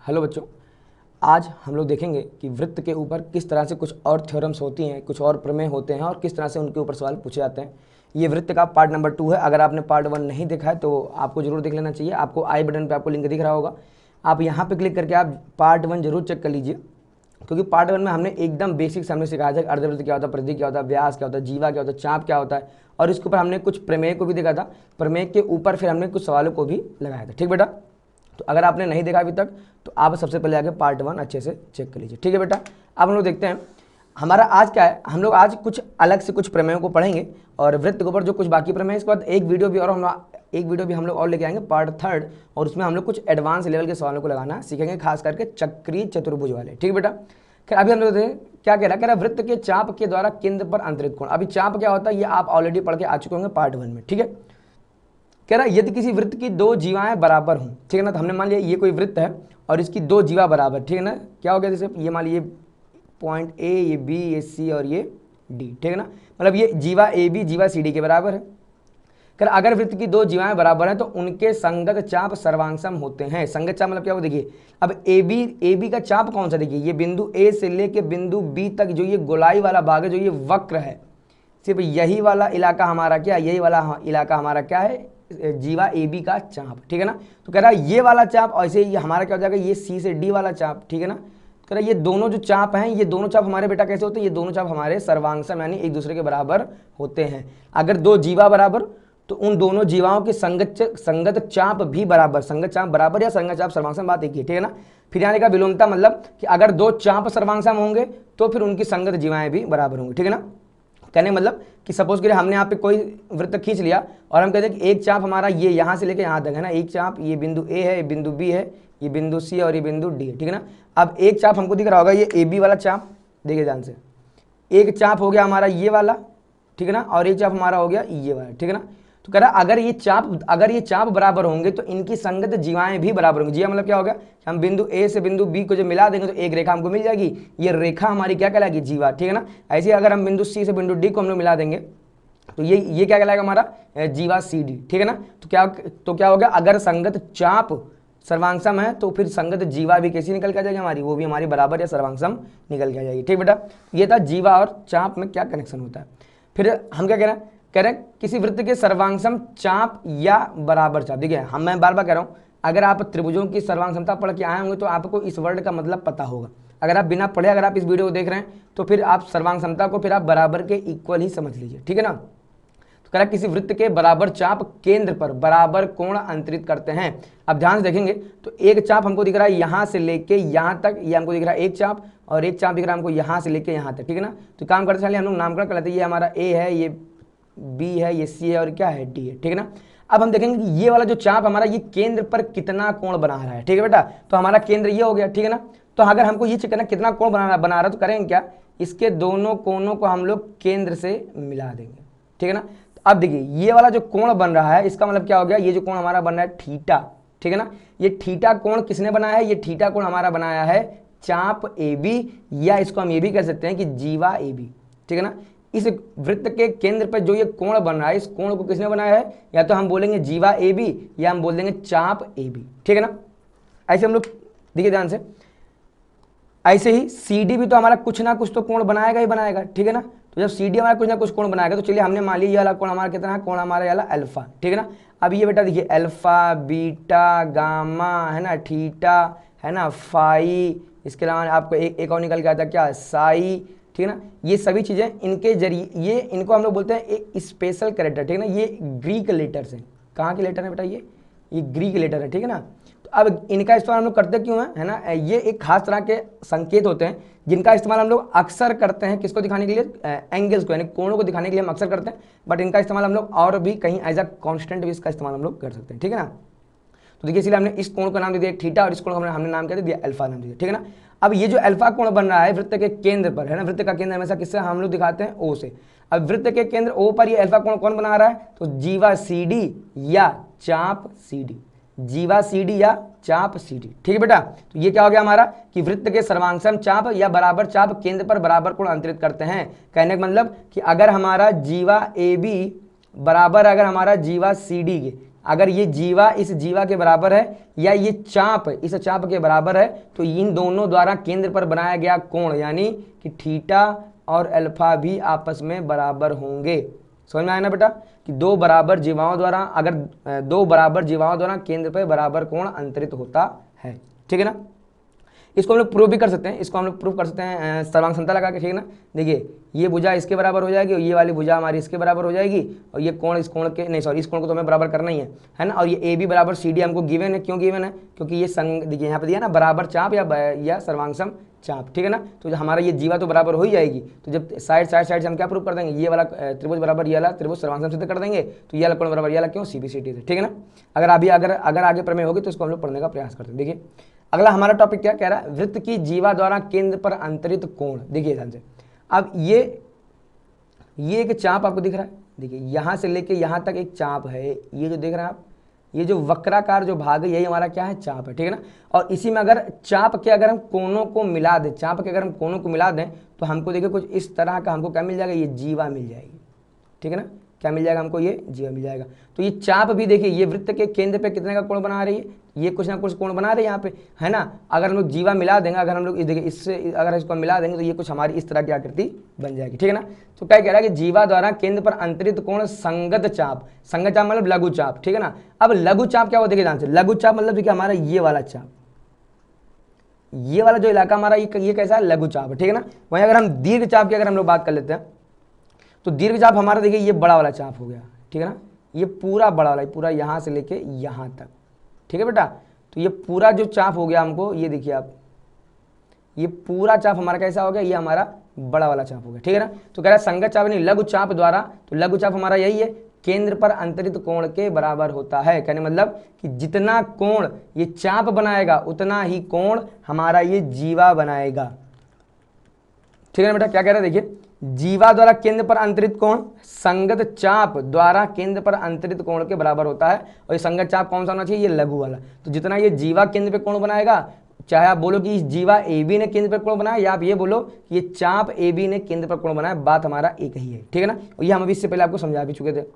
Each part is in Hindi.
हेलो बच्चों, आज हम लोग देखेंगे कि वृत्त के ऊपर किस तरह से कुछ और थ्योरम्स होती हैं, कुछ और प्रमेय होते हैं और किस तरह से उनके ऊपर सवाल पूछे जाते हैं। ये वृत्त का पार्ट नंबर 2 है। अगर आपने पार्ट 1 नहीं देखा है तो आपको जरूर देख लेना चाहिए। आपको आई बटन पे आपको लिंक दिख रहा होगा, आप यहाँ पे क्लिक करके आप पार्ट 1 जरूर चेक कर लीजिए, क्योंकि पार्ट 1 में हमने एकदम बेसिक हमने सिखाया था कि अर्धवृत्त क्या होता है, परिधि क्या होता है, व्यास क्या होता है, जीवा क्या होता है, चाप क्या होता है, और इसके ऊपर हमने कुछ प्रमेय को भी देखा था। प्रमेय के ऊपर फिर हमने कुछ सवालों को भी लगाया था। ठीक बेटा, तो अगर आपने नहीं देखा अभी तक तो आप सबसे पहले आके पार्ट 1 अच्छे से चेक कर लीजिए। ठीक है बेटा, अब हम लोग देखते हैं हमारा आज क्या है। हम लोग आज कुछ अलग से कुछ प्रमेयों को पढ़ेंगे और वृत्त के ऊपर जो कुछ बाकी प्रमेय, इसके बाद एक वीडियो भी हम लोग और लेके आएंगे पार्ट 3, और उसमें हम लोग कुछ एडवांस लेवल के सवालों को लगाना सीखेंगे, खास करके चक्रीय चतुर्भुज वाले। ठीक है बेटा, खैर अभी हम लोग देखते हैं क्या कह रहा है। वृत्त के चाप के द्वारा केंद्र पर अंतरित कोण। अभी चाप क्या होता है ये आप ऑलरेडी पढ़ के आ चुके होंगे पार्ट 1 में। ठीक है, कह रहा है यदि किसी वृत्त की दो जीवाएं बराबर हों, ठीक है ना, तो हमने मान लिया ये कोई वृत्त है और इसकी दो जीवा बराबर, ठीक है ना, क्या हो गया जैसे ये मान लीजिए पॉइंट ए, ये बी, ये सी और ये डी, ठीक है ना, मतलब ये जीवा ए बी जीवा सी डी के बराबर है। कह रहा अगर वृत्त की दो जीवाएं बराबर हैं तो उनके संगत चाप सर्वांगसम होते हैं। संगत चाप मतलब क्या हो, देखिए अब ए बी का चाप कौन सा, देखिए ये बिंदु ए से लेके बिंदु बी तक जो ये गोलाई वाला भाग है, जो ये वक्र है, सिर्फ यही वाला इलाका हमारा क्या, यही वाला इलाका हमारा क्या है, जीवा ए बी का चाप। ठीक है ना, तो कह रहा है ये वाला चाप ऐसे ही हमारा क्या हो जाएगा, ये सी से डी वाला चाप। ठीक है ना, कह रहा है ये दोनों जो चाप हैं, ये दोनों चाप हमारे बेटा कैसे होते हैं, ये दोनों चाप हमारे सर्वांगसम यानी एक दूसरे के बराबर होते हैं। अगर दो जीवा बराबर तो उन दोनों जीवाओं के संगत चाप भी बराबर, संगत चाप बराबर या संगत चाप सर्वांगसम, बात एक ही। ठीक है ना, फिर यहाँ का विलोमता मतलब कि अगर दो चाप सर्वांगसम होंगे तो फिर उनकी संगत जीवाएं भी बराबर होंगी। ठीक है ना, कहने मतलब कि सपोज करिए हमने यहाँ पे कोई वृत्त खींच लिया और हम कहते हैं कि एक चाप हमारा ये यहाँ से लेके यहाँ तक है ना, एक चाप ये बिंदु ए है, ये बिंदु बी है, ये बिंदु सी और ये बिंदु डी है। ठीक है ना, अब एक चाप हमको दिख रहा होगा ये ए बी वाला चाप, देखिए ध्यान से, एक चाप हो गया हमारा ये वाला, ठीक है ना, और एक चाप हमारा हो गया ये वाला। ठीक है ना, तो कह रहा अगर ये चाप बराबर होंगे तो इनकी संगत जीवाएं भी बराबर होंगी। जीवा मतलब क्या हो गया, हम बिंदु ए से बिंदु बी को जब मिला देंगे तो एक रेखा हमको मिल जाएगी, ये रेखा हमारी क्या कहलाएगी, जीवा। ठीक है ना, ऐसे ही अगर हम बिंदु सी से बिंदु डी को हम लोग मिला देंगे तो ये क्या कहलाएगा हमारा जीवा सी डी। ठीक है ना, तो क्या हो गया, अगर संगत चाप सर्वांगसम है तो फिर संगत जीवा भी कैसी निकल के आ जाएगी हमारी, वो भी हमारी बराबर या सर्वांगसम निकल के आ जाएगी। ठीक बेटा, ये था जीवा और चाप में क्या कनेक्शन होता है। फिर हम क्या कह रहे हैं किसी वृत्त के सर्वांगसम चाप या बराबर चाप। देखिए मैं बार बार कह रहा हूं, अगर आप त्रिभुजों की सर्वांगसमता पढ़ के आए होंगे तो आपको इस वर्ड का मतलब पता होगा। अगर आप बिना पढ़े अगर आप इस वीडियो को देख रहे हैं तो फिर आप सर्वांगसमता को फिर आप बराबर के इक्वल ही समझ लीजिए। ठीक है ना, तो कह रहा किसी वृत्त के बराबर चाप केंद्र पर बराबर कोण अंतरित करते हैं। अब ध्यान से देखेंगे तो एक चाप हमको दिख रहा है यहाँ से लेके यहाँ तक, ये हमको दिख रहा है एक चाप, और एक चाप दिख रहा है हमको यहाँ से लेके यहाँ तक। ठीक है ना, तो काम करते चलिए हम लोग नामकरण कर लेते हैं, ये हमारा ए है, ये बी है, ये सी है और क्या है, डी है। ठीक है ना, अब हम देखेंगे कि ये वाला जो चाप हमारा ये केंद्र पर कितना कोण बना रहा है। ठीक है बेटा, तो हमारा केंद्र ये हो गया। ठीक है ना, तो अगर हमको ये चेक करना कितना कोण बना रहा है तो करेंगे क्या, इसके दोनों कोणों को हम लोग केंद्र से मिला देंगे। ठीक है ना, तो अब देखिए ये वाला जो कोण बन रहा है इसका मतलब क्या हो गया, ये जो कोण हमारा बन रहा है थीटा। ठीक है ना, ये थीटा कोण किसने बनाया है, ये थीटा कोण हमारा बनाया है चाप ए बी, या इसको हम ये भी कह सकते हैं कि जीवा ए बी। ठीक है ना, इस वृत्त के केंद्र पर जो ये कोण बन रहा है इस कोण को किसने बनाया है, या तो हम बोलेंगे जीवा ए बी या हम बोल देंगे चाप ए बी। ठीक है ना, ऐसे हम लोग देखिए ध्यान से, ऐसे ही सी डी भी तो हमारा कुछ ना कुछ तो कोण बनाएगा ही बनाएगा। ठीक है ना, तो जब सी डी हमारा कुछ ना कुछ कोण बनाएगा तो चलिए हमने मान लिया ये वाला कोण हमारा कितना है, कोण हमारा वाला अल्फा। ठीक है ना, अब ये बेटा देखिए अल्फा बीटा गामा है ना, थीटा है ना, फाई, इसके अलावा आपको एक और निकल के आता क्या, साई। ठीक है ना, ये सभी चीज़ें इनके जरिए, ये इनको हम लोग बोलते हैं एक स्पेशल कैरेक्टर। ठीक है ना, ये ग्रीक लेटर्स हैं। कहाँ के लेटर है बेटा, ये ग्रीक लेटर है। ठीक है ना, तो अब इनका इस्तेमाल हम लोग करते क्यों है ना, ये एक खास तरह के संकेत होते हैं जिनका इस्तेमाल हम लोग अक्सर करते हैं, किसको दिखाने के लिए, एंगल्स को यानी कोणों को दिखाने के लिए हम अक्सर करते हैं, बट इनका इस्तेमाल हम लोग और भी कहीं एज अ कॉन्स्टेंट भी इसका इस्तेमाल हम लोग कर सकते हैं। ठीक है ना, तो देखिए इसलिए हमने इस कोण का नाम दे दिया थीटा और इस कोण का हमने नाम क्या दे दिया, अल्फा नाम दिया। ठीक है ना, अब ये जो अल्फा कोण बन रहा है वृत्त के केंद्र पर है ना, वृत्त का केंद्र हमेशा किससे हम लोग दिखाते हैं, ओ से। अब वृत्त के केंद्र ओ पर ये अल्फा कोण कौन बना रहा है, तो जीवा सी डी या चाप सी डी, जीवा सी डी या चाप सी डी। ठीक है बेटा, तो ये क्या हो गया हमारा कि वृत्त के सर्वांगसम चाप या बराबर चाप केंद्र पर बराबर कोण अंतरित करते हैं। कहने का मतलब कि अगर हमारा जीवा ए बी बराबर अगर हमारा जीवा सी डी के, अगर ये जीवा इस जीवा के बराबर है या ये चाप इस चाप के बराबर है तो इन दोनों द्वारा केंद्र पर बनाया गया कोण यानी कि थीटा और अल्फा भी आपस में बराबर होंगे। समझ में आया ना बेटा कि दो बराबर जीवाओं द्वारा केंद्र पर बराबर कोण अंतरित होता है। ठीक है ना, इसको हम लोग प्रूव भी कर सकते हैं, इसको हम लोग प्रूव कर सकते हैं सर्वांग समता लगा के। ठीक है ना, देखिए ये भुजा इसके बराबर हो जाएगी और ये वाली भुजा हमारी इसके बराबर हो जाएगी और ये कोण इस कोण के नहीं सॉरी इस कोण को तो हमें बराबर करना ही है ना। और ये ए बी बराबर सी डी हमको गिवन है, क्यों गिवन है? क्योंकि ये संग देखिए यहाँ पे दिया ना बराबर चाप या सर्वांगसम चाप। ठीक है ना, तो हमारा ये जीवा तो बराबर हो ही जाएगी। तो जब साइड से हम क्या प्रूव कर देंगे, ये वाला त्रिभुज बराबर ये वाला त्रिभुज सर्वांगसम सिद्ध कर देंगे, तो ये वाला कोण बराबर ये वाला, क्यों? CBCD से। ठीक है ना, अगर आगे प्रमेय होगी तो इसको हम लोग पढ़ने का प्रयास करते हैं। देखिए अगला हमारा टॉपिक क्या कह रहा है, वृत्त की जीवा द्वारा केंद्र पर अंतरित कोण। देखिए ध्यान से, अब ये एक चाप आपको दिख रहा है, देखिए यहाँ से लेके यहाँ तक एक चाप है, ये जो देख रहे हैं आप, ये जो वक्राकार जो भाग है यही हमारा क्या है, चाप है। ठीक है ना, और इसी में अगर चाप के अगर हम कोनों को मिला दें तो हमको देखिए कुछ इस तरह का हमको क्या मिल जाएगा, ये जीवा मिल जाएगी। ठीक है ना, क्या मिल जाएगा हमको, ये जीवा मिल जाएगा। तो ये चाप भी देखिए ये वृत्त के केंद्र पे कितने का कोण बना रही है, ये कुछ ना कुछ कोण बना रही है यहाँ पे, है ना। अगर हम लोग जीवा मिला देंगे, अगर हम लोग देखिए इससे अगर इसको मिला देंगे तो ये कुछ हमारी इस तरह की आकृति बन जाएगी। ठीक है ना, तो क्या कह रहा है कि जीवा द्वारा केंद्र पर अंतरित कोण संगत चाप मतलब लघु चाप। ठीक है ना, अब लघु चाप क्या हुआ, देखिए ध्यान से, लघु चाप मतलब देखिए हमारा ये वाला चाप, ये वाला जो इलाका हमारा ये कैसा है, लघु चाप है। ठीक है ना, वहीं अगर हम दीर्घ चाप की अगर हम लोग बात कर लेते हैं तो दीर्घ चाप हमारा देखिए ये बड़ा वाला चाप हो गया। ठीक है ना, ये पूरा बड़ा वाला, पूरा यहाँ से लेके यहाँ तक। ठीक है बेटा, तो ये पूरा जो चाप हो गया हमको, ये देखिए आप, ये पूरा चाप हमारा कैसा हो गया, ये हमारा बड़ा वाला चाप हो गया। ठीक है ना, तो कह रहा है संगत चाप नहीं लघु चाप द्वारा, तो लघु चाप हमारा यही है, केंद्र पर अंतरित कोण के बराबर होता है। कहने मतलब कि जितना कोण ये चाप बनाएगा उतना ही कोण हमारा ये जीवा बनाएगा। ठीक है ना बेटा, क्या कह रहा है, देखिए जीवा द्वारा केंद्र पर अंतरित कोण संगत चाप द्वारा केंद्र पर अंतरित कोण के बराबर होता है। और ये संगत चाप कौन सा होना चाहिए, ये लघु वाला। तो जितना ये जीवा केंद्र पे कोण बनाएगा, चाहे आप बोलो कि इस जीवा AB ने केंद्र पर कोण बनाया, या आप ये बोलो कि ये चाप AB ने केंद्र पर कोण बनाया, बात हमारा एक ही है। ठीक है ना, और ये हम अभी इससे पहले आपको समझा भी चुके थे।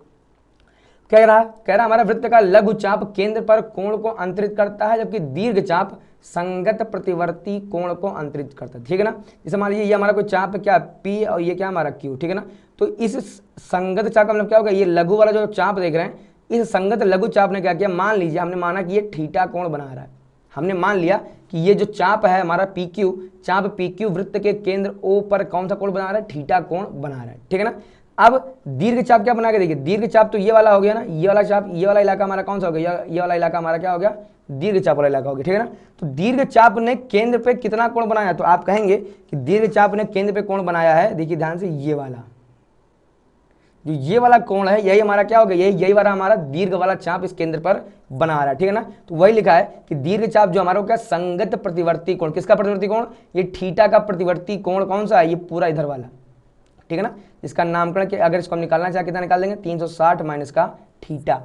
कह रहा हमारा वृत्त का लघु चाप केंद्र पर कोण को अंतरित करता है, जबकि दीर्घ चाप संगत प्रतिवर्ती कोण को अंतरित करता है। ठीक है ना, जैसे मान लीजिए ये हमारा कोई चाप क्या P और ये क्या हमारा Q। ठीक है ना, तो इस संगत चाप का मतलब क्या होगा, ये लघु वाला जो चाप देख रहे हैं, इस संगत लघु चाप ने क्या किया, मान लीजिए हमने माना कि ये थीटा कोण बना रहा है, हमने मान लिया कि ये जो चाप है हमारा PQ, चाप PQ वृत्त के केंद्र O पर कौन सा कोण बना रहा है, थीटा कोण बना रहा है। ठीक है ना, अब दीर्घ चाप क्या बना के देखिए, दीर्घ चाप तो ये वाला हो गया ना, ये वाला चाप, ये वाला इलाका हमारा कौन सा हो गया, ये वाला इलाका हमारा क्या हो गया, दीर्घ चाप वाला इलाका हो गया। ठीक है ना, तो दीर्घ चाप ने केंद्र पे कितना कोण बनाया, तो आप कहेंगे कि दीर्घ चाप ने केंद्र पे कोण बनाया है, देखिए ध्यान से, ये वाला जो ये वाला कोण है यही हमारा क्या हो गया, यही वाला हमारा दीर्घ वाला चाप इस केंद्र पर बना रहा है। ठीक है ना, तो वही लिखा है कि दीर्घ चाप जो हमारा क्या, संगत प्रतिवर्ती कोण, किसका प्रतिवर्ती कोण, ये थीटा का प्रतिवर्ती कोण कौन सा है, ये पूरा इधर वाला। ठीक है ना, इसका नामकरण के अगर इसको हम निकालना चाहे कितना निकाल देंगे, 360 माइनस का थीटा।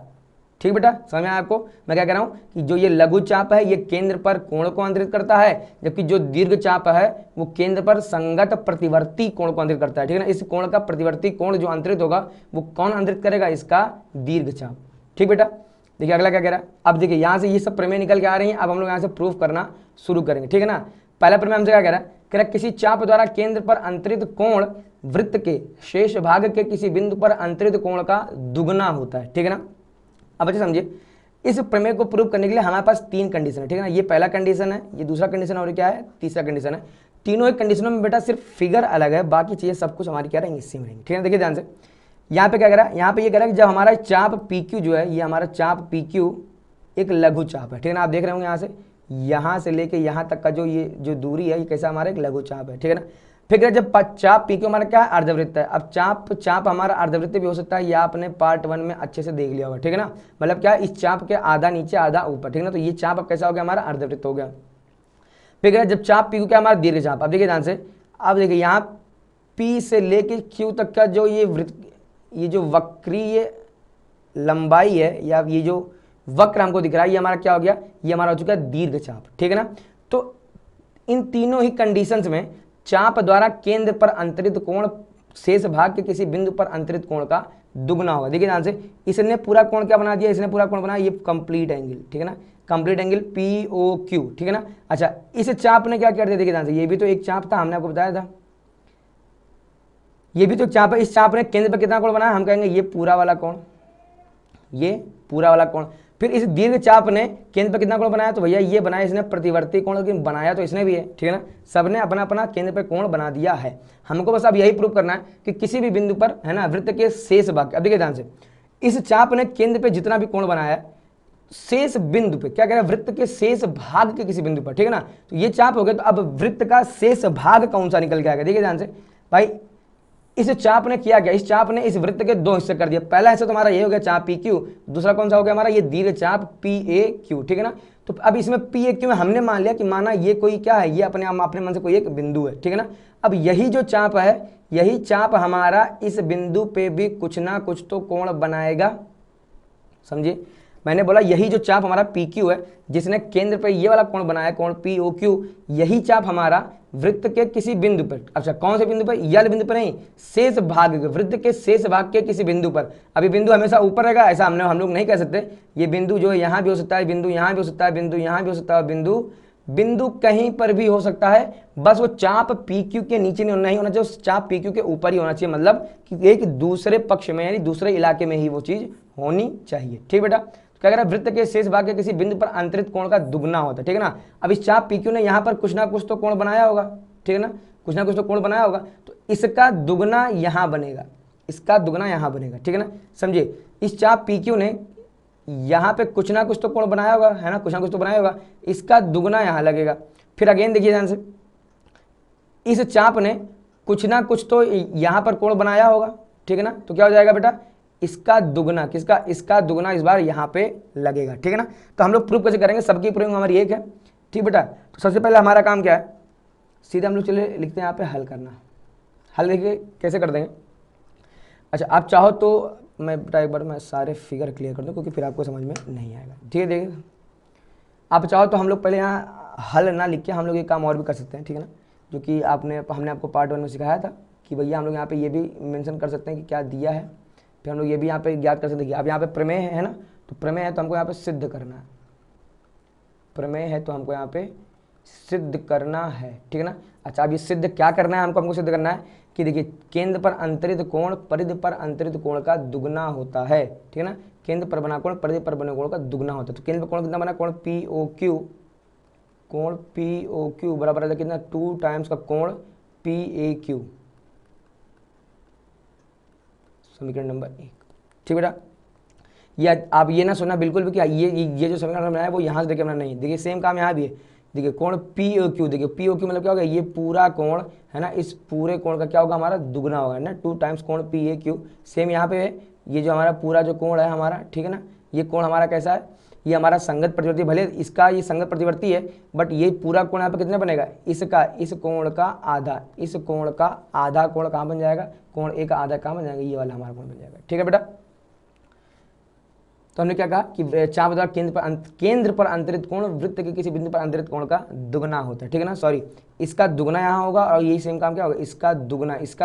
ठीक बेटा, समझ में आया आपको मैं क्या कह रहा हूं, कि जो ये लघु चाप है ये केंद्र पर कोण को अंतरित करता है, जबकि जो दीर्घ चाप है वो केंद्र पर संगत प्रतिवर्ती कोण को अंतरित करता है। ठीक है ना, इस कोण का प्रतिवर्ती कोण जो अंतरित होगा वो कौन अंतरित करेगा, इसका दीर्घ चाप। ठीक बेटा, देखिए अगला क्या कह रहा है, अब देखिए यहाँ से ये सब प्रमेय निकल के आ रही हैं, अब हम लोग यहाँ से प्रूफ करना शुरू करेंगे। ठीक है ना, पहला प्रमेय हमसे क्या कह रहा है, किसी चाप द्वारा केंद्र पर अंतरित कोण वृत्त के शेष भाग के किसी बिंदु पर अंतरित कोण का दुगना होता है। ठीक है ना, अब अच्छे समझिए, इस प्रमेय को प्रूव करने के लिए हमारे पास 3 कंडीशन है। ठीक है ना, ये पहला कंडीशन है, ये दूसरा कंडीशन और क्या है, तीसरा कंडीशन है। तीनों ही कंडीशनों में बेटा सिर्फ फिगर अलग है, बाकी चीजें सब कुछ हमारी क्या रहेंगी, सेम रहेंगी। ठीक है, देखिए ध्यान से, यहाँ पे क्या कह रहा है, यहाँ पे ये कह रहा है कि जब हमारा चाप PQ जो है, ये हमारा चाप PQ एक लघु चाप है। ठीक है ना, आप देख रहे होंगे यहाँ से लेके यहाँ तक का ये जो दूरी है, ये कैसा हमारा एक लघु चाप है। ठीक है ना, फिर जब चाप PQ हमारा क्या है, अर्धवृत्त है। अब चाप हमारा अर्धवृत्त भी हो सकता है, ये आपने पार्ट 1 में अच्छे से देख लिया होगा। ठीक है ना, मतलब क्या, इस चाप के आधा नीचे आधा ऊपर। ठीक है ना, तो ये चाप अब कैसा हो गया, हमारा अर्धवृत्त हो गया। फिर जब चाप PQ क्या हमारा दीर्घ चाप, अब देखिए ध्यान से, अब देखिए यहाँ P से लेके Q तक का जो ये जो वक्रीय लंबाई है, या ये जो वक्र हमको दिख रहा है, ये हमारा क्या हो गया, ये हमारा हो चुका है दीर्घ चाप। ठीक है ना, तो इन तीनों ही कंडीशंस में चाप द्वारा केंद्र पर अंतरित कोण शेष भाग के किसी बिंदु पर अंतरित कोण का दुगना होगा। देखिए ध्यान से, इसने पूरा कोण क्या बना दिया, इसने पूरा कोण बनाया, ये कंप्लीट एंगल, ठीक है ना, कंप्लीट एंगल POQ, ठीक है ना। अच्छा, इस चाप ने क्या कर दिया, देखिए ध्यान से, ये भी तो एक चाप था, हमने आपको बताया था, ये भी तो चाप है। इस चाप ने केंद्र पर कितना कोण बनाया, हम कहेंगे ये पूरा वाला कोण, ये पूरा वाला कोण। फिर इस दीर्घ चाप ने केंद्र पर कितना कोण बनाया, तो भैया ये बनाया इसने प्रतिवर्ती कोण, लेकिन बनाया तो इसने भी है, ठीक है ना, सबने अपना अपना केंद्र पर कोण बना दिया है। हमको बस अब यही प्रूव करना है कि किसी भी बिंदु पर, है ना, वृत्त के शेष भाग, अब देखिए ध्यान से, इस चाप ने केंद्र पे जितना भी कोण बनाया है, शेष बिंदु पे क्या कह रहा है, वृत्त के शेष भाग के किसी बिंदु पर, ठीक है ना, तो ये चाप हो गया। तो अब वृत्त का शेष भाग कौन सा निकल के आएगा, देखिए ध्यान से भाई, इस चाप ने किया क्या, इस चाप ने इस वृत्त के दो हिस्से कर दिए। पहला हिस्सा तो हमारा ये हो गया चाप PQ, दूसरा कौन सा हो गया हमारा, ये दीर्घ चाप PAQ, ठीक है ना। तो अब इसमें PAQ में हमने मान लिया कि माना ये कोई क्या है, ये अपने मन से कोई एक बिंदु है, ठीक है ना। अब यही जो चाप है, यही चाप हमारा इस बिंदु पे भी कुछ ना कुछ तो कोण बनाएगा, समझिए। मैंने बोला यही जो चाप हमारा PQ है, जिसने केंद्र पे ये वाला कोण बनाया, कोण POQ, यही चाप हमारा वृत्त के किसी बिंदु पर, अच्छा कौन से बिंदु पर, यह बिंदु पर नहीं, शेष भाग, वृत्त के शेष भाग के किसी बिंदु पर। अभी बिंदु हमेशा ऊपर रहेगा ऐसा हम लोग नहीं कह सकते, ये बिंदु जो है यहाँ भी हो सकता है, बिंदु यहाँ भी हो सकता है, बिंदु यहाँ भी हो सकता है, बिंदु कहीं पर भी हो सकता है, बस वो चाप PQ के नीचे नहीं होना चाहिए, उस चाप PQ के ऊपर ही होना चाहिए, मतलब कि एक दूसरे पक्ष में यानी दूसरे इलाके में ही वो चीज होनी चाहिए, ठीक बेटा। क्या कह रहा है, वृत्त के शेष भाग के किसी बिंदु पर अंतरित कोण का दुगना होता है, ठीक है ना। अब इस चाप PQ ने यहाँ पर कुछ ना कुछ तो कोण बनाया होगा, ठीक है ना, कुछ ना कुछ तो कोण बनाया होगा, तो इसका दुगना यहाँ बनेगा, इसका दुगना यहाँ बनेगा, ठीक है ना, समझिए। इस चाप PQ ने यहाँ पे कुछ ना कुछ तो कोण बनाया होगा, है ना, कुछ ना कुछ तो बनाया होगा, इसका दुगना यहाँ लगेगा। फिर अगेन देखिए ध्यान से, इस चाप ने कुछ ना कुछ तो यहाँ पर कोण बनाया होगा, ठीक है ना, तो क्या हो जाएगा बेटा, इसका दुगना, किसका, इसका दुगना इस बार यहाँ पे लगेगा, ठीक है ना। तो हम लोग प्रूफ कैसे करेंगे, सबकी प्रूफ हमारी एक है, ठीक बेटा। तो सबसे पहले हमारा काम क्या है, सीधे हम लोग चले लिखते हैं यहाँ पे हल करना। हल देखिए कैसे कर देंगे। अच्छा आप चाहो तो मैं बेटा एक बार मैं सारे फिगर क्लियर कर दूँ, क्योंकि फिर आपको समझ में नहीं आएगा, ठीक है। देखिए आप चाहो तो हम लोग पहले यहाँ हल ना लिख के हम लोग ये काम और भी कर सकते हैं, ठीक है ना, जो कि हमने आपको पार्ट 1 में सिखाया था कि भैया हम लोग यहाँ पे ये भी मेंशन कर सकते हैं कि क्या दिया है, फिर हम लोग ये भी यहाँ पे ज्ञात कर सकते हैं कि अब यहाँ पे प्रमेय है ना, तो प्रमेय है तो हमको यहाँ पे सिद्ध करना है, प्रमेय है तो हमको यहाँ पे सिद्ध करना है, ठीक है ना। अच्छा अब ये सिद्ध क्या करना है, हमको सिद्ध करना है कि देखिए केंद्र पर अंतरित कोण परिधि पर अंतरित कोण का दुगना होता है, ठीक है ना, केंद्र पर बना कोण परिधि पर बने कोण का दुगना होता है। तो केंद्र पर कोण कितना बना, कोण POQ, कोण POQ बराबर है कितना, 2 टाइम्स का कोण PAQ, समीकरण नंबर 1, ठीक बेटा। या आप ये ना सुनना बिल्कुल भी कि ये जो समीकरण बनाया है वो यहाँ से देखिए अपना नहीं, देखिए सेम काम यहाँ भी है। देखिए कोण POQ, देखिए POQ मतलब क्या होगा, ये पूरा कोण है ना, इस पूरे कोण का क्या होगा हमारा दुगना होगा ना, 2 टाइम्स कोण PAQ। सेम यहाँ पे है, ये जो हमारा पूरा जो कोण है हमारा, ठीक है ना, ये कोण हमारा कैसा है, ये हमारा संगत प्रतिवर्ती, भले इसका ये संगत प्रतिवर्ती है, बट ये पूरा कोण यहाँ पे कितना बनेगा, इसका इस कोण का आधा, इस कोण का आधा कोण कहाँ बन जाएगा, कोण A का आधा कहाँ बन जाएगा, ये वाला हमारा कोण बन जाएगा, ठीक है बेटा। तो हमने क्या कहा कि चाप द्वारा केंद्र पर अंतरित कोण वृत्त के किसी बिंदु पर अंतरित कोण का दुगना होता है, ठीक है ना, सॉरी इसका दुगना यहाँ होगा, और यही सेम काम क्या होगा, इसका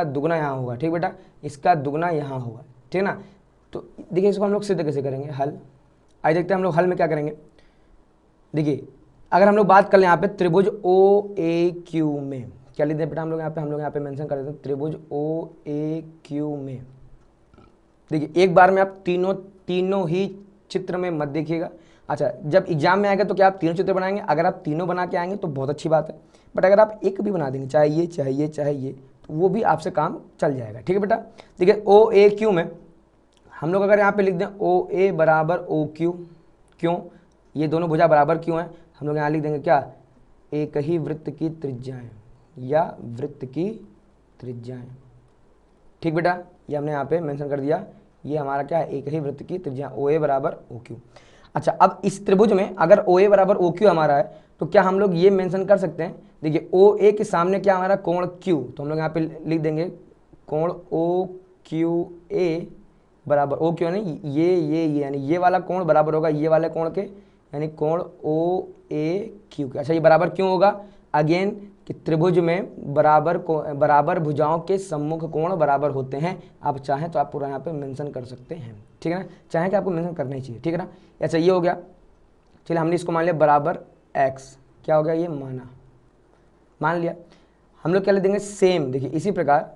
दुगना यहाँ होगा, ठीक बेटा, इसका दुगना यहाँ होगा, ठीक है ना। तो देखिए इसको हम लोग सिद्ध कैसे करेंगे, हल आइए देखते हैं हम लोग हल में क्या करेंगे। देखिए अगर हम लोग बात कर लें यहाँ पे त्रिभुज OAQ में, क्या लिखते हैं बेटा हम लोग यहाँ पे मेंशन कर देते हैं त्रिभुज OAQ में। देखिए एक बार में आप तीनों ही चित्र में मत देखिएगा। अच्छा जब एग्जाम में आएगा तो क्या आप तीनों चित्र बनाएंगे, अगर आप तीनों बना के आएंगे तो बहुत अच्छी बात है, बट अगर आप एक भी बना देंगे, चाहे ये तो वो भी आपसे काम चल जाएगा, ठीक है बेटा। देखिए OAQ में हम लोग अगर यहाँ पे लिख दें OA बराबर OQ, क्यों, ये दोनों भुजा बराबर क्यों है, हम लोग यहाँ लिख देंगे क्या, एक ही वृत्त की त्रिज्याएं या वृत्त की त्रिज्याएं, ठीक बेटा, ये हमने यहाँ पे मेंशन कर दिया, ये हमारा क्या है, एक ही वृत्त की त्रिज्या OA बराबर OQ। अच्छा अब इस त्रिभुज में अगर OA बराबर OQ हमारा है तो क्या हम लोग ये मेंशन कर सकते हैं, देखिए OA के सामने क्या हमारा कोण Q, तो हम लोग यहाँ पे लिख देंगे कोण OQA बराबर OQ यानी ये यानी ये वाला कोण बराबर होगा ये वाले कोण के, यानी कोण OAQ के। अच्छा ये बराबर क्यों होगा, अगेन कि त्रिभुज में बराबर भुजाओं के सम्मुख कोण बराबर होते हैं। आप चाहें तो आप पूरा यहाँ पे मेंशन कर सकते हैं, ठीक है ना, चाहें कि आपको मेंशन करना ही चाहिए, ठीक है ना। अच्छा ये हो गया, चलिए हमने इसको मान लिया बराबर एक्स, क्या हो गया ये मान लिया। हम लोग क्या लिख देंगे सेम, देखिए इसी प्रकार,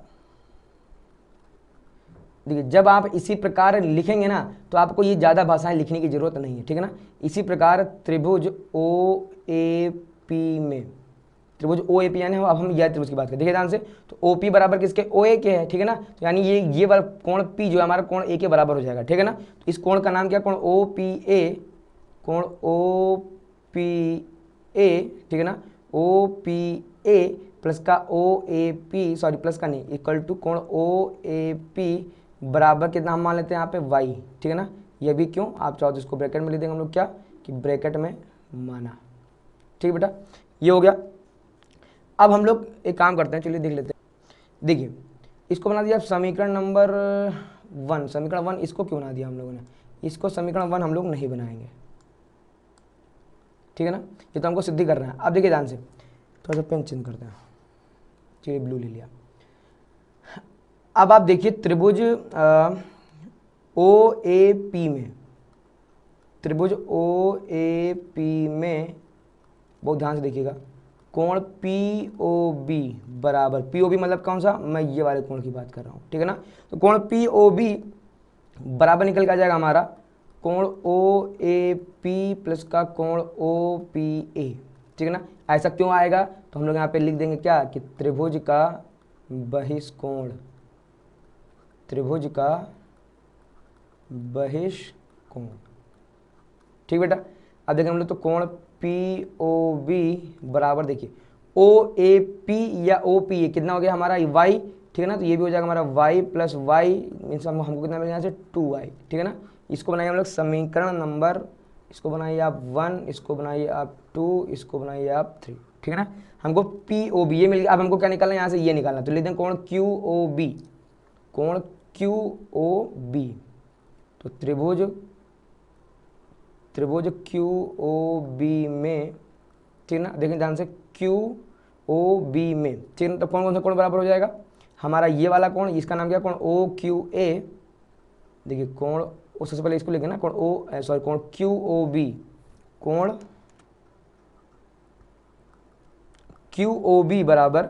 देखिए जब आप इसी प्रकार लिखेंगे ना तो आपको ये ज़्यादा भाषाएं लिखने की जरूरत नहीं है, ठीक है ना। इसी प्रकार त्रिभुज ओ ए पी में, त्रिभुज ओ ए पी यानी अब हम यह त्रिभुज की बात करें, देखिए ध्यान से, तो ओ पी बराबर किसके, ओ ए के है, ठीक है ना। तो यानी ये वाला कोण पी जो है हमारा कोण ए के बराबर हो जाएगा, ठीक है ना। तो इस कोण का नाम क्या, कोण ओ पी ए, कोण ओ पी ए, ठीक है ना, ओ पी ए प्लस का ओ ए पी, सॉरी प्लस का नहीं, इक्वल टू कोण ओ ए पी बराबर कितना हम मान लेते हैं यहाँ पे वाई, ठीक है ना। ये भी क्यों, आप चाहो तो इसको ब्रैकेट में लिख देंगे हम लोग, क्या कि ब्रैकेट में माना, ठीक बेटा, ये हो गया। अब हम लोग एक काम करते हैं, चलिए देख लेते हैं। देखिए इसको बना दिया समीकरण नंबर 1, समीकरण 1 इसको क्यों बना दिया हम लोगों ने, इसको समीकरण 1 हम लोग नहीं बनाएंगे, ठीक है ना, ये तो हमको सिद्धि करना है। अब देखिए ध्यान से, थोड़ा सा पेन चेंज करते हैं, चलिए ब्लू ले लिया। अब आप देखिए त्रिभुज ओ ए पी में, त्रिभुज ओ ए पी में बहुत ध्यान से देखिएगा, कोण पी ओ बी बराबर, पी ओ बी मतलब कौन सा, मैं ये वाले कोण की बात कर रहा हूँ, ठीक है ना। तो कोण पी ओ बी बराबर निकल के आ जाएगा हमारा कोण ओ ए पी प्लस का कोण ओ पी ए, ठीक है ना। ऐसा क्यों आएगा, तो हम लोग यहाँ पे लिख देंगे क्या कि त्रिभुज का बहिष्कोण, त्रिभुज का बहिष्कोण, ठीक बेटा। अब देखें हम लोग, तो कोण पी ओ बी बराबर, देखिए ओ ए पी या ओ पी ए कितना हो गया हमारा वाई, ठीक है ना। तो ये भी हो जाएगा हमारा वाई प्लस वाई, मीन्स हमको कितना मिलेगा यहाँ से 2y, ठीक है ना। इसको बनाइए हम लोग समीकरण नंबर, इसको बनाइए आप 1, इसको बनाइए आप 2, इसको बनाइए आप 3, ठीक है ना। हमको पी ओ बी ये मिल गया। अब हमको क्या निकालना है यहाँ से, ये निकालना, तो लिख दें कोण क्यू ओ बी, कोण क्यू ओ बी, तो त्रिभुज क्यू ओ बी में, ठीक है ना, देखें ध्यान से, क्यू ओ बी में, ठीक है ना। तो कौन सा कोण बराबर हो जाएगा हमारा, ये वाला कोण, इसका नाम क्या, कोण ओ क्यू ए, देखिए कोण, सबसे पहले इसको लिखें ना, कोण ओ सॉरी कोण क्यू ओ बी, कोण क्यू ओ बी बराबर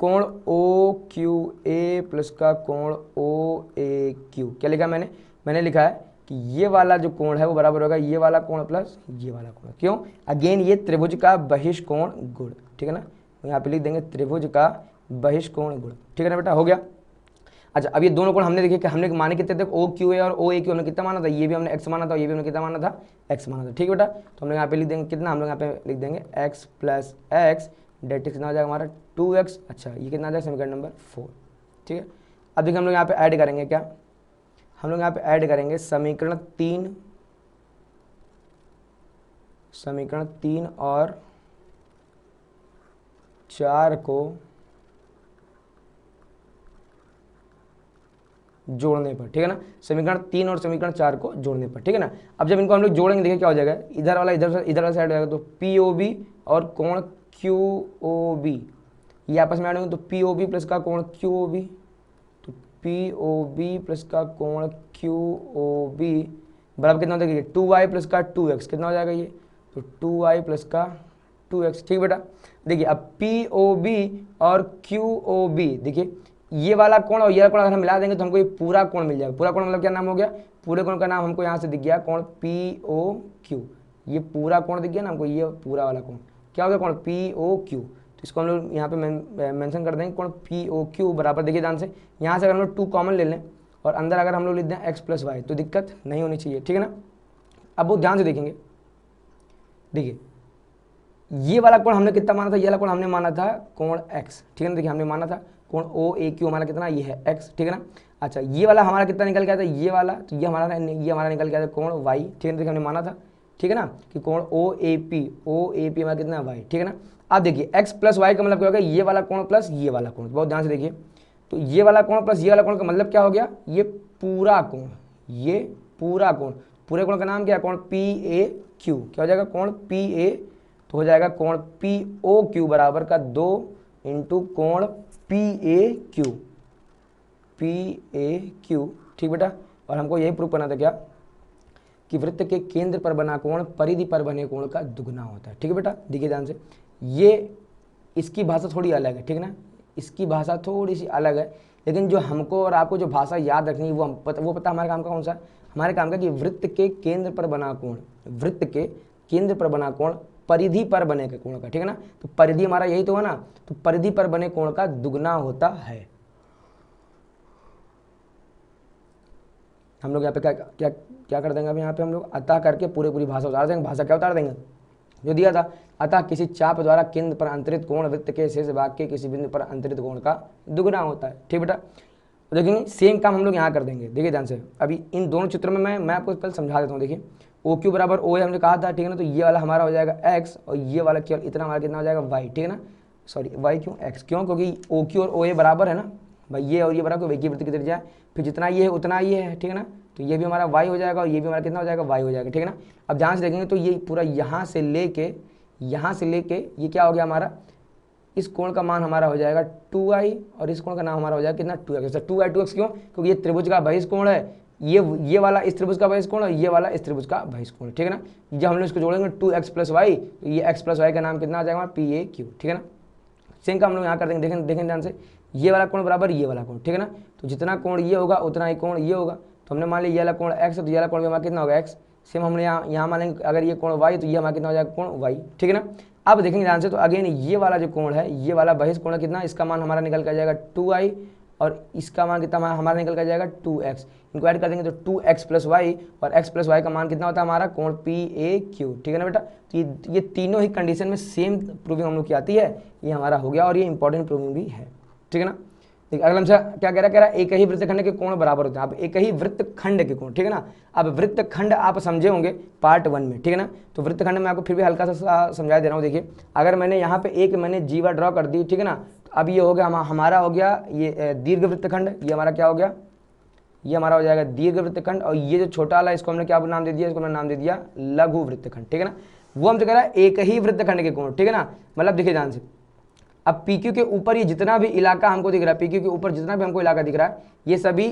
कोण ओ क्यू ए प्लस का कोण ओ ए क्यू। क्या लिखा मैंने लिखा है कि ये वाला जो कोण है वो बराबर होगा ये वाला कोण प्लस ये वाला कोण। क्यों, अगेन ये त्रिभुज का बहिष्कोण गुण, ठीक है ना। यहाँ पे लिख देंगे त्रिभुज का बहिष्कोण गुण, ठीक है ना बेटा, हो गया। अच्छा अब ये दोनों कोण हमने देखे कि हमने माने कितने थे, ओ क्यू ए और ओ ए क्यू हमने कितना माना था, ये भी हमने एक्स माना था, ये भी हमने कितना माना था, एक्स माना था, ठीक है बेटा। तो हम लोग यहाँ पे लिख देंगे कितना, हम लोग यहाँ पे लिख देंगे एक्स प्लस एक्स, डेट कितना हो जाएगा हमारा 2x। अच्छा ये कितना आ जाएगा, समीकरण नंबर 4, ठीक है। अब देखिए हम लोग यहाँ पे ऐड करेंगे, क्या हम लोग यहाँ पे ऐड करेंगे समीकरण 3 और 4 को जोड़ने पर, ठीक है ना, समीकरण 3 और समीकरण 4 को जोड़ने पर, ठीक है ना। अब जब इनको हम लोग जोड़ेंगे, देखिए क्या हो जाएगा, इधर वाला इधर वाला साइड हो जाएगा, तो पी ओ बी और कोण क्यू ओ बी ये आपस में ऐड होंगे, तो पी ओ बी प्लस का कोण क्यू ओ बी, तो पी ओ बी प्लस का कोण क्यू ओ बी बराबर कितना हो जाएगा, 2y प्लस का 2x, कितना हो जाएगा ये, तो 2y प्लस का 2x, ठीक बेटा। देखिए अब पी ओ बी और क्यू ओ बी, देखिए ये वाला कोण और ये वाला कोण अगर हम मिला देंगे तो हमको ये पूरा कोण मिल जाएगा। पूरा कोण मतलब क्या नाम हो गया, पूरे कोण का नाम हमको यहाँ से दिख गया कोण पी ओ क्यू, ये पूरा कोण दिख गया ना हमको, ये पूरा वाला कोण क्या हो गया, कोण पी ओ क्यू। तो इसको हम लोग यहाँ पे मेंशन कर देंगे कोण पी ओ क्यू बराबर, देखिए ध्यान से, यहाँ से अगर हम लोग 2 कॉमन ले लें और अंदर अगर हम लोग लिख दें एक्स प्लस वाई तो दिक्कत नहीं होनी चाहिए, ठीक है ना। अब बहुत ध्यान से देखेंगे, देखिए ये वाला कोण हमने कितना माना था, ये वाला कोण हमने माना था कोण एक्स, ठीक है ना। देखिए हमने माना था कोण ओ ए क्यू हमारा कितना, ये है एक्स, ठीक है ना। अच्छा ये वाला हमारा कितना निकल गया था, ये वाला, तो ये हमारा निकल गया था कोण वाई, ठीक है ना। देखिए हमने माना था, ठीक है ना, कि कोण ओ ए पी हमारा कितना वाई, ठीक है ना। अब देखिए एक्स प्लस वाई का मतलब क्या हो गया, ये वाला कोण प्लस ये वाला कोण, बहुत ध्यान से देखिए, तो ये वाला कोण प्लस ये वाला कोण का मतलब क्या हो गया, ये पूरा कोण, ये पूरा कोण, पूरे कोण का नाम क्या है, कोण पी ए क्यू, क्या हो जाएगा, कोण पी ए तो हो जाएगा कोण पी ओ क्यू बराबर का 2 इंटू कोण P A Q, P A Q. ठीक बेटा, और हमको यही प्रूव करना था क्या कि वृत्त के केंद्र पर बना कोण परिधि पर बने कोण का दुगना होता है। ठीक है बेटा, देखिए ध्यान से, ये इसकी भाषा थोड़ी अलग है, ठीक है ना, इसकी भाषा थोड़ी सी अलग है, लेकिन जो हमको और आपको जो भाषा याद रखनी है वो पता हमारे काम का कौन सा है, हमारे काम का कि वृत्त के केंद्र पर बना कोण, वृत्त के केंद्र पर बना कोण परिधि पर बने के कोण का, ठीक है ना, तो परिधि हमारा यही तो है ना, तो परिधि पर बने कोण का दुगना होता है। हम लोग यहाँ पे क्या क्या क्या कर देंगे, अभी यहाँ पे हम लोग अतः करके पूरी भाषा उतार देंगे। भाषा क्या उतार देंगे, जो दिया था, अतः किसी चाप द्वारा केंद्र पर अंतरित कोण वृत्त के शेष भाग के किसी बिंदु पर अंतरित कोण का दुगना होता है। ठीक बेटा, तो देखेंगे सेम काम हम लोग यहाँ कर देंगे। देखिए ध्यान से, अभी इन दोनों चित्रों में मैं आपको पहले समझा देता हूँ। देखिए ओ क्यू बराबर ओ है, हमने कहा था, ठीक है ना, तो ये वाला हमारा हो जाएगा एक्स और ये वाला केवल इतना हमारा कितना हो जाएगा वाई। ठीक है ना, सॉरी वाई क्यों एक्स, क्यों, क्योंकि ओ क्यू और ओ ए बराबर है ना भाई, ये और ये बराबर, वही की वृत्त की त्रिज्या है, फिर जितना ये है उतना ये है। ठीक है ना, तो ये भी हमारा y हो जाएगा और ये भी हमारा कितना हो जाएगा y हो जाएगा। ठीक है ना, अब ध्यान से देखेंगे तो ये पूरा यहाँ से लेके ये क्या हो गया हमारा, इस कोण का मान हमारा हो जाएगा 2i और इस कोण का नाम हमारा हो जाएगा कितना 2x। 2i 2x क्यों, क्योंकि ये त्रिभुज का बहिष्कोण है, ये वाला इस त्रिभुज का बहिष्कोण और ये वाला इस त्रिभुज का बहिष्कोण। ठीक है ना, जब हम लोग इसको जोड़ेंगे 2x + y, तो ये x + y का नाम कितना आ जाएगा पी ए क्यू। ठीक है ना, सेम का हम लोग यहाँ कर देंगे। देखें ध्यान से, ये वाला कोण बराबर ये वाला कोण। ठीक है ना, तो जितना कोण ये होगा उतना ही कोण ये होगा, तो हमने मान लिया ये वाला कोण x है, तो ये वाला कोण भी हमारा कितना होगा x। सेम हमने यहाँ मान लेंगे अगर ये कोण y, तो ये हमारा कितना हो जाएगा कोण y। ठीक है ना, अब देखेंगे ध्यान से, तो अगेन ये वाला जो कोण है, ये वाला बहिष्कोण है कितना, इसका मान हमारा निकल कर जाएगा 2i और इसका मान कितना हमारा निकल कर जाएगा 2x। इनको ऐड कर देंगे तो 2x + y और x + y का मान कितना होता है हमारा कोण पी ए क्यू। ठीक है ना बेटा, तो ये तीनों ही कंडीशन में सेम प्रूविंग हम लोग की आती है, ये हमारा हो गया और ये इंपॉर्टेंट प्रूविंग भी है। ठीक है ना, देखिए अगला हमसे क्या कह रहा है एक ही वृत्तखंड के कोण बराबर होते हैं। अब एक ही वृत्तखंड के कोण, ठीक है ना, अब वृत्तखंड आप समझे होंगे पार्ट 1 में। ठीक है ना, तो वृत्तखंड में आपको फिर भी हल्का सा समझा दे रहा हूँ। देखिए अगर मैंने यहाँ पे एक मैंने जीवा ड्रॉ कर दी, ठीक है ना, तो अब ये हो गया हमारा हो गया ये दीर्घ वृत्तखंड, ये हमारा क्या हो गया, ये हमारा हो जाएगा दीर्घ वृत्तखंड, और ये जो छोटा वाला इसको हमने क्या नाम दे दिया, इसको हमने नाम दे दिया लघु वृत्तखंड। ठीक है ना, वो हमसे कह रहा है एक ही वृत्तखंड के कोण। ठीक है ना, मतलब देखिए ध्यान से, अब PQ के ऊपर ये जितना भी इलाका हमको दिख रहा है, PQ के ऊपर जितना भी हमको इलाका दिख रहा है, ये सभी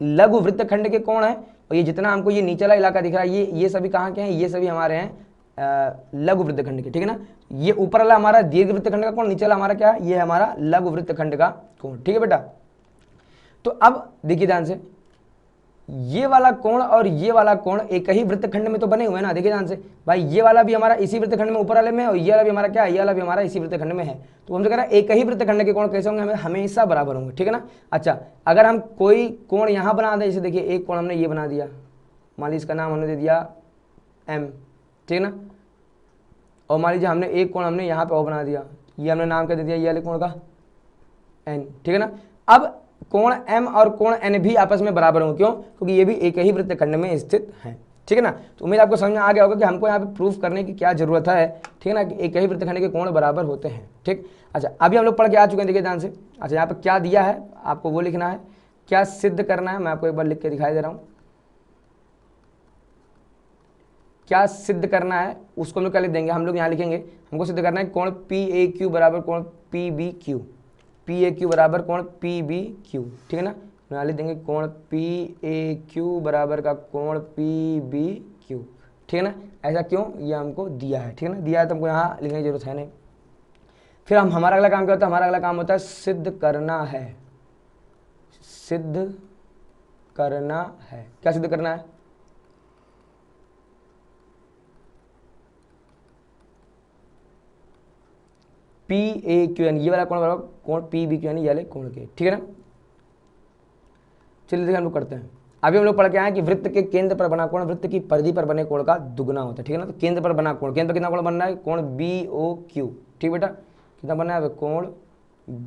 लघु वृत्तखंड के कोण है, और ये जितना हमको ये नीचे वाला इलाका दिख रहा है, ये सभी कहाँ के हैं, ये सभी हमारे हैं लघु वृत्तखंड के। ठीक है ना, ये ऊपर वाला हमारा दीर्घ वृत्तखंड का कोण, नीचे वाला हमारा क्या है, ये हमारा लघु वृत्तखंड का कोण। ठीक है बेटा, तो अब देखिए ध्यान से, ये वाला कोण और ये वाला कोण एक ही वृत्तखंड में तो बने हुए हैं ना। देखिए ध्यान से भाई, ये वाला भी हमारा इसी वृत्तखंड में ऊपर वाले में है, और ये वाला भी हमारा क्या है, ये वाला भी हमारा इसी वृत्तखंड में है। तो हमसे कह रहा है एक ही वृत्तखंड के कोण कैसे होंगे, हमें हमेशा बराबर होंगे। ठीक है ना, अच्छा अगर हम कोई कोण यहाँ बना दें, जैसे देखिए एक कोण हमने ये बना दिया, मान लीजिए इसका नाम हमने दे दिया M। ठीक है ना, और मान लीजिए हमने एक कोण हमने यहाँ पे O बना दिया, ये हमने नाम क्या दे दिया, ये वाले कोण का N। ठीक है ना, अब कोण M और कोण N भी आपस में बराबर होंगे, क्यों, क्योंकि ये भी एक ही वृत्तखंड में स्थित है। ठीक है ना, तो उम्मीद आपको समझ में आ गया होगा कि हमको यहाँ पे प्रूफ करने की क्या जरूरत है। ठीक है ना, कि एक ही वृत्तखंड के कोण बराबर होते हैं। ठीक, अच्छा अभी हम लोग पढ़ के आ चुके हैं। देखिए ध्यान से, अच्छा यहाँ पे क्या दिया है आपको वो लिखना है, क्या सिद्ध करना है, मैं आपको एक बार लिख के दिखाई दे रहा हूँ। क्या सिद्ध करना है उसको हम लोग क्या लिख देंगे, हम लोग यहाँ लिखेंगे, हमको सिद्ध करना है कोण PAQ बराबर कोण PBQ, PAQ बराबर कोण PBQ। ठीक है ना, यहाँ लिख देंगे कोण PAQ बराबर का कोण PBQ। ठीक है ना, ऐसा क्यों, ये हमको दिया है। ठीक है ना, दिया है तो हमको यहाँ लिखने की जरूरत है नहीं। फिर हम हमारा अगला काम क्या होता है, हमारा अगला काम होता है सिद्ध करना है। सिद्ध करना है, क्या सिद्ध करना है, PAQ ये वाला कोण बराबर कोण PBQ ये वाले कोण के। ठीक है ना, चलिए देखिए हम लोग करते हैं। अभी हम लोग पढ़ के आए कि वृत्त के केंद्र पर बना कोण वृत्त की परिधि पर बने कोण का दुगना होता है। ठीक है ना, तो केंद्र पर बना कोण, केंद्र पर कितना कोण बनना है, कोण BOQ। ठीक बेटा, कितना बनना है, कोण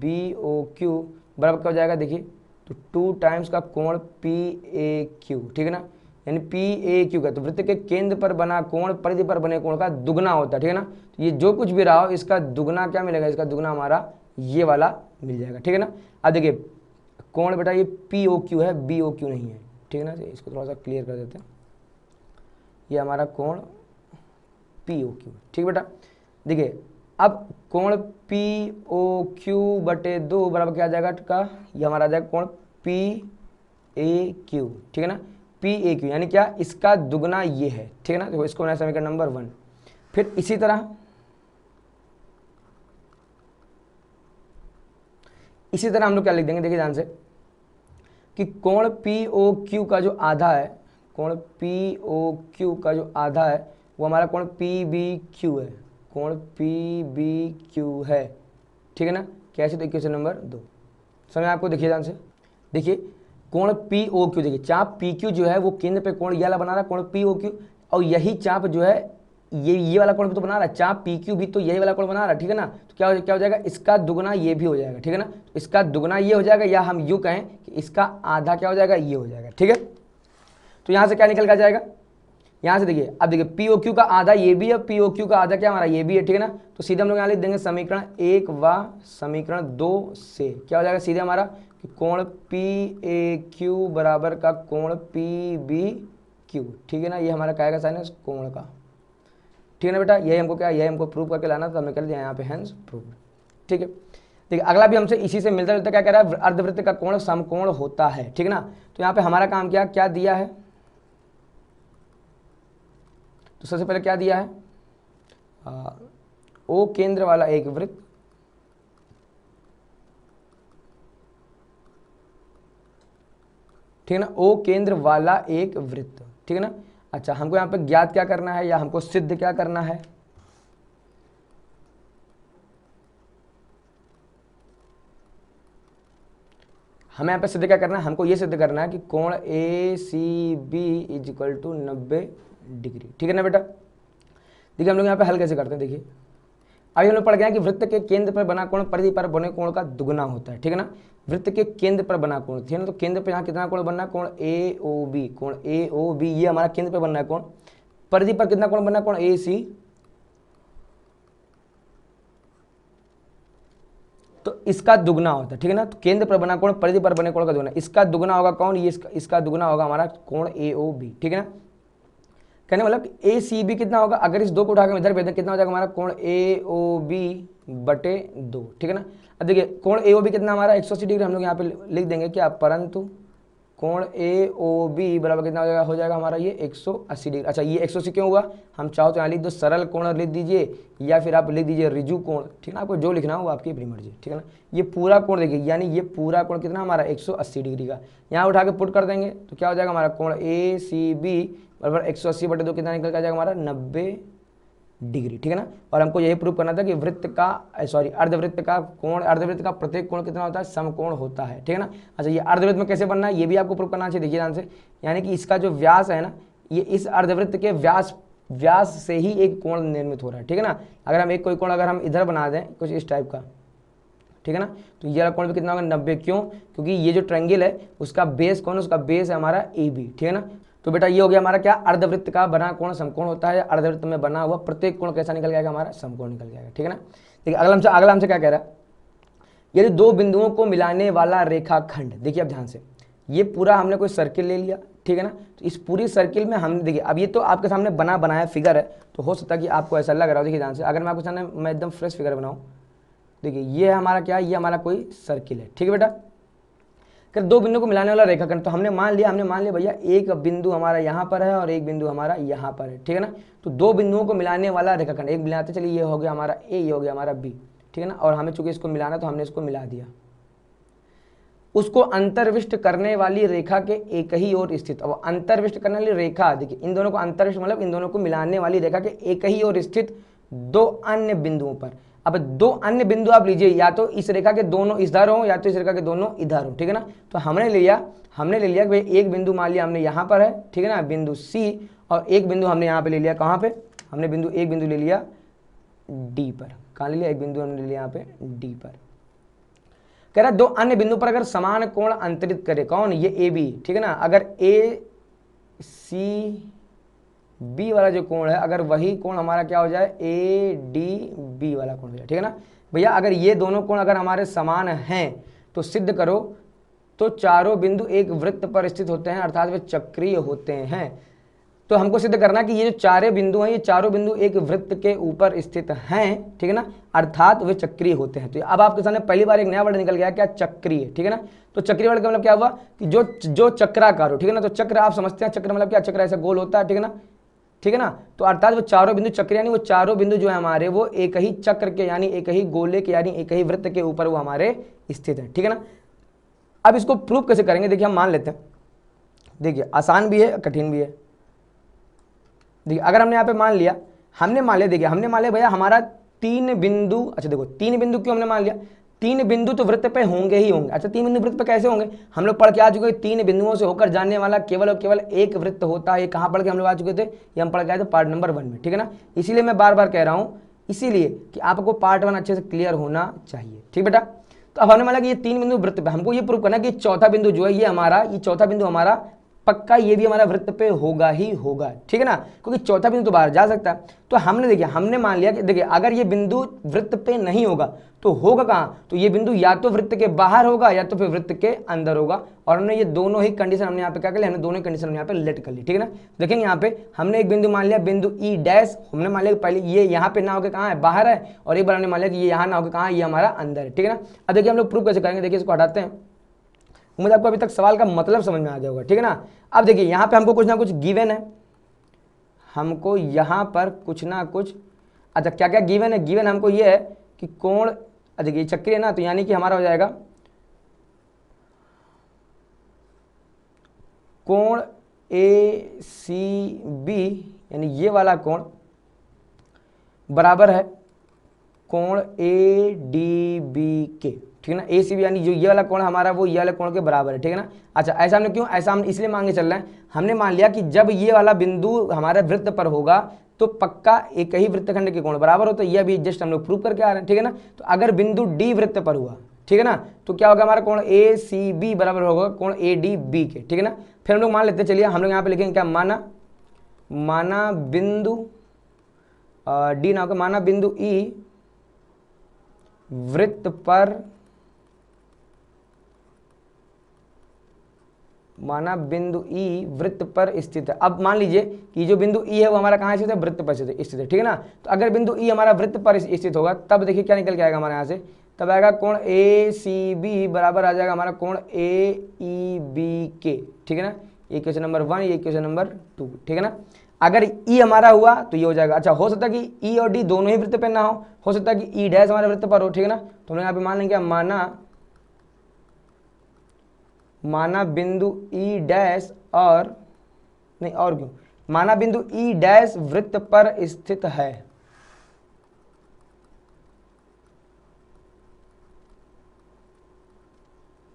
BOQ बराबर क्या हो जाएगा, देखिए तो 2 टाइम्स का कोण PAQ। ठीक है ना, यानी PAQ का, तो वृत्त के केंद्र पर बना कोण परिधि पर बने कोण का दुगना होता है। ठीक है ना, तो ये जो कुछ भी रहा हो इसका दुगना क्या मिलेगा, इसका दुगना हमारा ये वाला मिल जाएगा। ठीक है ना, अब देखिए कोण बेटा ये POQ है, BOQ नहीं है। ठीक है ना, इसको थोड़ा सा क्लियर कर देते हैं, ये हमारा कोण POQ। ठीक बेटा, देखिए अब कोण पी ओ क्यू बटे 2 बराबर क्या आ जाएगा का, ये हमारा आ जाएगा कोण पी ए क्यू, ठीक है ना, पी ए क्यू यानी क्या, इसका दुगना ये है, ठीक है ना। देखो इसको बनाया समीकरण नंबर 1। फिर इसी तरह हम लोग क्या लिख देंगे, देखिए ध्यान से, कि कोण पी ओ क्यू का जो आधा है, कोण पी ओ क्यू का जो आधा है वो हमारा कोण पी बी क्यू है, कोण पी बी क्यू है, ठीक है ना। कैसे, तो इक्वेशन नंबर 2 समय आपको देखिए ध्यान से, देखिए कोण पी ओ क्यू, देखिए चाप पी क्यू जो है वो केंद्र पे कोण ये वाला बना रहा है कोण पी ओ क्यू, और यही चाप जो है ये वाला कोण भी तो बना रहा है, चाप पी क्यू भी तो यही वाला कोण बना रहा है, ठीक है ना। तो क्या हो जाएगा, इसका दुगना ये भी हो जाएगा, ठीक है ना। तो इसका दुगना ये हो जाएगा, या हम यूँ कहें कि इसका आधा क्या हो जाएगा, ये हो जाएगा, ठीक है। तो यहाँ से क्या निकल कर जाएगा, यहाँ से देखिए, अब देखिए पी ओ क्यू का आधा ये भी है, पी ओ क्यू का आधा क्या हमारा ये भी है, ठीक है ना। तो सीधे हम लोग यहाँ लिख देंगे समीकरण 1 व समीकरण 2 से क्या हो जाएगा सीधे हमारा, कि कोण पी ए क्यू बराबर का कोण पी बी क्यू, ठीक है ना। ये हमारा क्या आएगा साइन कोण का, ठीक है ना बेटा। यही हमको क्या, यही हमको प्रूव करके लाना, तो हमने कर दिया यहाँ पे हैंस प्रूव, ठीक है। देखिए अगला भी हमसे इसी से मिलता जुलता क्या कह रहा है, अर्धवृत्त का कोण समकोण होता है, ठीक है ना। तो यहाँ पे हमारा काम क्या दिया है, तो सबसे पहले क्या दिया है, ओ केंद्र वाला एक वृत्त, ठीक है ना, ओ केंद्र वाला एक वृत्त, ठीक है ना। अच्छा हमको यहाँ पे ज्ञात क्या करना है, या हमको सिद्ध क्या करना है, हमें यहाँ पे सिद्ध क्या करना है, हमको ये सिद्ध करना है कि कोण A C B is equal to 90 degree, ठीक है ना बेटा। देखिए हम लोग यहाँ पे हल कैसे करते हैं, देखिए अभी हम लोग पढ़ गए कि वृत्त के केंद्र पर बना कोण परिधि पर बने कोण का दुगुना होता है, ठीक है ना। वृत्त के केंद्र पर बना कोण, ठीक है ना, तो केंद्र पर यहाँ कितना कोण बनना है, कोण ए ओ बी, कोण ए ओ बी ये हमारा केंद्र पर बनना है कोण, परिधि पर कितना कोण बनना है, कोण ए सी, तो इसका दुगना होता है, ठीक है ना। तो केंद्र पर बना कोण परिधि पर बने कोण का दुगना, इसका दुगना होगा कौन, ये इसका दुगना होगा हमारा कोण ए ओ बी, ठीक है ना। कहने मतलब ए सी बी कितना होगा, अगर इस 2 को उठाकर इधर भेज दें कितना हो जाएगा हमारा कोण ए ओ बी बटे 2, ठीक है ना। अब देखिए कोण ए ओ बी कितना हमारा 180 डिग्री, हम लोग यहाँ पे लिख देंगे क्या, परंतु कोण ए ओ बी बराबर कितना हो जाएगा हमारा ये 180 डिग्री। अच्छा ये 180 क्यों हुआ, हम चाहो तो यहाँ लिख दो सरल कोण लिख दीजिए, या फिर आप लिख दीजिए रिजु कोण, ठीक है ना, आपको जो लिखना हो वो आपकी अपनी मर्जी, ठीक है ना। ये पूरा कोण देखिए, यानी ये पूरा कोण कितना हमारा 180 डिग्री का, यहाँ उठा के पुट कर देंगे तो क्या हो जाएगा हमारा कोण ए सी बी बराबर 180 बटे 2 कितना निकल कर जाएगा हमारा 90 डिग्री, ठीक है ना। और हमको यही प्रूव करना था कि वृत्त का अर्धवृत्त का कोण, अर्धवृत्त का प्रत्येक कोण कितना होता है, समकोण होता है, ठीक है ना। अच्छा ये अर्धवृत्त में कैसे बनना है ये भी आपको प्रूव करना चाहिए, देखिए ध्यान से, यानी कि इसका जो व्यास है ना, ये इस अर्धवृत्त के व्यास से ही एक कोण निर्मित हो रहा है, ठीक है ना। अगर हम एक कोई कोण अगर हम इधर बना दें कुछ इस टाइप का, ठीक है ना, तो ये वाला कोण भी कितना होगा 90, क्यों, क्योंकि ये जो ट्रायंगल है उसका बेस कौन, उसका बेस है हमारा ए बी, ठीक है ना। तो बेटा ये हो गया हमारा क्या, अर्धवृत्त का बना कोण समकोण होता है, अर्धवृत्त में बना हुआ प्रत्येक कोण कैसा निकल जाएगा हमारा, समकोण निकल जाएगा, ठीक है ना। देखिए अगला हमसे क्या कह रहा है, यदि 2 बिंदुओं को मिलाने वाला रेखाखंड, देखिए अब ध्यान से, ये पूरा हमने कोई सर्किल ले लिया, ठीक है ना। तो इस पूरी सर्किल में हम देखिए, अब ये तो आपके सामने बनाया फिगर है, तो हो सकता है कि आपको ऐसा लग रहा हो, देखिए ध्यान से, अगर मैं आपके सामने मैं एकदम फ्रेश फिगर बनाऊँ, देखिए ये हमारा क्या है, ये हमारा कोई सर्किल है, ठीक है बेटा। कर 2 बिंदु को मिलाने वाला रेखाखंड, तो हमने मान लिया भैया एक बिंदु हमारा यहाँ पर है और एक बिंदु हमारा यहाँ पर है, ठीक है ना। तो 2 बिंदुओं को मिलाने वाला रेखाखंड, एक मिलाते चलिए, ये हो गया हमारा ए, ये हो गया हमारा बी, ठीक है ना। और हमें चूंकि इसको मिलाना तो हमने इसको मिला दिया, उसको अंतर्विष्ट करने वाली रेखा के एक ही ओर स्थित, अब अंतर्विष्ट करने वाली रेखा देखिए, इन दोनों को अंतर्विष्ट मतलब इन दोनों को मिलाने वाली रेखा के एक ही ओर स्थित 2 अन्य बिंदुओं पर, अब 2 अन्य बिंदु आप लीजिए, या तो इस रेखा के दोनों इधर हो या तो इस रेखा के दोनों इधर हो, ठीक है ना। तो हमने ले लिया कि भाई एक बिंदु मान लिया हमने यहाँ पर है, ठीक है ना, बिंदु सी, और एक बिंदु हमने यहाँ पे ले लिया, कहाँ पे, हमने एक बिंदु ले लिया डी पर, कहाँ ले लिया, एक बिंदु हमने ले लिया यहाँ पे डी पर। कह रहा 2 अन्य बिंदु पर अगर समान कोण अंतरित करे, कौन, ये ए बी, ठीक है ना, अगर ए सी बी वाला जो कोण है, अगर वही कोण हमारा क्या हो जाए, ए डी बी वाला कोण हो जाए, ठीक है ना भैया। अगर ये दोनों कोण अगर हमारे समान हैं तो सिद्ध करो, तो चारों बिंदु एक वृत्त पर स्थित होते हैं, अर्थात वे चक्रीय होते हैं। तो हमको सिद्ध करना कि ये जो चारों बिंदु हैं, ये चारों बिंदु एक वृत्त के ऊपर स्थित हैं, ठीक है ना, अर्थात वे चक्रीय होते हैं। तो अब आपके सामने पहली बार एक नया वर्ड निकल गया, क्या? चक्रीय, ठीक है ना। तो चक्रीय वर्ड का मतलब क्या हुआ कि जो चक्राकार हो, ठीक है ना। तो चक्र आप समझते हैं, चक्र मतलब क्या? चक्र ऐसा गोल होता है, ठीक है ना, ठीक है ना। तो अर्थात वो चारों बिंदु चक्र, यानी वो चारों बिंदु जो है हमारे, वो एक ही चक्र के यानी एक ही गोले के यानी एक ही वृत्त के ऊपर वो हमारे स्थित है, ठीक है ना। अब इसको प्रूव कैसे करेंगे? देखिए हम मान लेते हैं, देखिए आसान भी है कठिन भी है। देखिए अगर हमने यहाँ पे मान लिया, देखिए हमने मान लिया भैया हमारा 3 बिंदु, अच्छा देखो 3 बिंदु क्यों हमने मान लिया? 3 बिंदु तो वृत्त पे होंगे ही होंगे। अच्छा 3 बिंदु वृत्त पे कैसे होंगे? हम लोग पढ़ के आ चुके हैं 3 बिंदुओं से होकर जाने वाला केवल और केवल एक वृत्त होता है। कहाँ पढ़ के हम लोग आ चुके थे? ये हम पढ़ के आए थे पार्ट नंबर 1 में, ठीक है ना। इसीलिए मैं बार बार कह रहा हूँ, इसीलिए कि आपको पार्ट 1 अच्छे से क्लियर होना चाहिए, ठीक बेटा। तो अब हमने माना कि ये 3 बिंदु वृत्त पे, हमको ये प्रूव करना कि चौथा बिंदु जो है ये चौथा बिंदु हमारा पक्का ये भी हमारा वृत्त पे होगा ही होगा, ठीक है ना, क्योंकि चौथा बिंदु तो बाहर जा सकता है। तो हमने मान लिया कि देखिए अगर ये बिंदु वृत्त पे नहीं होगा तो होगा कहाँ? तो ये बिंदु या तो वृत्त के बाहर होगा या तो फिर वृत्त के अंदर होगा। और हमने ये दोनों ही कंडीशन हमने यहाँ पे क्या कर लिया? हमने दोनों कंडीशन यहाँ पे लेट कर ली, ठीक है ना। देखेंगे यहाँ पे हमने एक बिंदु मान लिया, बिंदु ई डैश, हमने मान लिया पहले ये यहाँ पे ना होकर कहाँ है? बाहर है, और एक बार हमने मान लिया कि ये यहाँ ना होकर कहाँ? ये हमारा अंदर है, ठीक है ना। अब देखिए हम लोग प्रूव कैसे करेंगे? देखिए इसको हटाते हैं, मुझे आपको अभी तक सवाल का मतलब समझ में आ जाएगा, ठीक है ना। अब देखिए यहाँ पे हमको कुछ ना कुछ गिवन है, हमको यहाँ पर कुछ ना कुछ, अच्छा क्या क्या गिवन है? गिवन हमको ये है कि कोण, देखिए चक्रीय है ना, तो यानी कि हमारा हो जाएगा कोण ए सी बी, यानी ये वाला कोण बराबर है कोण ए डी बी के, ठीक है ना। ए सी बी यानी जो ये वाला कोण हमारा वो ये वाले कोण के बराबर है, ठीक है ना। अच्छा ऐसा हमने क्यों? ऐसा हम इसलिए मांगे चल रहे हैं, हमने मान लिया कि जब ये वाला बिंदु हमारे वृत्त पर होगा तो पक्का एक ही वृत्तखंड के कोण बराबर होता है। यह भी जस्ट हम लोग प्रूव करके आ रहे हैं, ठीक है ना। तो अगर बिंदु डी वृत्त पर हुआ, ठीक है ना, तो क्या होगा? हमारा कोण ए सी बी बराबर होगा कोण ए डी बी के, ठीक है ना। फिर हम लोग मान लेते हैं, चलिए हम लोग यहाँ पे लिखेंगे क्या? माना बिंदु डी ना होगा, माना बिंदु ई वृत्त पर, माना बिंदु ई वृत्त पर स्थित है। अब मान लीजिए कि जो बिंदु ई है वो हमारा कहाँ स्थित है? वृत्त पर स्थित है, ठीक है ना। तो अगर बिंदु ई हमारा वृत्त पर स्थित होगा तब देखिए क्या निकल के आएगा हमारे यहाँ से? तब आएगा कोण ए सी बी बराबर आ जाएगा हमारा कोण ए ई बी के, ठीक है ना। ये क्वेश्चन नंबर 1, ये क्वेश्चन नंबर 2, ठीक है ना। अगर ई हमारा हुआ तो ये हो जाएगा। अच्छा हो सकता है कि ई और डी दोनों ही वृत्त पे ना हो सकता है कि ई डैश हमारे वृत्त पर हो, ठीक है ना। तो हम लोग यहाँ पे मान लेंगे माना बिंदु ई डैश और नहीं, और क्यों, माना बिंदु ई डैश वृत्त पर स्थित है,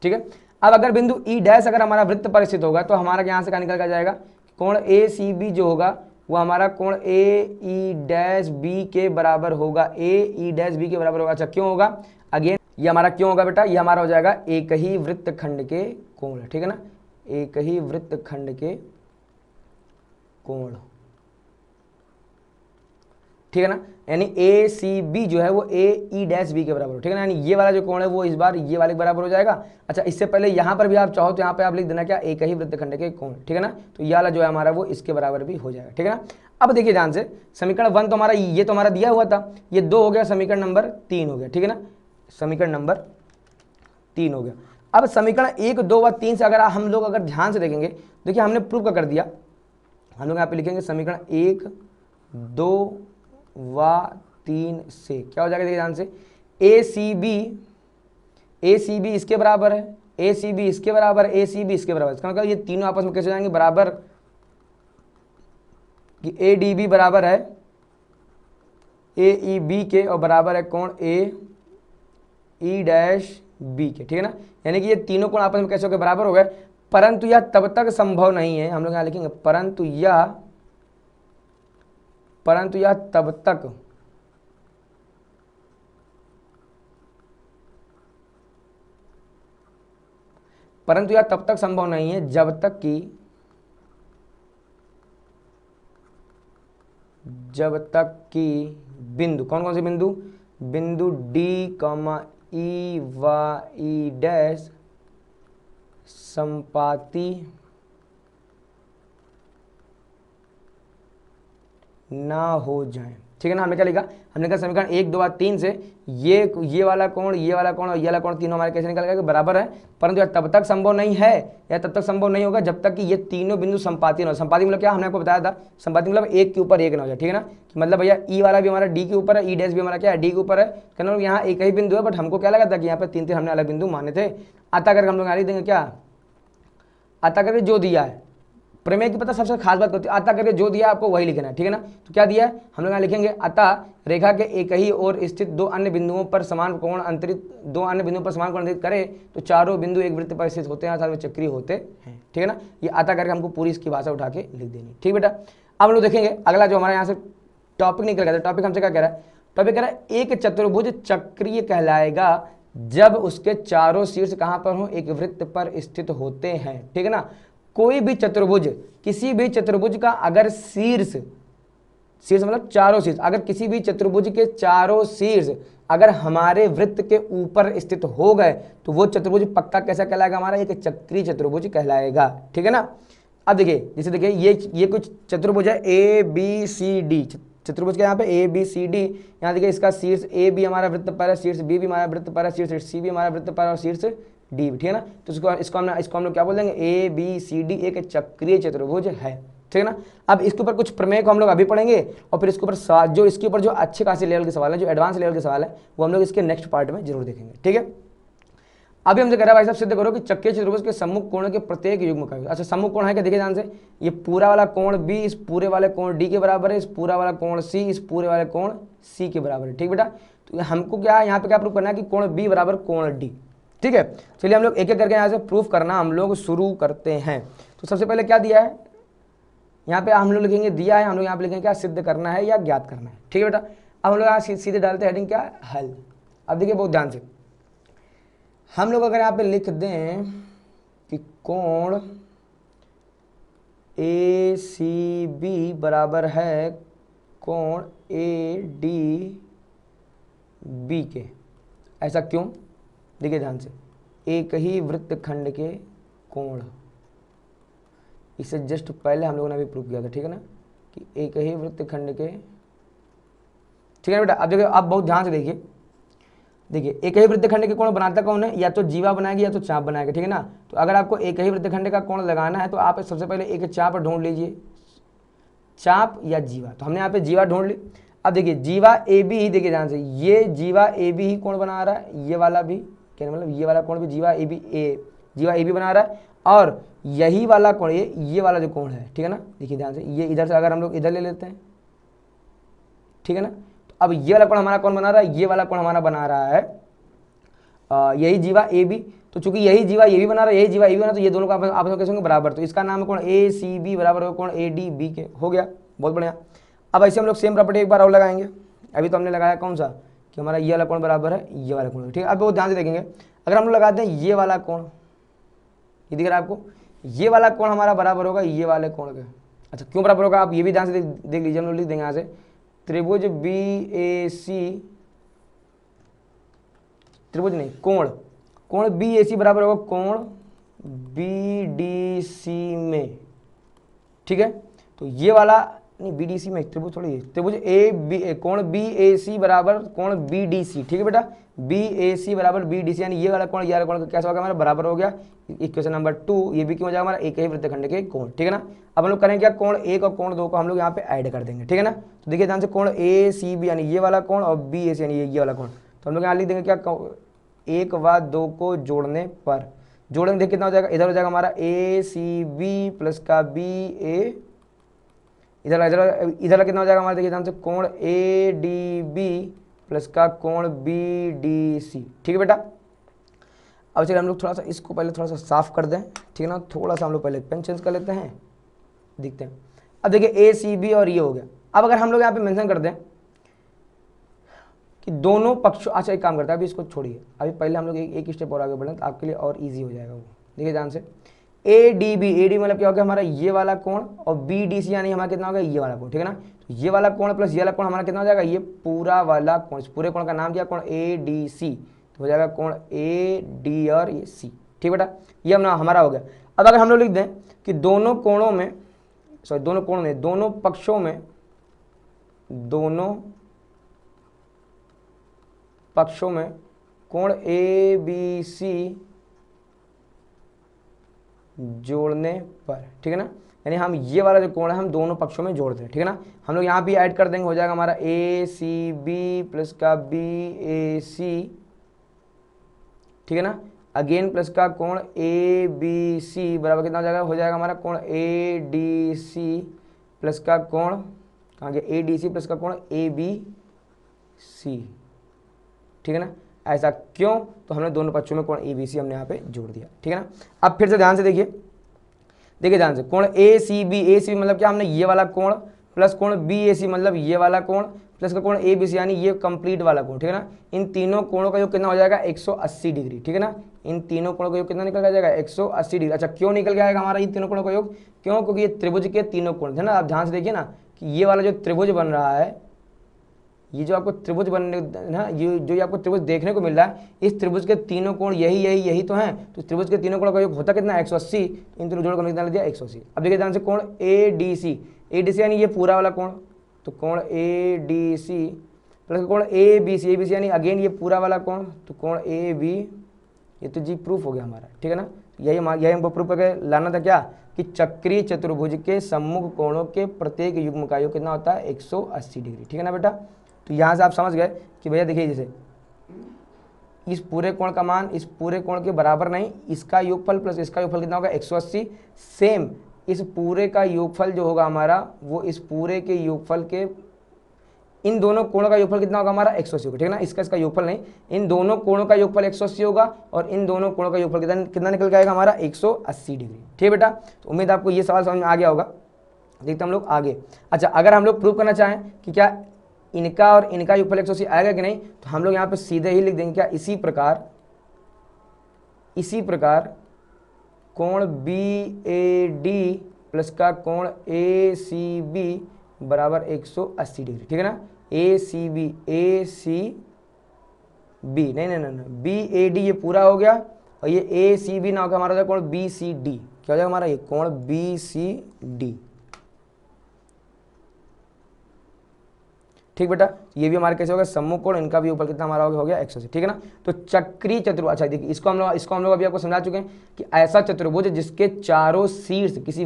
ठीक है। अब अगर बिंदु ई डैश अगर हमारा वृत्त पर स्थित होगा तो हमारा यहां से क्या निकल कर जाएगा? कोण ए सी बी जो होगा वो हमारा कोण ए ई डैश बी के बराबर होगा, ए ई डैश बी के बराबर होगा। अच्छा क्यों होगा? अगेन ये हमारा क्यों होगा बेटा? ये हमारा हो जाएगा एक ही वृत्तखंड के कोण, ठीक है ना, एक ही वृत्तखंड के कोण, ठीक है ना। यानी ए सी बी जो है वो ए ई डैश बी के बराबर हो, ठीक है ना। यानी ये वाला जो कोण है वो इस बार ये वाले के बराबर हो जाएगा। अच्छा इससे पहले यहाँ पर भी आप चाहो तो यहाँ पे आप लिख देना क्या? एक ही वृत्तखंड के कोण, ठीक है ना। तो ये वाला जो है हमारा वो इसके बराबर भी हो जाएगा, ठीक है ना। अब देखिए ध्यान से, समीकरण 1 तो हमारा ये तो हमारा दिया हुआ था, ये 2 हो गया, समीकरण नंबर 3 हो गया, ठीक है ना, समीकरण नंबर 3 हो गया। अब समीकरण 1, 2 व 3 से हम लोग अगर ध्यान से देखेंगे, देखिए हमने प्रूफ कर दिया। हम लोग यहाँ पे लिखेंगे समीकरण 1, 2 व 3 से क्या हो जाएगा? देखिए ध्यान से, ए सी बी इसके बराबर है, ए सी बी इसके बराबर, ए सी बी इसके बराबर। इसका मतलब ये तीनों आपस में कैसे हो जाएंगे? बराबर, कि ए डी बी बराबर है ए ई बी के और बराबर है कोण ए ई डैश बी के, ठीक है ना। यानी कि ये तीनों कोण आपस में कैसे हो गए? बराबर हो गए। परंतु यह तब तक संभव नहीं है, हम लोग यहाँ लिखेंगे परंतु यह तब तक संभव नहीं है जब तक कि बिंदु, कौन कौन से बिंदु? बिंदु डी ई व ई डैश संपाती ना हो जाए। ठीक है ना, हमने क्या लिखा, हमने कहा समीकरण 1 2 3 से ये वाला कोण, ये वाला कोण और ये वाला कोण तीनों हमारे कैसे निकल गए कि बराबर है, परंतु यह तब तक संभव नहीं है या तब तक संभव नहीं होगा जब तक कि ये तीनों बिंदु संपाती न हो। संपाती मतलब क्या, हमने आपको बताया था, संपाती मतलब एक के ऊपर एक ना हो जाए। ठीक है ना, कि मतलब भैया ई वाला भी हमारा डी के ऊपर है, ई डैश भी हमारा क्या है, डी के ऊपर है। कहना यहाँ एक ही बिंदु है, बट हमको क्या लगा था कि यहाँ पे 3 3 हमने अलग बिंदु माने थे। आता करके हम लोग यहाँ लिख देंगे क्या, आता करके जो दिया है, प्रमेय की पता सबसे खास बात होती है, अतः करके जो दिया आपको वही लिखना है। ठीक है ना, तो क्या दिया है हम लोग यहाँ लिखेंगे, अतः रेखा के एक ही ओर स्थित दो अन्य बिंदुओं पर समान कोण अंतरित, दो अन्य बिंदुओं पर समान कोण अंतरित करे तो चारों बिंदु एक वृत्त पर स्थित होते हैं, साथ में चक्रीय होते हैं। ठीक है ना, ये अतः करके हमको पूरी इसकी भाषा उठा के लिख देनी। ठीक बेटा, अब हम लोग देखेंगे अगला जो हमारे यहाँ से टॉपिक निकल गया था। टॉपिक हमसे क्या कह रहा है, टॉपिक कह रहा है एक चतुर्भुज चक्रीय कहलाएगा जब उसके चारों शीर्ष कहाँ पर हो, एक वृत्त पर स्थित होते हैं। ठीक है ना, कोई भी चतुर्भुज, किसी भी चतुर्भुज का अगर शीर्ष, शीर्ष मतलब चारों शीर्ष, अगर किसी भी चतुर्भुज के चारों शीर्ष अगर हमारे वृत्त के ऊपर स्थित हो गए तो वो चतुर्भुज पक्का कैसा कहलाएगा, हमारा एक चक्रीय चतुर्भुज कहलाएगा। ठीक है ना, अब देखिए जैसे देखिए ये कुछ चतुर्भुज है ए बी सी डी, चतुर्भुज के यहाँ पे ए बी सी डी, यहाँ देखिए इसका शीर्ष ए भी हमारा वृत्त पर है, शीर्ष बी भी हमारा वृत्त पर है, शीर्ष सी भी हमारा वृत्त पर है और शीर्ष डी। ठीक है ना, तो इसको हम लोग क्या बोल देंगे, ए बी सी डी एक चक्रीय चतुर्भुज है। ठीक है ना, अब इसके ऊपर कुछ प्रमेय को हम लोग अभी पढ़ेंगे और फिर इसके ऊपर जो इसके ऊपर जो अच्छे खासे लेवल के सवाल है, जो एडवांस लेवल के सवाल है, वो हम लोग इसके नेक्स्ट पार्ट में जरूर देखेंगे। ठीक है, अभी हमसे कह रहा है भाई साहब सिद्ध करो कि चक्रीय चतुर्भुज के सम्मुख कोण के प्रत्येक युग्म का, अच्छा सम्मुख कोण है क्या, देखिए ध्यान से, ये पूरा वाला कोण बी इस पूरे वाले कोण डी के बराबर है, इस पूरा वाला कोण सी इस पूरे वाले कोण सी के बराबर है। ठीक बेटा, तो हमको क्या है यहाँ पे क्या प्रूव करना है कि कोण बी बराबर कोण डी। ठीक है, चलिए हम लोग एक एक करके यहाँ से प्रूफ करना हम लोग शुरू करते हैं। तो सबसे पहले क्या दिया है, यहाँ पे हम लोग लिखेंगे दिया है, हम लोग यहाँ पे लिखेंगे क्या, सिद्ध करना है या ज्ञात करना है। ठीक है बेटा, अब हम लोग यहाँ सीधे डालते हैं हेडिंग क्या, हल। अब देखिए बहुत ध्यान से, हम लोग अगर यहाँ पे लिख दें कि कोण ए सी बी बराबर है कोण ए डी बी के, ऐसा क्यों, देखिए ध्यान से, एक ही वृत्तखंड के कोण, इससे जस्ट पहले हम लोगों ने अभी प्रूव किया था। ठीक है ना, कि एक ही वृत्तखंड के, ठीक है बेटा। अब देखिए, आप बहुत ध्यान से देखिए, देखिए एक ही वृत्तखंड के कोण बनाता कौन है, या तो जीवा बनाएगी या तो चाप बनाएगा। ठीक है ना, तो अगर आपको एक ही वृत्तखंड का कोण लगाना है तो आप सबसे पहले एक चाप ढूंढ लीजिए, चाप या जीवा। तो हमने यहाँ पे जीवा ढूंढ ली। अब देखिए जीवा ए बी ही, देखिए ध्यान से, ये जीवा ए बी ही कोण बना रहा है, ये वाला भी, क्या मतलब ये वाला कोण भी जीवा ए बी जीवा ए बी बना रहा है, और यही वाला कोण ये वाला जो कोण है, ठीक है ना, देखिए ध्यान से, ये इधर से अगर हम लोग इधर ले लेते हैं, ठीक है ना, तो अब ये वाला कोण हमारा कौन बना रहा है, ये वाला कोण हमारा बना रहा है यही जीवा ए बी। तो चूंकि यही जीवा ए बी बना रहा है, यही जीवा ए बी बना, तो ये दोनों का आपस में कैसे होंगे, बराबर। तो इसका नाम है कोण ए सी बी बराबर कोण ए डी बी के, हो गया, बहुत बढ़िया। अब ऐसे हम लोग सेम प्रॉपर्टी एक बार और लगाएंगे। अभी तो हमने लगाया कौन सा, कि हमारा ये वाला कोण बराबर है ये वाला कोण, ठीक है। अब बहुत ध्यान से देखेंगे, अगर हम लोग लगाते हैं ये वाला कोण, ये दिख रहा है आपको, ये वाला कोण हमारा बराबर होगा ये वाले कोण के। अच्छा क्यों बराबर होगा, आप ये भी ध्यान से देख लीजिए, हम लोग लिख देंगे यहाँ से, त्रिभुज बी ए सी, त्रिभुज नहीं कोण बी ए सी बराबर होगा कोण बी डी सी में, ठीक है। तो ये वाला नहीं, बी डी सी में त्रिभुज थोड़ी, त्रिभुज ए बी, कोण बी ए सी बराबर कोण बी डी सी, ठीक है बेटा, बी ए सी बराबर बी डी सी, यानी ये वाला कोण ये वाला कोण कैसा होगा हमारा, बराबर हो गया। इक्वेशन नंबर 2, ये भी क्यों हो जाएगा हमारा, एक ही वृत्तखंड के कोण, ठीक है ना। अब हम लोग करेंगे क्या, कोण 1 और कोण 2 को हम लोग यहाँ पे ऐड कर देंगे, ठीक है ना। तो देखिए ध्यान से, कोण ए सी बी यानी ये वाला कोण और बी ए सी यानी ये वाला कोण, तो हम लोग यहाँ लिख देंगे क्या, 1 व 2 को जोड़ने पर, जोड़ेंगे देखिए कितना हो जाएगा, इधर हो जाएगा हमारा ए सी बी प्लस का बी ए, इधर कितना हो जाएगा हमारा, देखिए ध्यान से, कोण ए डी बी प्लस का कोण बी डी सी, ठीक है बेटा। अब चलिए हम लोग थोड़ा सा इसको पहले थोड़ा सा साफ कर दें, ठीक है ना, थोड़ा सा हम लोग पहले पेन चेंज कर लेते हैं, दिखते हैं। अब देखिए ए सी बी और ये हो गया। अब अगर हम लोग यहाँ पे मेंशन कर दें कि दोनों पक्षों, अच्छा एक काम करता है, अभी इसको छोड़िए, अभी पहले हम लोग एक स्टेप और आगे बढ़ें तो आपके लिए और ईजी हो जाएगा वो। देखिए ध्यान से, ए डी मतलब क्या हो गया हमारा ये वाला कोण, और बी डी सी यानी हमारा कितना हो गया ये वाला कोण, ठीक है ना। तो ये वाला कोण प्लस ये वाला कोण हमारा कितना हो जाएगा, ये पूरा वाला कोण, इस पूरे कोण का नाम दिया कोण ए डी सी, तो हो जाएगा कोण ए डी और ये सी, ठीक बेटा, ये हमारा हो गया। अब अगर हम लोग लिख दें कि दोनों कोणों में, सॉरी दोनों कोणों में, दोनों पक्षों में दोनों पक्षों में कोण ए बी सी जोड़ने पर, ठीक है ना, यानी हम ये वाला जो कोण है हम दोनों पक्षों में जोड़ दें, ठीक है ना। हम लोग यहाँ भी ऐड कर देंगे, हो जाएगा हमारा ए सी बी प्लस का बी ए सी, ठीक है ना, अगेन प्लस का कोण ए बी सी बराबर कितना हो जाएगा, हो जाएगा हमारा कोण ए डी सी प्लस का कोण, कहाँ गया, ए डी सी प्लस का कोण ए बी सी, ठीक है ना। ऐसा क्यों, तो हमने दोनों पक्षों में कोण ए बी सी हमने यहाँ पे जोड़ दिया, ठीक है ना। अब फिर से ध्यान से देखिए, देखिए ध्यान से, कोण ए सी बी मतलब क्या, हमने ये वाला कोण प्लस कोण बी ए सी मतलब ये वाला कोण प्लस का कोण ए बी सी यानी ये कंप्लीट वाला कोण, ठीक है ना। इन तीनों कोणों का योग कितना हो जाएगा 180 डिग्री, ठीक है ना। इन तीनों कोणों का योग कितना निकल के आ जाएगा 180 डिग्री। अच्छा क्यों निकल के आएगा हमारा इन तीनों कोणों का योग, क्यों, क्योंकि ये त्रिभुज के तीनों कोण है ना। आप ध्यान से देखिए ना कि ये वाला जो त्रिभुज बन रहा है, ये जो आपको त्रिभुज बनने ना, ये जो आपको त्रिभुज देखने को मिल रहा है, इस त्रिभुज के तीनों कोण यही तो हैं। तो त्रिभुज के तीनों कोण का योग होता कितना 180, इन तीनों जोड़ कर कितना दिया 180। अब देखिए ध्यान से, कोण ए डी सी यानी ये पूरा वाला कोण, तो कोण ए डी सी प्लस कोण ए बी सी यानी अगेन ये पूरा वाला कोण, तो कोण ए बी, ये तो जी प्रूफ हो गया हमारा, ठीक है ना। यही हमको प्रूफ करके लाना था क्या, कि चक्रीय चतुर्भुज के सम्मुख कोणों के प्रत्येक युग्म का योग कितना होता है 180 डिग्री, ठीक है ना बेटा। तो यहाँ से आप समझ गए कि भैया देखिए, जैसे इस पूरे कोण का मान इस पूरे कोण के बराबर नहीं, इसका योगफल प्लस इसका योगफल कितना होगा 180, सेम इस पूरे का योगफल जो होगा हमारा वो इस पूरे के योगफल के, इन दोनों कोणों का योगफल कितना होगा हमारा 180 होगा, ठीक है ना। इसका योगफल नहीं, इन दोनों कोणों का योगफल 180 होगा और इन दोनों कोणों का योगफल कितना निकल के आएगा हमारा 180 डिग्री, ठीक है बेटा। तो उम्मीद आपको ये सवाल समझ में आ गया होगा। देखते हम लोग आगे। अच्छा अगर हम लोग प्रूव करना चाहें कि क्या इनका और इनका योगफल 180 आएगा कि नहीं, तो हम लोग यहाँ पे सीधे ही लिख देंगे क्या, इसी प्रकार कोण बी ए डी प्लस का कोण ए सी बी बराबर 180 डिग्री, ठीक है ना। ए सी बी नहीं बी ए डी ये पूरा हो गया, और ये ए सी बी ना होगा हमारा कोण बी सी डी, क्या हो जाएगा हमारा ये कोण बी सी डी, ठीक बेटा। ये भी हमारे कैसे होगा सम्मुख कोण, इनका भी ऊपर कितना हमारा हो गया 180, ठीक है ना। तो चक्रीय चतुर्भुज, अच्छा देखिए इसको हम लोग अभी आपको समझा चुके हैं कि ऐसा चतुर्भुज जिसके चारों शीर्ष किसी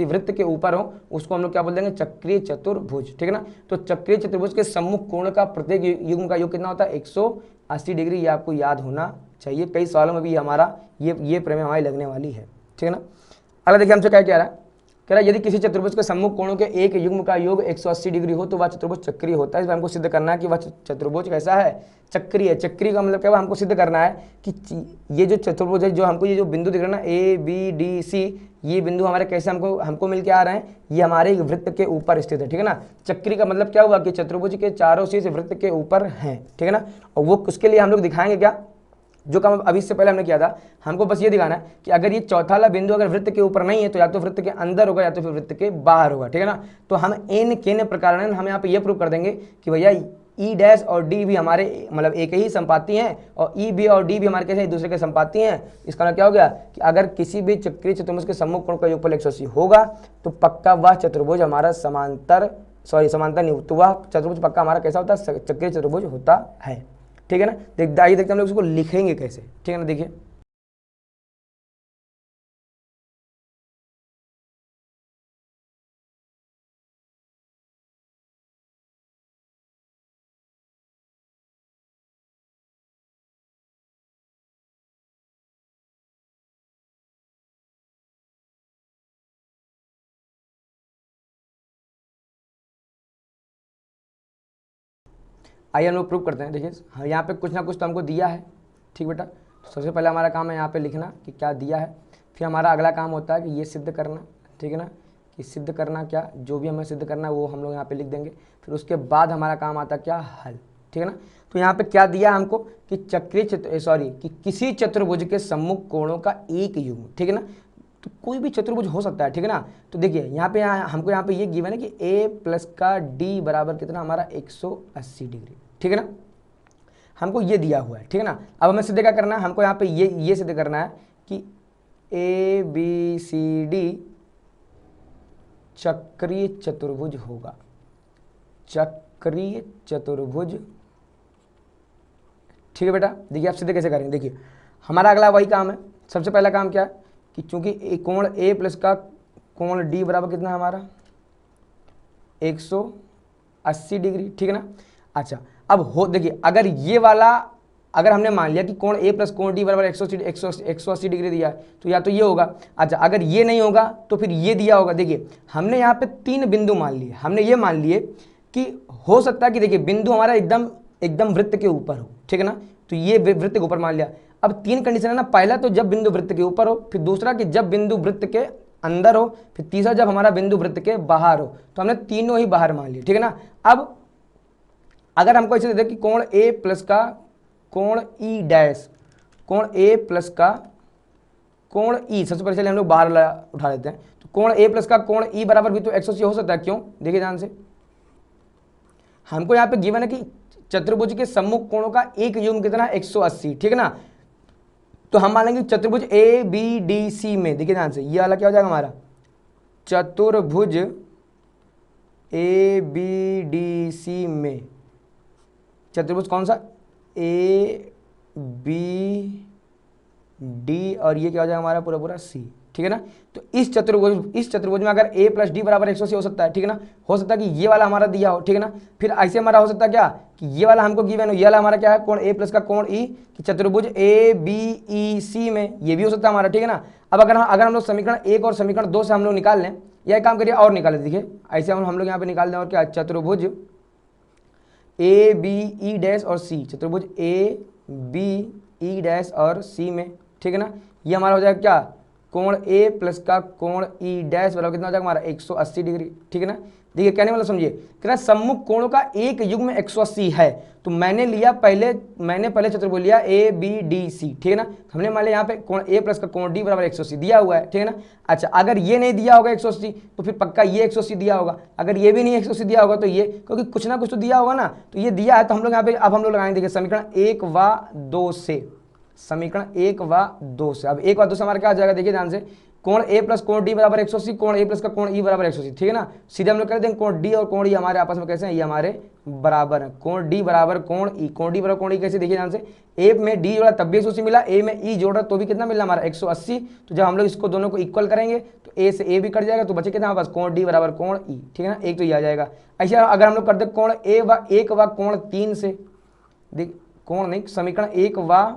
वृत्त के ऊपर हो उसको हम लोग क्या बोल देंगे, चक्रीय चतुर्भुज, ठीक है ना। तो चक्रीय चतुर्भुज के सम्मुख कोण का प्रत्येक युग्म का योग कितना होता है 180 डिग्री, ये आपको याद होना चाहिए। कई सवालों में भी हमारा ये प्रमेय हमारी लगने वाली है, ठीक है ना। अगला देखिए हमसे क्या कह रहा है, कह रहा है यदि किसी चतुर्भुज के सम्मुख कोणों के एक युग्म का योग 180 डिग्री हो तो वह चतुर्भुज चक्रीय होता है। इसमें हमको सिद्ध करना है कि वह चतुर्भुज कैसा है, चक्रीय। चक्रीय का मतलब क्या है, हमको सिद्ध करना है कि ये जो चतुर्भुज है, जो हमको ये जो बिंदु दिख रहा है ना ए बी डी सी, ये बिंदु हमारे कैसे हमको मिल के आ रहे हैं, ये हमारे एक वृत्त के ऊपर स्थित है, ठीक है ना। चक्रीय का मतलब क्या हुआ कि चतुर्भुज के चारों शीर्ष वृत्त के ऊपर हैं, ठीक है ना। और वो उसके लिए हम लोग दिखाएंगे क्या, जो काम अभी से पहले हमने किया था, हमको बस ये दिखाना है कि अगर ये चौथा वाला बिंदु अगर वृत्त के ऊपर नहीं है तो या तो वृत्त के अंदर होगा या तो फिर वृत्त के बाहर होगा, ठीक है ना। तो हम इन किन प्रकार हम यहाँ पे ये प्रूव कर देंगे कि भैया ई डैश और डी भी हमारे मतलब एक ही संपाती हैं और ई बी और डी भी हमारे कैसे एक दूसरे के संपाती हैं। इसका मतलब क्या हो गया कि अगर किसी भी चक्रीय चतुर्भुज के सम्मुख कोण का योगफल 180 होगा तो पक्का वह चतुर्भुज हमारा समांतर नहीं, तो वह चतुर्भुज पक्का हमारा कैसा होता है, चक्रीय चतुर्भुज होता है, ठीक है ना। आइए देखते हम लोग इसको लिखेंगे कैसे, ठीक है ना। देखिए आइए हम लोग प्रूव करते हैं। देखिए हाँ, यहाँ पे कुछ ना कुछ तो हमको दिया है, ठीक बेटा। तो सबसे पहले हमारा काम है यहाँ पे लिखना कि क्या दिया है, फिर हमारा अगला काम होता है कि ये सिद्ध करना, ठीक है ना, कि सिद्ध करना क्या, जो भी हमें सिद्ध करना है वो हम लोग यहाँ पे लिख देंगे। फिर उसके बाद हमारा काम आता है क्या, हल, ठीक है ना। तो यहाँ पे क्या दिया हमको कि कि किसी चतुर्भुज के सम्मुख कोणों का एक युग्म, ठीक है ना। तो कोई भी चतुर्भुज हो सकता है, ठीक है ना। तो देखिए हमको यहाँ पे ये गिवन है कि a प्लस का d बराबर कितना हमारा 180 डिग्री, ठीक है ना। हमको ये दिया हुआ है, ठीक है ना। अब हमें सिद्ध क्या करना है, हमको यहाँ पे ये सिद्ध करना है कि ए बी सी डी चक्रीय चतुर्भुज होगा, चक्रीय चतुर्भुज। ठीक है बेटा, देखिए आप सीधे कैसे करेंगे। देखिए हमारा अगला वही काम है। सबसे पहला काम क्या है कि चूंकि कोण ए प्लस का कोण डी बराबर कितना है हमारा 180 डिग्री, ठीक है ना। अच्छा अब हो देखिए, अगर ये वाला अगर हमने मान लिया कि कोण ए प्लस कोण डी बराबर 180 डिग्री दिया है तो या तो ये होगा। अच्छा अगर ये नहीं होगा तो फिर ये दिया होगा। देखिए हमने यहाँ पे 3 बिंदु मान लिए। हमने ये मान लिए कि हो सकता है कि देखिए बिंदु हमारा एकदम एकदम वृत्त के ऊपर हो, ठीक है ना। तो ये वृत्त के ऊपर मान लिया। अब 3 कंडीशन है ना, पहला तो जब बिंदु वृत्त के ऊपर हो, फिर दूसरा कि जब बिंदु वृत्त के अंदर हो, फिर तीसरा जब हमारा बिंदु वृत्त के बाहर हो। तो हमने तीनों ही बाहर मान लिए, ठीक है ना। अब अगर हमको ऐसे दे दे कि कोण ए प्लस का कोण ई डैश, कोण ए प्लस का कोण ई, सबसे पहले हम लोग बाहर उठा लेते हैं। तो कोण ए प्लस का कोण ई बराबर भी तो 180 हो सकता है। क्यों? देखिए ध्यान से, हमको यहाँ पे गिवन है कि चतुर्भुज के सम्मुख कोणों का एक युग्म कितना है 180, ठीक है ना। तो हम मान लेंगे चतुर्भुज ए बी डी सी में, देखिए ध्यान से, ये वाला क्या हो जाएगा हमारा चतुर्भुज ए बी डी सी में, चतुर्भुज कौन सा ए बी डी और ये क्या हो जाएगा हमारा पूरा पूरा सी, ठीक है ना। तो इस चतुर्भुज में अगर a प्लस डी बराबर 180 हो सकता है, ठीक है ना। हो सकता है कि ये वाला हमारा दिया हो, ठीक है ना। फिर ऐसे हमारा हो सकता है क्या कि ये वाला हमको गिवन हो, ये वाला हमारा क्या है कोण a प्लस का कोण e कि चतुर्भुज ए बी ई सी में, ये भी हो सकता है हमारा, ठीक है ना। अब अगर हम लोग समीकरण 1 और समीकरण 2 से हम लोग निकाल लें, यह काम करिए और निकाले, देखिए ऐसे हम लोग यहाँ पे निकाल दें और क्या चतुर्भुज ए बी ई डैश और सी, चतुर्भुज ए बी ई डैश और सी में, ठीक है ना। ये हमारा हो जाएगा क्या कोण ए प्लस का कोण ई डैश बराबर कितना हो जाएगा हमारा 180 डिग्री, ठीक है ना। देखिए कहने वाला समझिए कि सम्मुख कोणों का एक युग्म 180 है। तो मैंने पहले चतुर्भुज लिया ए बी डी सी, ठीक है ना। हमने मान लिया यहाँ पे कोण ए प्लस का कोण डी बराबर 180 दिया हुआ है, ठीक है ना। अच्छा अगर ये नहीं दिया होगा 180 तो फिर पक्का ये 180 दिया होगा। अगर ये भी नहीं 180 दिया होगा तो ये, क्योंकि कुछ ना कुछ तो दिया होगा ना, तो ये दिया है। तो हम लोग यहाँ पे अब हम लोग लगाएंगे, देखिए समीकरण 1 व 2 से, समीकरण 1 व 2 से। अब 1 व 2 से हमारा क्या आ जाएगा, देखिए ध्यान से, कोण ए प्लस कोण डी बराबर 180, कोण ए प्लस का कोण ई बराबर 180, ठीक है ना। सीधे हम लोग कर देंगे कोण डी और कोण ई हमारे आपस में कैसे हैं, ये हमारे बराबर है। कोण डी बराबर कोण ई, कोण डी बराबर कोण ई कैसे, देखिए ध्यान से, ए में डी जोड़ा तब भी 180 मिला, ए में ई जोड़ा तो भी कितना मिला हमारा 180। तो जब हम लोग इसको दोनों को इक्वल करेंगे तो ए से ए भी कट जाएगा, तो बचे कितना हमारे पास कोण डी बराबर कोण ई, ठीक है ना। एक तो ये आ जाएगा। ऐसे अगर हम लोग करते कोण ए व 1 व कोण 3 से, देख कोण नहीं, समीकरण 1 व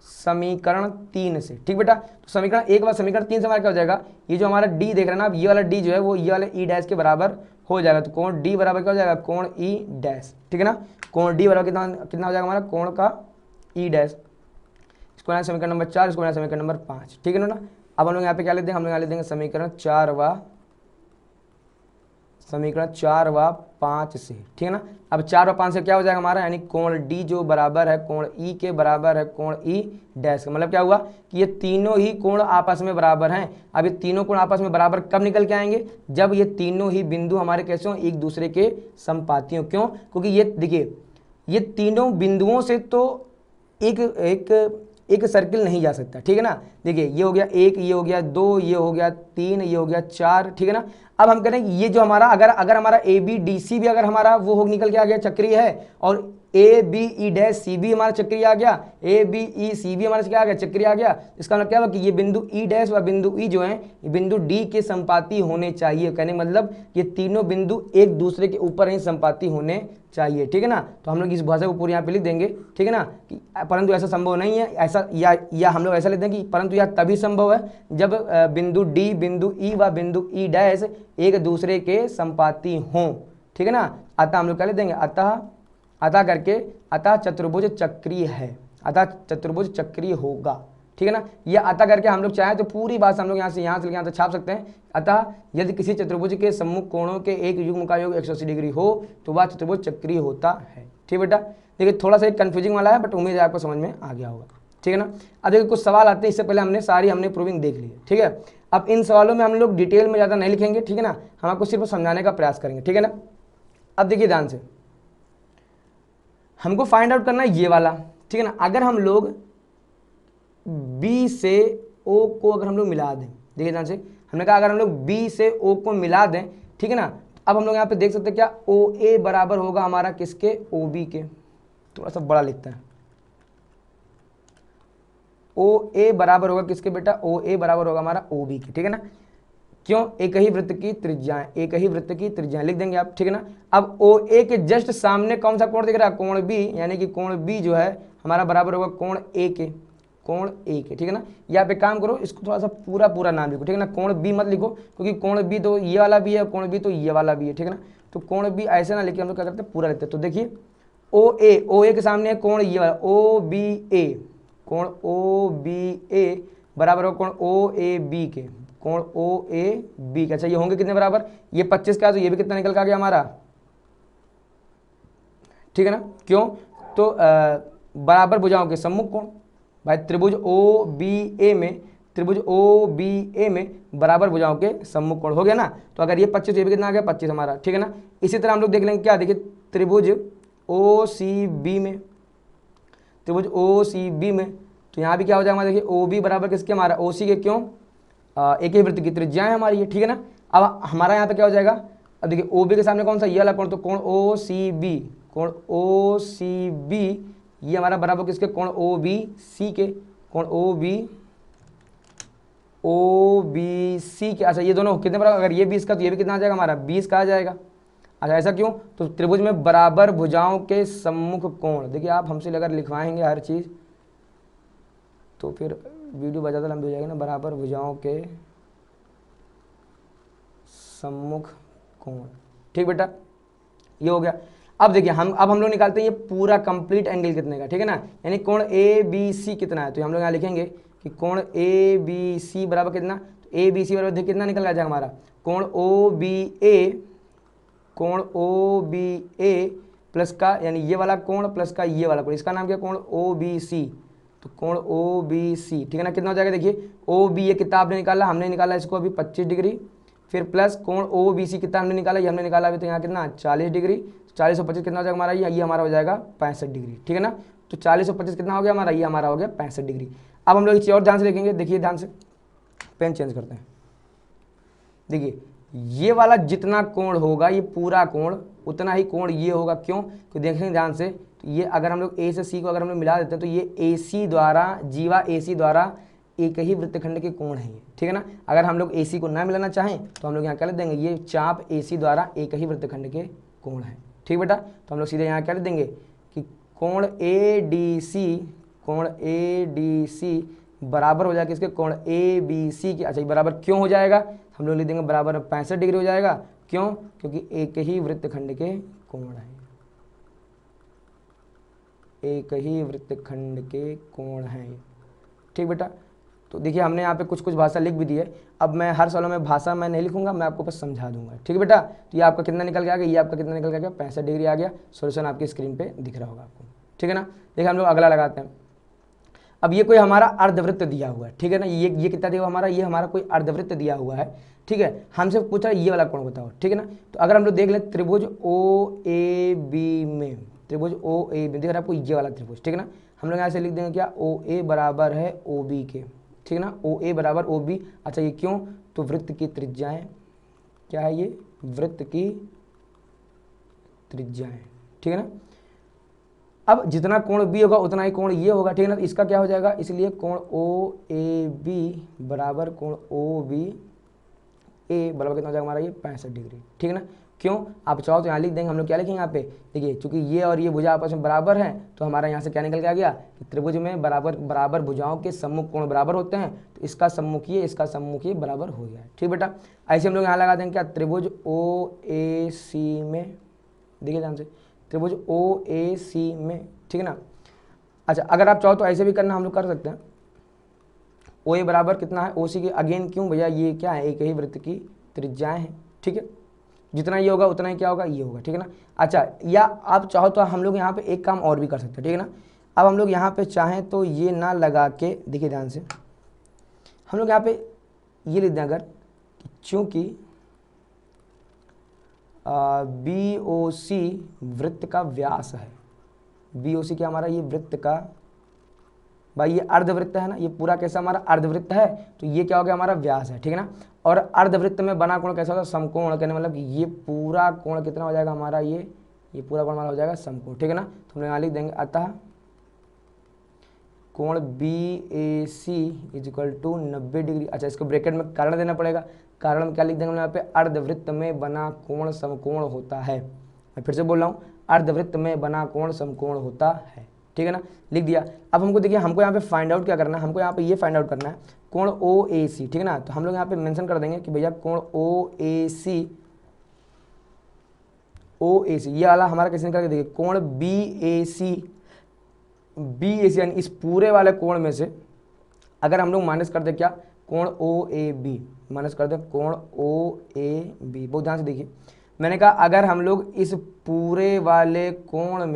समीकरण 3 से, ठीक बेटा। तो समीकरण 1 व समीकरण 3 से हमारा क्या हो जाएगा, ये जो हमारा डी देख रहे हैं ना, अब ये वाला डी जो है वो ये वाले ई डैश के बराबर हो जाएगा। तो कोण डी बराबर क्या हो जाएगा कोण ई डैश, ठीक है ना। कोण डी बराबर कितना हो जाएगा हमारा कोण का ई डैश। इसको बनाए समीकरण नंबर 4, इसको बनाए समीकरण नंबर 5, ठीक है ना। अब हम लोग यहाँ पे क्या लेते हैं, हम लोग यहाँ ले देंगे समीकरण 4 व 5 से, ठीक है ना। अब 4 व 5 से क्या हो जाएगा हमारा, यानी कोण डी जो बराबर है कोण ई के बराबर है कोण ई डैश का। मतलब क्या हुआ कि ये तीनों ही कोण आपस में बराबर हैं। अब ये तीनों कोण आपस में बराबर कब निकल के आएंगे, जब ये तीनों ही बिंदु हमारे कैसे हों, एक दूसरे के समपाती हों। क्यों? क्योंकि ये देखिए ये तीनों बिंदुओं से तो एक सर्किल नहीं जा सकता, ठीक है ना। देखिए ये हो गया 1, ये हो गया 2, ये हो गया 3, ये हो गया 4, ठीक है ना। अब हम करें ये जो हमारा अगर हमारा ए बी डी सी भी अगर हमारा वो हो निकल के आ गया चक्रीय है, और A B E dash C भी हमारा चक्रीय आ गया, ए बी ई सी भी हमारा क्या आ गया चक्रीय आ गया। इसका मतलब क्या हुआ कि ये बिंदु ई डैश व बिंदु ई जो है ये बिंदु डी के संपाती होने चाहिए। कहने मतलब ये तीनों बिंदु एक दूसरे के ऊपर ही संपाती होने चाहिए, ठीक है ना। तो हम लोग इस भाषा को पूरी यहाँ पे लिख देंगे, ठीक है ना, कि परंतु ऐसा संभव नहीं है, ऐसा या हम लोग ऐसा लिख देंगे कि परंतु यह तभी संभव है जब बिंदु डी बिंदु ई व बिंदु ई डैश एक दूसरे के संपाती हों, ठीक है ना। अतः हम लोग क्या लिख देंगे, अतः चतुर्भुज चक्रीय है, अतः चतुर्भुज चक्रीय होगा, ठीक है ना। यह अतः करके हम लोग चाहें तो पूरी बात हम लोग यहाँ से यहाँ तक छाप सकते हैं। अतः यदि किसी चतुर्भुज के सम्मुख कोणों के एक युग्म का योग 180 डिग्री हो तो वह चतुर्भुज चक्रीय होता है, ठीक बेटा। देखिए थोड़ा सा एक कन्फ्यूजिंग वाला है, बट उम्मीद है आपको समझ में आ गया होगा, ठीक है ना। अब देखिए कुछ सवाल आते हैं, इससे पहले हमने प्रूविंग देख ली है, ठीक है। अब इन सवालों में हम लोग डिटेल में ज़्यादा नहीं लिखेंगे, ठीक है ना, हम आपको सिर्फ समझाने का प्रयास करेंगे, ठीक है ना। अब देखिए ध्यान से, हमको फाइंड आउट करना है ये वाला, ठीक है ना। अगर हम लोग B से O को अगर हम लोग मिला दें, देखिए ध्यान से, हमने कहा अगर हम लोग B से O को मिला दें, ठीक है ना, अब हम लोग यहाँ पे देख सकते हैं क्या, ओ ए बराबर होगा हमारा किसके, ओ बी के। थोड़ा सा बड़ा लिखते हैं, ओ ए बराबर होगा किसके बेटा, ओ ए बराबर होगा हमारा ओ बी के, ठीक है ना। क्यों, एक ही वृत्त की त्रिज्याएं, एक ही वृत्त की त्रिज्याएं लिख देंगे आप, ठीक है ना। अब ओ ए के जस्ट सामने कौन सा कोण दिख रहा है, कोण बी, यानी कि कोण बी जो है हमारा बराबर होगा कोण ए के, कोण ए के, ठीक है ना। यहाँ पे काम करो, इसको थोड़ा सा पूरा पूरा नाम लिखो, ठीक है ना। कोण बी मत लिखो, क्योंकि कोण बी तो ये वाला भी है, कोण बी तो ये वाला भी है, ठीक है ना। तो कोण बी ऐसे ना लिखे, हम लोग क्या करते हैं पूरा लिखते हैं। तो देखिए ओ ए के सामने है कोण ये वाला ओ बी ए, कोण ओ बी ए बराबर होगा कोण ओ ए बी के, कोण ओ ए बी के। अच्छा ये होंगे कितने बराबर, ये 25 का, तो ये भी कितना निकल के आ गया हमारा, ठीक है ना। क्यों, तो बराबर भुजाओं के सम्मुख कोण, भाई त्रिभुज ओ बी ए में, त्रिभुज ओ बी ए में बराबर भुजाओं के सम्मुख कोण हो गया ना। तो अगर ये 25, ये भी कितना आ गया 25 हमारा, ठीक है ना। इसी तरह हम लोग देख लेंगे क्या, देखिए त्रिभुज ओ सी बी में, त्रिभुज ओ सी बी में, तो यहाँ भी क्या हो जाएगा हमारा, देखिए ओ बी बराबर किसके, हमारा ओ सी के। क्यों, एक ही वृत्त की त्रिज्या है हमारी ये, ठीक है ना। अब हमारा यहाँ पे क्या हो जाएगा, अब देखिए ओ बी के सामने कौन सा, ये वाला कोण, तो कोण ओ सी बी, कोण ओ सी बी ये हमारा बराबर किसके, कोण ओ बी सी के, कोण ओ बी सी के। अच्छा ये दोनों कितने बराबर, अगर ये 20 का तो ये भी कितना आ जाएगा हमारा 20 का आ जाएगा। अच्छा ऐसा क्यों, तो त्रिभुज में बराबर भुजाओं के सम्मुख कोण, देखिए आप हमसे अगर लिखवाएंगे हर चीज़ तो फिर वीडियो बहुत ज़्यादा लंबी हो जाएगी ना। बराबर भुजाओं के सम्मुख कोण, ठीक बेटा, ये हो गया। अब देखिए अब हम लोग निकालते हैं ये पूरा कंप्लीट एंगल कितने का, ठीक है ना। यानी कोण ए बी सी कितना है, तो हम लोग यहाँ लिखेंगे कि कोण ए बी सी बराबर कितना, तो ए बी सी बराबर देखिए कितना निकल जाएगा हमारा, कोण ओ बी ए, कोण ओ बी ए प्लस का, यानी ये वाला कोण प्लस का ये वाला कोण, इसका नाम क्या, कोण ओ बी सी, तो कोण ओ बी सी, ठीक है ना। कितना हो जाएगा, देखिए ओ बी ये कितना आपने निकाला, हमने निकाला इसको अभी 25 डिग्री, फिर प्लस कोण ओ बी सी कितना हमने निकाला, ये हमने निकाला अभी, तो यहाँ कितना 40 डिग्री, 40 और 25 कितना हो जाएगा हमारा, ये हमारा हो जाएगा 65 डिग्री, ठीक है ना। तो 40 और 25 कितना हो गया हमारा, ये हमारा हो गया 65 डिग्री। अब हम लोग इसे और ध्यान से देखेंगे, देखिए ध्यान से, पेन चेंज करते हैं। देखिए ये वाला जितना कोण होगा, ये पूरा कोण उतना ही कोण ये होगा। क्यों, तो देखेंगे ध्यान से, तो ये अगर हम लोग ए से सी को अगर हम लोग मिला देते हैं तो ये ए सी द्वारा, जीवा ए सी द्वारा एक ही वृत्तखंड के कोण है, ठीक है ना। अगर हम लोग ए सी को ना मिलाना चाहें तो हम लोग यहाँ क्या लिख देंगे, ये चाप ए सी द्वारा एक ही वृत्तखंड के कोण है, ठीक बेटा। तो हम लोग सीधे यहाँ क्या लिख देंगे कि कोण ए डी सी, कोण ए डी सी बराबर हो जाएगा किसके, कोण ए बी सी के। अच्छा ये बराबर क्यों हो जाएगा, हम लोग लिख देंगे बराबर 65 डिग्री हो जाएगा। क्यों, क्योंकि एक ही वृत्तखंड के कोण है, एक ही वृत्तखंड के कोण है, ठीक बेटा। तो देखिए हमने यहाँ पे कुछ कुछ भाषा लिख भी दी है। अब मैं हर सवालों में भाषा मैं नहीं लिखूंगा, मैं आपको बस समझा दूंगा, ठीक है बेटा। तो ये आपका कितना निकल के आ गया, ये आपका कितना निकल के आ गया 65 डिग्री आ गया। सॉल्यूशन आपकी स्क्रीन पे दिख रहा होगा आपको, ठीक है ना। देखिए हम लोग अगला लगाते हैं। अब ये कोई हमारा अर्धवृत्त दिया हुआ है, ठीक है ना। ये कितना दिया हुआ हमारा, ये हमारा कोई अर्धवृत्त दिया हुआ है, ठीक है। हमसे पूछ रहा है ये वाला कोण बताओ, ठीक है ना। तो अगर हम लोग देख लें त्रिभुज ओ ए बी में, त्रिभुज ओ ए बी दिख रहा है आपको ये वाला त्रिभुज, ठीक है ना। हम लोग यहाँ से लिख देंगे क्या, ओ ए बराबर है ओ बी के, ठीक है ना। ओ ए बराबर ओ बी। अच्छा ये क्यों, तो वृत्त की त्रिज्याएं क्या है, ये वृत्त की त्रिज्याएं, ठीक है ना। अब जितना कोण बी होगा उतना ही कोण ये होगा, ठीक है ना। तो इसका क्या हो जाएगा, इसलिए कोण ओ ए बी बराबर कोण ओ बी ए बराबर कितना हो जाएगा हमारा, ये 65 डिग्री, ठीक है ना। क्यों, आप चाहो तो यहाँ लिख देंगे, हम लोग क्या लिखेंगे यहाँ पे, देखिए चूंकि ये और ये भुजा आपस में बराबर हैं तो हमारा यहाँ से क्या निकल के आ गया कि त्रिभुज में बराबर भुजाओं के सम्मुख कोण बराबर होते हैं, तो इसका सम्मुख ये, इसका सम्मुख ये बराबर हो गया, ठीक बेटा। ऐसे हम लोग यहाँ लगा देंगे क्या, त्रिभुज ओ ए सी में, देखिए ध्यान से, त्रिभुज ओ ए सी में, ठीक है ना। अच्छा अगर आप चाहो तो ऐसे भी करना, हम लोग कर सकते हैं। ओ ए बराबर कितना है ओ सी के, अगेन क्यों भैया, ये क्या है, एक ही वृत्त की त्रिज्याएं हैं, ठीक है। जितना ये होगा उतना ही क्या होगा, ये होगा, ठीक है ना। अच्छा या आप चाहो तो हम लोग यहाँ पे एक काम और भी कर सकते हैं, ठीक है ना। अब हम लोग यहाँ पे चाहें तो ये ना लगा के, देखिए ध्यान से, हम लोग यहाँ पे ये लिख दें अगर, चूँकि बी ओ सी वृत्त का व्यास है, बी ओ सी क्या हमारा, ये वृत्त का भाई ये अर्धवृत्त है ना, ये पूरा कैसा हमारा अर्धवृत्त है, तो ये क्या हो गया हमारा व्यास है, ठीक है ना। और अर्धवृत्त में बना कोण कैसा होता है, समकोण, कहने मतलब कि ये पूरा कोण कितना हो जाएगा हमारा, ये पूरा कोण हमारा हो जाएगा समकोण, ठीक है ना। तो हम लोग यहाँ लिख देंगे अतः कोण BAC is equal to 90 degree. अच्छा, इसको ब्रैकेट में कारण देना पड़ेगा, कारण में क्या लिख देंगे हम यहाँ पे, अर्धवृत्त में बना कोण समकोण होता है। मैं फिर से बोल रहा हूँ, अर्धवृत्त में बना कोण समकोण होता है, ठीक है ना, लिख दिया। अब हमको देखिए, हमको यहाँ पे फाइंड आउट क्या करना है, हमको यहाँ पे ये फाइंड आउट करना है कोण OAC, ठीक है ना। तो हम लोग यहाँ पे मेंशन कर देंगे कि भैया कोण OAC ये वाला हमारा कैसे निकल के देखिए, कोण BAC यानी इस पूरे वाले कोण में से अगर हम लोग माइनस कर दे क्या, कोण OAB, माइनस कर दे कोण OAB। बहुत ध्यान से देखिए, मैंने कहा अगर हम लोग इस पूरे वाले कोण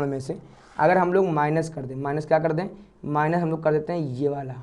में से अगर हम लोग माइनस कर दें, माइनस क्या कर दें, माइनस हम लोग कर देते हैं ये वाला,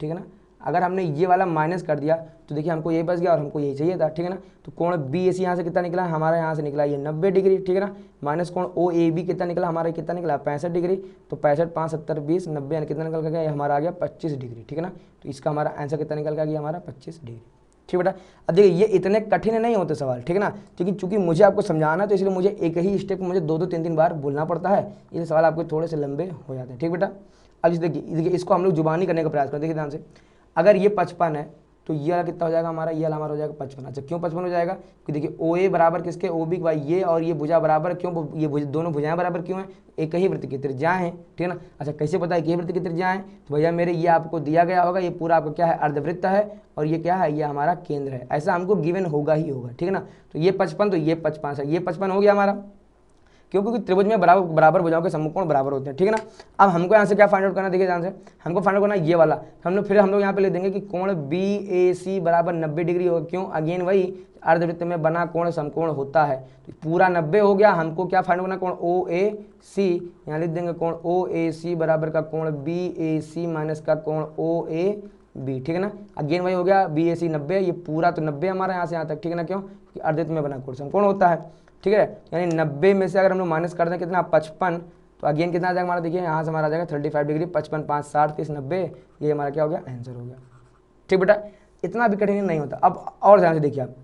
ठीक है ना। अगर हमने ये वाला माइनस कर दिया तो देखिए हमको यही बच गया और हमको यही चाहिए था, ठीक है ना। तो कोण BAC यहाँ से कितना निकला, हमारा यहाँ से निकला ये 90 डिग्री, ठीक है ना, माइनस कोण OAB कितना निकला, हमारा कितना निकला 65 डिग्री। तो 65 5 70 20 90 यानी कितना निकल गया, ये हमारा आ गया 25 डिग्री, ठीक है ना। तो इसका हमारा आंसर कितना निकल गया, हमारा 25 डिग्री, ठीक बेटा। अब देखिए ये इतने कठिन नहीं होते सवाल, ठीक है ना, क्योंकि चूंकि मुझे आपको समझाना है तो इसलिए मुझे एक ही स्टेप मुझे 2-2 3-3 बार बोलना पड़ता है, ये सवाल आपके थोड़े से लंबे हो जाते हैं, ठीक बेटा। अब देखिए इसको हम लोग जुबानी करने का प्रयास करें, देखिए ध्यान से। अगर ये 55 है तो ये वाला कितना हो जाएगा हमारा, ये वाला हमारा हो जाएगा 55। अच्छा, क्यों 55 हो जाएगा, क्योंकि देखिए OA बराबर किसके, OB भाई ये, और ये भुजा बराबर, क्यों ये दोनों भुजाएं बराबर क्यों है, एक ही वृत्त की त्रिज्याएं हैं, ठीक है ना। अच्छा, कैसे पता है एक ही वृत्त की त्रिज्याएं हैं, तो भैया मेरे ये आपको दिया गया होगा, ये पूरा आपका क्या है, अर्धवृत्त है, और ये क्या है, ये हमारा केंद्र है, ऐसा हमको गिवन होगा ही होगा, ठीक है ना। तो ये 55 तो ये 55 है, ये 55 हो गया हमारा, क्योंकि त्रिभुज में बराबर भुजाओं के समकोण बराबर होते हैं, ठीक है ना। अब हमको यहाँ से क्या फाइंड आउट करना, देखिए ध्यान से, हमको फाइंड आउट करना ये वाला, हम लोग यहाँ पे ले देंगे कि कोण BAC बराबर 90 डिग्री होगा, क्यों, अगेन वही अर्धवृत्त में बना कोण समकोण होता है, तो पूरा 90 हो गया। हमको क्या फाइंड करना, कोण OAC, यहाँ लिख देंगे कोण OAC बराबर का कोण BAC माइनस का कोण OAB, ठीक है ना। अगेन वही हो गया, BAC 90, ये पूरा तो 90 हमारा यहाँ से यहाँ तक, ठीक है ना, क्यों, क्योंकि अर्धवृत्त में बना कोण समकोण होता है, ठीक है। यानी 90 में से अगर हम लोग माइनस कर दें कितना 55, तो अगेन कितना आ जाएगा हमारा, देखिए यहाँ से हमारा आ जाएगा 35 डिग्री, 55 5 60 30 90, ये हमारा क्या हो गया, आंसर हो गया, ठीक बेटा। इतना भी कठिन नहीं होता। अब और ध्यान से देखिए आप,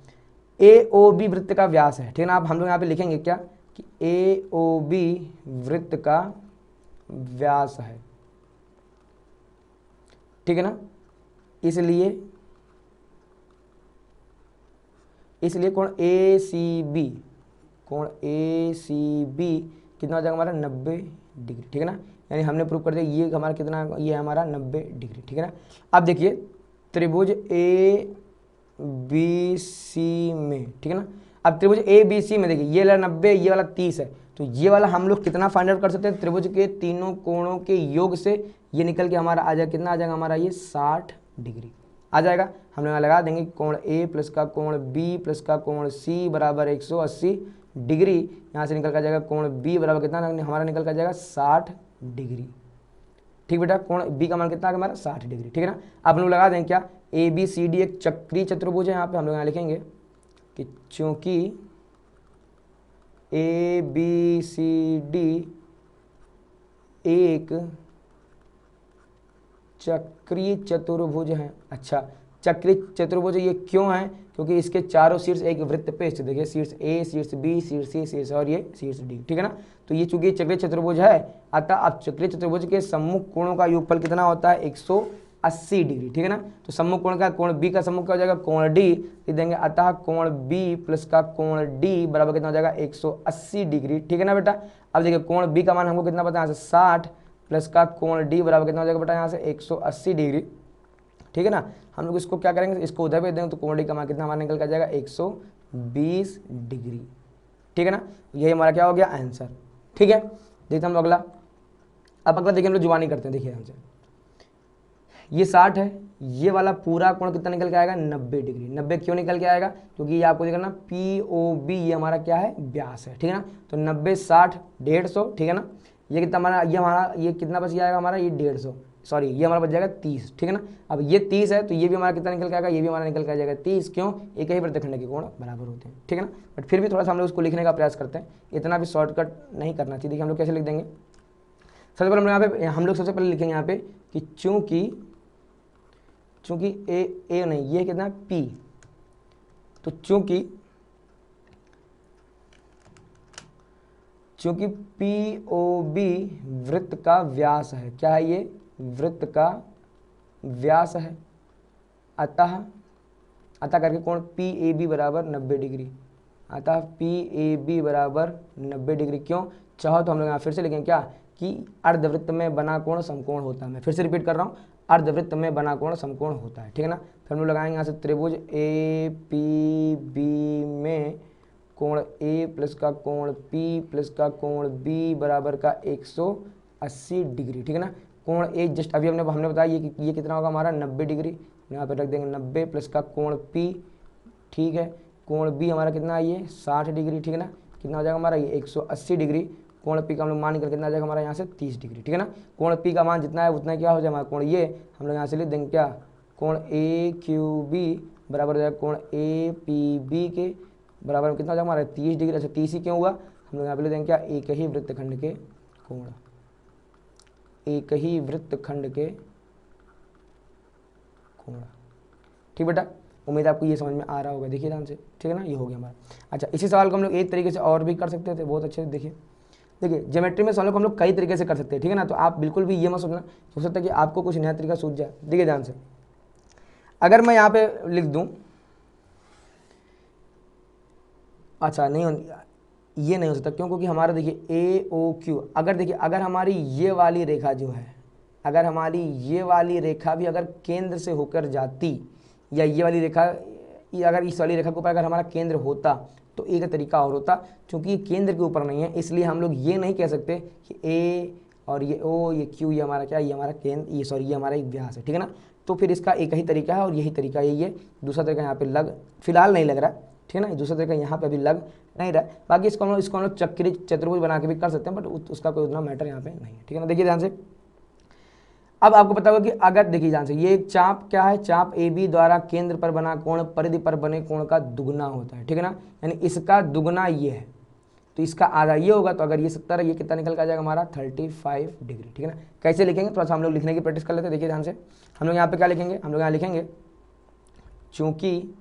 AOB वृत्त का व्यास है, ठीक है ना। अब हम लोग यहाँ पे लिखेंगे क्या कि AOB वृत्त का व्यास है, ठीक है ना। इसलिए कोण ACB कितना हो जाएगा हमारा 90 डिग्री, ठीक है ना। यानी हमने प्रूव कर दिया ये हमारा कितना, ये हमारा 90 डिग्री, ठीक है ना। अब देखिए त्रिभुज ABC में, ठीक है ना, अब त्रिभुज ABC में देखिए ये वाला 90, ये वाला 30 है, तो ये वाला हम लोग कितना फाइंड आउट कर सकते हैं, त्रिभुज के तीनों कोणों के योग से ये निकल के हमारा आ जाएगा, कितना आ जाएगा हमारा, ये 60 डिग्री आ जाएगा। हम लोग लगा देंगे कोण A प्लस का कोण B प्लस का कोण C बराबर 180 डिग्री, यहाँ से निकल कर जाएगा कोण B बराबर कितना हमारा निकल कर जाएगा 60 डिग्री, ठीक बेटा। कोण B का मान कितना हमारा 60 डिग्री, ठीक है ना। अब हम लोग लगा देंगे क्या, ABCD एक चक्रीय चतुर्भुज है, यहाँ पे हम लोग यहाँ लिखेंगे कि चूंकि ABCD एक चक्रीय चतुर्भुज है। अच्छा, चक्रीय चतुर्भुज ये क्यों है, क्योंकि इसके चारों शीर्ष एक वृत्त पे स्थित, देखिए शीर्ष A, शीर्ष B, शीर्ष C, शीर्ष और ये शीर्ष D, ठीक है ना। तो ये चूंकि चक्रीय चतुर्भुज है, अतः अब चक्रीय चतुर्भुज के सम्मुख कोणों का योगफल कितना होता है, 180 डिग्री, ठीक है ना। तो सम्मुख कोण का, कोण B का सम्मुख क्या हो जाएगा, कोण D, लिख देंगे अतः कोण B प्लस का कोण D बराबर कितना हो जाएगा 180 डिग्री, ठीक है ना बेटा। अब देखिए कोण B का मान हमको कितना पता है, यहाँ से 60 प्लस का कोण D बराबर कितना हो जाएगा बेटा, यहाँ से 180 डिग्री, ठीक है ना। हम लोग इसको क्या करेंगे, इसको उधर भेज देंगे तो कोण D का मान कितना हमारा निकल कर जाएगा 120 डिग्री, ठीक है ना। यही हमारा क्या हो गया, आंसर, ठीक है। देखते हम लोग अगला। अब अगला देखिए हम लोग जुबानी करते हैं, देखिए हमसे ये 60 है, ये वाला पूरा कोण कितना निकल के आएगा 90 डिग्री। 90 क्यों निकल के आएगा, क्योंकि ये आपको देखना POB ये हमारा क्या है, व्यास है, ठीक है ना। तो 90 60 150, ठीक है ना। ये कितना हमारा ये कितना बच जाएगा हमारा, ये 150, सॉरी ये हमारा बच जाएगा 30, ठीक है ना। अब ये 30 है तो ये भी हमारा कितना निकल के आएगा, ये भी हमारा निकल के आ जाएगा 30, क्यों, एक ही वृत्तखंड के कोण बराबर होते हैं, ठीक है ना। बट फिर भी थोड़ा सा हम लोग उसको लिखने का प्रयास करते हैं, इतना भी शॉर्टकट नहीं करना चाहिए। देखिए हम लोग कैसे लिख देंगे, सबसे पहले हम लोग सबसे पहले लिखेंगे यहाँ पे कि चूंकि ए नहीं, ये कितना पी, तो चूंकि पी ओ बी वृत्त का व्यास है। क्या है ये? वृत्त का व्यास है। अतः करके कोण पी ए बी बराबर 90 डिग्री। अतः पी ए बी बराबर 90 डिग्री। क्यों? चाहो तो हम लोग यहाँ फिर से लिखेंगे क्या कि अर्धवृत्त में बना कोण समकोण होता है। मैं फिर से रिपीट कर रहा हूँ, अर्धवृत्त में बना कोण समकोण होता है, ठीक है ना। फिर हम लोग लगाएंगे यहाँ से त्रिभुज ए पी बी में कोण ए प्लस का कोण पी प्लस का कोण बी बराबर का 180 डिग्री, ठीक है ना। कोण ए जस्ट अभी हमने बताया ये कितना होगा हमारा 90 डिग्री। यहाँ पर रख देंगे 90 प्लस का कोण पी, ठीक है। कोण बी हमारा कितना है ये 60 डिग्री, ठीक है ना। कितना हो जाएगा हमारा ये 180 डिग्री। कोण पी का हम लोग मान निकल कितना आ जाएगा हमारा यहाँ से 30 डिग्री, ठीक है ना। कोण पी का मान जितना है उतना क्या हो जाएगा हमारा कोण ये हम लोग यहाँ से लिख देंगे क्या, कोण ए क्यू बी बराबर हो जाएगा कोण ए पी बी के बराबर में कितना हो जाएगा हमारा 30 डिग्री। अच्छा 30 ही क्यों हुआ, हम लोग यहाँ पे लिख देंगे क्या, एक ही वृत्तखंड के कोण, एक ही वृत्तखंड के कोण, ठीक बेटा। उम्मीद आपको ये समझ में आ रहा होगा, देखिए ध्यान से, ठीक है ना। ये हो गया हमारा। अच्छा इसी सवाल को हम लोग एक तरीके से और भी कर सकते थे, बहुत अच्छे से देखिए ज्योमेट्री में सवालों को हम लोग कई तरीके से कर सकते हैं, ठीक है ना। तो आप बिल्कुल भी ये मत सोचना, हो सकता है कि आपको कुछ नया तरीका सूझ जाए। देखिए ध्यान से, अगर मैं यहाँ पे लिख दूँ, अच्छा नहीं ये नहीं हो सकता, क्यों? क्योंकि हमारा देखिए ए ओ क्यू, अगर हमारी ये वाली रेखा जो है, अगर हमारी ये वाली रेखा भी अगर केंद्र से होकर जाती, या ये वाली रेखा अगर इस वाली रेखा के ऊपर अगर हमारा केंद्र होता तो एक तरीका और होता। क्योंकि ये केंद्र के ऊपर नहीं है, इसलिए हम लोग ये नहीं कह सकते कि ए और ये ओ ये क्यू ये हमारा क्या, ये हमारा केंद्र, ये हमारा एक व्यास है, ठीक है ना। तो फिर इसका एक ही तरीका है और यही तरीका यही है। दूसरा तरीका यहाँ पे लग फिलहाल नहीं लग रहा, ठीक है ना। दूसरा तरीका यहाँ पे अभी लग नहीं रहा। बाकी इसको हम लोग चक्री चतुर्भुज बना के भी कर सकते हैं, बट उसका कोई उतना मैटर यहाँ पे नहीं है, ठीक है ना। देखिए ध्यान से, अब आपको पता होगा कि अगर देखिए ध्यान से, ये एक चाप क्या है, चाप ए बी द्वारा केंद्र पर बना कोण परिधि पर बने कोण का दुगुना होता है, ठीक है ना। यानी इसका दुगुना ये है, तो इसका आधा ये होगा। तो अगर ये 70 है, ये कितना निकल के आ जाएगा हमारा 35 डिग्री, ठीक है ना। कैसे लिखेंगे थोड़ा सा हम लोग लिखने की प्रैक्टिस कर लेते हैं। देखिए ध्यान से, हम लोग यहाँ पे क्या लिखेंगे, हम लोग यहाँ लिखेंगे चूंकि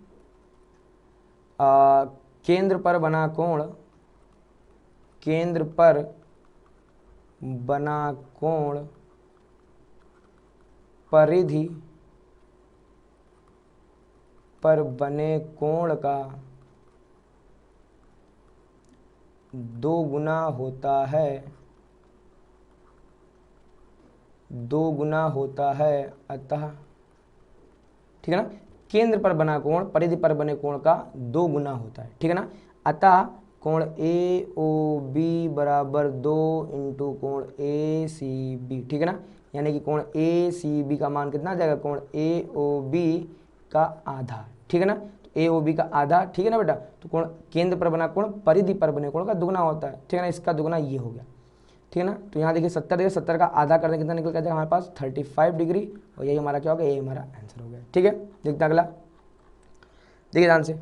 केंद्र पर बना कोण, केंद्र पर बना कोण परिधि पर बने कोण का 2 गुना होता है, 2 गुना होता है। अतः, ठीक है ना, केंद्र पर बना कोण परिधि पर बने कोण का 2 गुना होता है, ठीक है ना। अतः कोण ए ओ बी बराबर 2 इंटू कोण ए सी बी, ठीक है ना। यानी कि कोण ए सी बी का मान कितना आ जाएगा, कोण ए ओ बी का आधा, ठीक है ना। तो ए ओ बी का आधा, ठीक है ना बेटा। तो कोण केंद्र पर बना कोण परिधि पर बने कोण का दुगना होता है, ठीक है ना। इसका दुगना ये हो गया, ठीक है ना। तो यहाँ देखिए 70 देखिए 70 का आधा करने कितना निकल जाएगा हमारे पास 35 डिग्री, और यही हमारा क्या होगा, ये हमारा आंसर हो गया, ठीक है। देखते अगला, देखिए ध्यान से,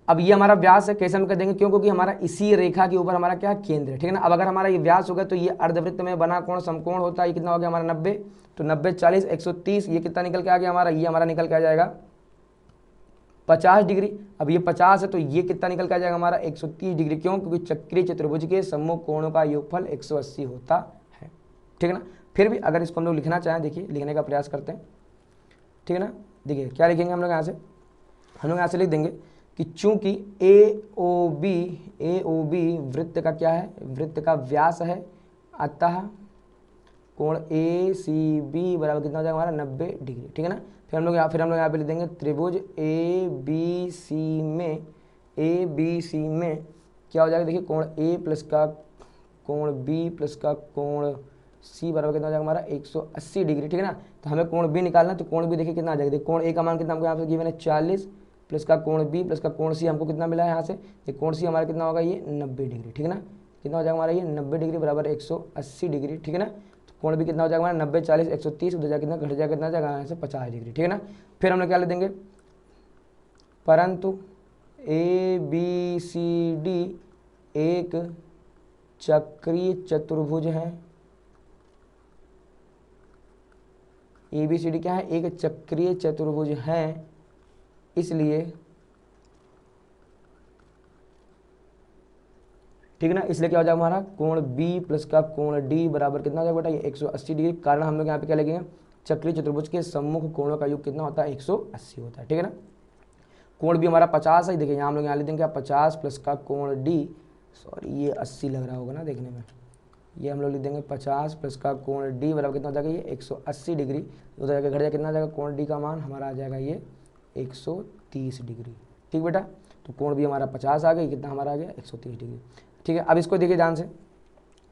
अब ये हमारा व्यास है। कैसे हम कर देंगे, क्यों? क्योंकि हमारा इसी रेखा के ऊपर हमारा क्या केंद्र है, ठीक है ना। अब अगर हमारा ये व्यास होगा तो ये अर्धवृत्त में बना कोण समकोण होता है। ये कितना हो गया हमारा 90, तो 90 40 130, ये कितना निकल के आ गया हमारा, ये हमारा निकल के आ जाएगा 50 डिग्री। अब ये 50 है तो ये कितना निकल के आ जाएगा हमारा 130 डिग्री। क्यों? क्योंकि चक्रीय चतुर्भुज के सम्मुख कोणों का योगफल 180 होता है, ठीक है ना। फिर भी अगर इसको हम लोग लिखना चाहें, देखिए लिखने का प्रयास करते हैं, ठीक है ना। देखिए क्या लिखेंगे हम लोग यहाँ से, हम लोग यहाँ से लिख देंगे कि चूंकि ए ओ बी वृत्त का क्या है, वृत्त का व्यास है। अतः कोण ए सी बी बराबर कितना हो जाएगा हमारा 90 डिग्री, ठीक है ना। फिर हम लोग यहाँ पे लिख देंगे त्रिभुज ए बी सी में क्या हो जाएगा, देखिए कोण ए प्लस का कोण बी प्लस का कोण सी बराबर कितना हो जाएगा हमारा 180 डिग्री, ठीक है ना। तो हमें कोण बी निकालना है, तो कोण बी देखिए कितना आ जाएगा। देखिए कोण ए का मान कितना हमको यहाँ पे गिवन है 40 प्लस का कोण बी प्लस का कोण सी हमको कितना मिला है यहाँ से, ये कोण सी हमारा कितना होगा, ये 90 डिग्री, ठीक है ना। कितना हो जाएगा हमारा ये 90 डिग्री बराबर 180 डिग्री, ठीक है ना। तो कोण भी कितना हो जाएगा हमारा 90 40 130, उधर जाकर कितना घट जाएगा, कितना जाएगा यहाँ से 50 डिग्री, ठीक है ना। फिर हम लोग क्या ले देंगे, परंतु ए बी सी डी एक चक्रीय चतुर्भुज है, ABCD क्या है, एक चक्रीय चतुर्भुज है, इसलिए ठीक है ना, इसलिए क्या हो जाएगा हमारा कोण B प्लस का कोण D बराबर कितना हो जाएगा बेटा, ये 180 डिग्री। कारण हम लोग यहाँ पे क्या लिखेंगे, चक्रीय चतुर्भुज के सम्मुख कोणों का योग कितना होता है, 180 होता है, ठीक है ना। कोण भी हमारा 50 है, देखिए यहाँ हम लोग यहाँ लिख देंगे 50 प्लस का कोण D, सॉरी ये 80 लग रहा होगा ना देखने में, ये हम लोग लिख देंगे 50 प्लस का कोण D बराबर कितना हो जाएगा, ये 180 डिग्री। उधर जाकर घर जाकर कितना आ जाएगा, कोण D का मान हमारा आ जाएगा ये 130 डिग्री, ठीक बेटा। तो कोण भी हमारा 50 आ गई, कितना हमारा आ गया 130 डिग्री, ठीक है। अब इसको देखिए ध्यान से,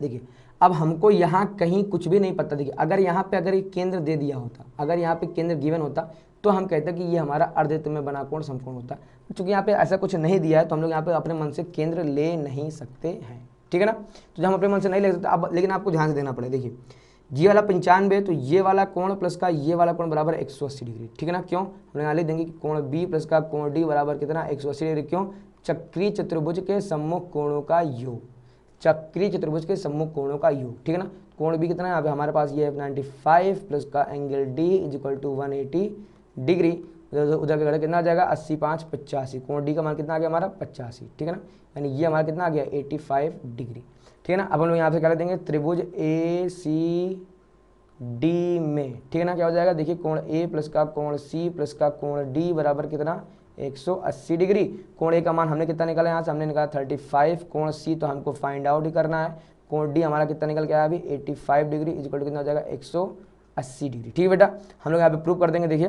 देखिए अब हमको यहाँ कहीं कुछ भी नहीं पता। देखिए अगर यहाँ पे अगर ये केंद्र दे दिया होता, अगर यहाँ पे केंद्र गिवन होता तो हम कहते कि ये हमारा अर्धवृत्त में बना कोण समकोण होता। चूंकि यहाँ पे ऐसा कुछ नहीं दिया है तो हम लोग यहाँ पे अपने मन से केंद्र ले नहीं सकते हैं, ठीक है ना। तो जब हम अपने मन से नहीं ले सकते, अब लेकिन आपको ध्यान से देना पड़ेगा। देखिए ये वाला 95, तो ये वाला कोण प्लस का ये वाला कोण बराबर 180 डिग्री, ठीक है ना। क्यों, हम लोग यहाँ लिख देंगे कि कोण B प्लस का कोण D बराबर कितना 180 डिग्री। क्यों, चक्रीय चतुर्भुज के सम्मुख कोणों का योग, चक्रीय चतुर्भुज के सम्मुख कोणों का योग, ठीक है ना। कोण भी कितना है यहाँ पे हमारे पास, ये 95 प्लस का angle D is equal to 180 degree. उधर के घड़े कितना आ जाएगा 80 5 85, कोण D का मान कितना आ गया हमारा 85, ठीक है ना। यानी ये हमारा कितना आ गया 85 डिग्री, ठीक है ना। अब हम लोग यहाँ पे क्या देंगे, त्रिभुज ACD में, ठीक है ना, क्या हो जाएगा, देखिए कोण A प्लस का कोण C प्लस का कोण D बराबर कितना 180 डिग्री। कोण A का मान हमने कितना निकाला, यहाँ से हमने निकाला 35, कोण C तो हमको फाइंड आउट ही करना है। कोण D हमारा कितना निकल के आया अभी 85 डिग्री इज इक्वल टू कितना हो जाएगा 180 डिग्री, ठीक है बेटा। हम लोग यहाँ पे प्रूव कर देंगे। देखिए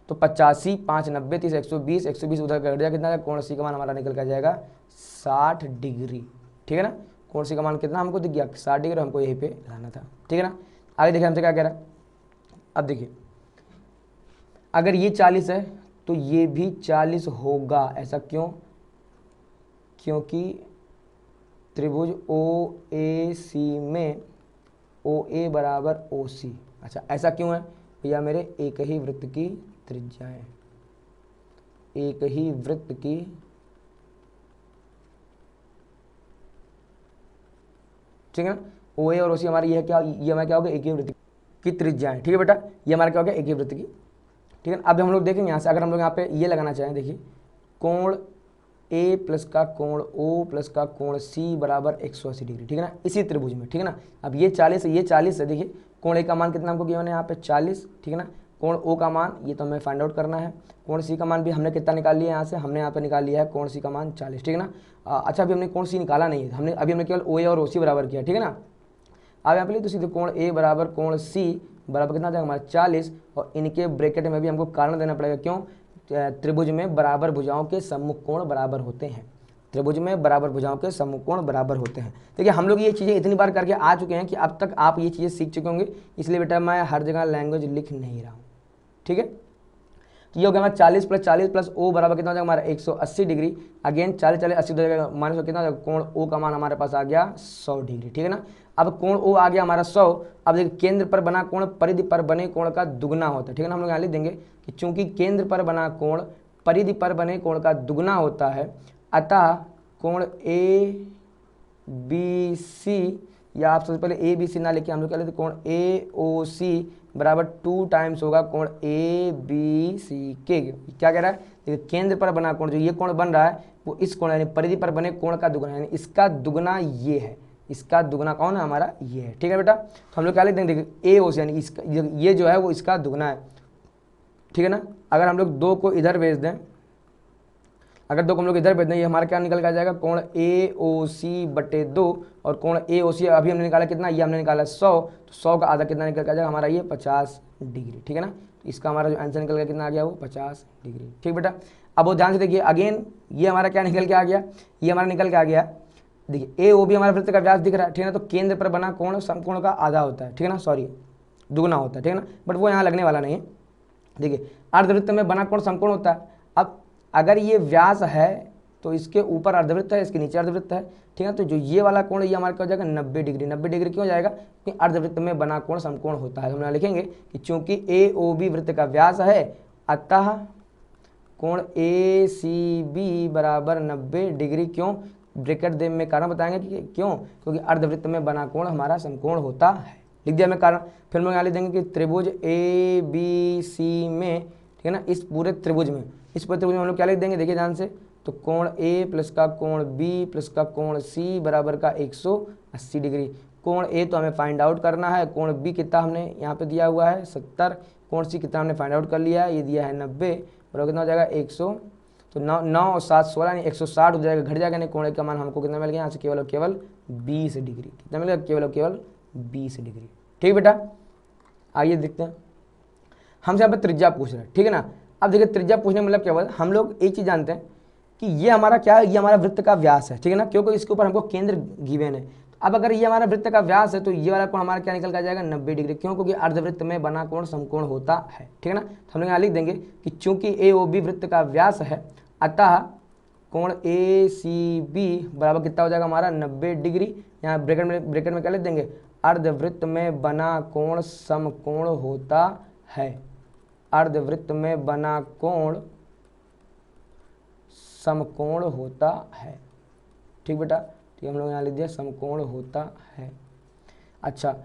तो 85 5 90 30 120, 120 उधर कर दिया कितना, कोण C का मान हमारा निकल के आ जाएगा 60 डिग्री, ठीक है ना। कोण C का मान कितना हमको दिख गया 60 डिग्री, हमको यहीं पे लाना था, ठीक है ना। आगे देखिए हमसे क्या कह रहा है, अब देखिए अगर ये 40 है तो ये भी 40 होगा। ऐसा क्यों, क्योंकि त्रिभुज OAC में OA बराबर OC। अच्छा ऐसा क्यों है भैया, मेरे एक ही वृत्त की त्रिज्या है, एक ही वृत्त की ठीक है ना। OA और OC हमारी ये क्या, ये हमारा क्या हो गया एक ही वृत्त की त्रिज्या है, ठीक है बेटा। ये हमारा क्या हो गया एक ही वृत्त की, ठीक है। अब हम लोग देखेंगे यहाँ से, अगर हम लोग यहाँ पे ये लगाना चाहें, देखिए कोण A प्लस का कोण O प्लस का कोण C बराबर 180 डिग्री, ठीक है ना, इसी त्रिभुज में, ठीक है ना। अब ये 40 है, ये 40 है, देखिए कोण A का मान कितना हमको गिवन है यहाँ पे 40, ठीक है ना। कोण O का मान ये तो हमें फाइंड आउट करना है। कोण C का मान भी हमने कितना निकाल लिया यहाँ से, हमने यहाँ पे निकाल लिया है कोण C का मान 40, ठीक है ना। अच्छा अभी हमने कोण C निकाला नहीं है, हमने केवल OA और OC बराबर किया, ठीक है ना। अब यहाँ पे लिए तो सीधे कोण A बराबर कोण C बराबर कितना जाएगा हमारा 40, और इनके ब्रैकेट में भी हमको कारण देना पड़ेगा। क्यों, त्रिभुज में बराबर भुजाओं के सम्मुख कोण बराबर होते हैं, त्रिभुज में बराबर भुजाओं के सम्मुख कोण बराबर होते हैं। देखिए हम लोग ये चीज़ें इतनी बार करके आ चुके हैं कि अब तक आप ये चीज़ें सीख चुके होंगे, इसलिए बेटा मैं हर जगह लैंग्वेज लिख नहीं रहा हूँ, ठीक है। तो ये हो गया हमारा 40 प्लस O बराबर कितना हो जाएगा हमारा 180 डिग्री। अगेन 40 40 80 हो जाएगा माइनस कितना हो जाएगा, कोण O का मान हमारे पास आ गया 100 डिग्री, ठीक है ना। अब कोण O आ गया हमारा 100। अब देखिए केंद्र पर बना कोण परिधि पर बने कोण का दुगना होता है, ठीक है ना। हम लोग यहाँ लिख देंगे कि चूंकि केंद्र पर बना कोण परिधि पर बने कोण का दुगना होता है, अतः कोण ABC, या आप सबसे पहले ABC ना लेके हम लोग क्या लेते, कोण AOC बराबर 2 टाइम्स होगा कोण ABC के। क्या कह रहा है, देखिए केंद्र पर बना कोण, जो ये कोण बन रहा है वो इस कोण यानी परिधि पर बने कोण का दुगना, यानी इसका दुगना ये है, इसका दुगना कौन है हमारा ये है, ठीक है बेटा। तो हम लोग क्या लिख देंगे, देखिए AOC यानी इसका ये जो है वो इसका दुगना है, ठीक है ना। अगर हम लोग 2 को इधर भेज दें, अगर 2 को हम लोग इधर भेज दें, ये हमारा क्या निकल के आ जाएगा कोण AOC/2, और कोण AOC अभी हमने निकाला कितना, ये हमने निकाला 100, तो 100 का आधा कितना निकल के आ जाएगा हमारा ये 50 डिग्री, ठीक है ना। तो इसका हमारा जो आंसर निकल गया कितना आ गया वो 50 डिग्री, ठीक बेटा। अब वो ध्यान से देखिए अगेन ये हमारा क्या निकल के आ गया, ये हमारा निकल के आ गया, देखिए AOB हमारे वृत्त का व्यास दिख रहा है, ठीक है ना। तो केंद्र पर बना कोण समकोण का आधा होता है, ठीक है ना, सॉरी दुगना होता है, ठीक है ना, बट वो यहाँ लगने वाला नहीं है। देखिए अर्धवृत्त में बना कोण समकोण होता है। अब अगर ये व्यास है तो इसके ऊपर अर्धवृत्त है, इसके नीचे अर्धवृत्त है, ठीक है। तो जो ये वाला कोण ये हमारा क्या हो जाएगा 90 डिग्री। 90 डिग्री क्यों हो जाएगा, क्योंकि अर्धवृत्त में बना कोण समकोण होता है। हम यहाँ लिखेंगे कि चूंकि AOB वृत्त का व्यास है, अतः कोण ACB बराबर 90 डिग्री। क्यों, ब्रैकेट दे में कारण बताएंगे कि क्यों, क्योंकि अर्धवृत्त में बना कोण हमारा समकोण होता है। लिख दिया मैं कारण। फिर हम लोग यहाँ लिख देंगे कि त्रिभुज ए बी सी में, ठीक है ना, इस पूरे त्रिभुज में हम लोग क्या लिख देंगे, देखिए ध्यान से, तो कोण ए प्लस का कोण बी प्लस का कोण सी बराबर का 180 डिग्री। कोण ए तो हमें फाइंड आउट करना है, कोण बी कितना हमने यहाँ पे दिया हुआ है 70, कोण सी कितना हमने फाइंड आउट कर लिया है, ये दिया है 90, बराबर कितना हो जाएगा 100, तो 9 और 7 16 यानी 160 हो जाएगा, घट जाएगा नहीं। कोण ए का मान हमको कितना मिल गया यहाँ से, केवल और केवल 20 डिग्री। कितना मिलेगा, केवल और केवल 20 डिग्री। ठीक बेटा, आइए देखते हैं, हमसे यहाँ पर त्रिज्या पूछ रहा है, ठीक है ना। अब देखिए त्रिज्या पूछने मतलब क्या हुआ, हम लोग एक चीज़ जानते हैं कि ये हमारा क्या है, ये हमारा वृत्त का व्यास है, ठीक है ना, क्योंकि इसके ऊपर हमको केंद्र गिवन है। अब अगर ये हमारा वृत्त का व्यास है तो ये वाला कोण हमारा क्या निकल कर जाएगा, 90 डिग्री। क्यों, क्योंकि अर्धवृत्त में बना कोण समकोण होता है, ठीक है ना। तो हम लोग यहाँ लिख देंगे कि चूंकि ए ओ बी वृत्त का व्यास है, अतः कोण ए सी बी बराबर कितना हो जाएगा हमारा 90 डिग्री। यहाँ ब्रैकेट में क्या लिख देंगे, अर्धवृत्त में बना कोण समकोण होता है, अर्धवृत्त में बना कोण समकोण होता है। ठीक बेटा, ठीक, हम लोग यहाँ लिख दिया समकोण होता है। अच्छा,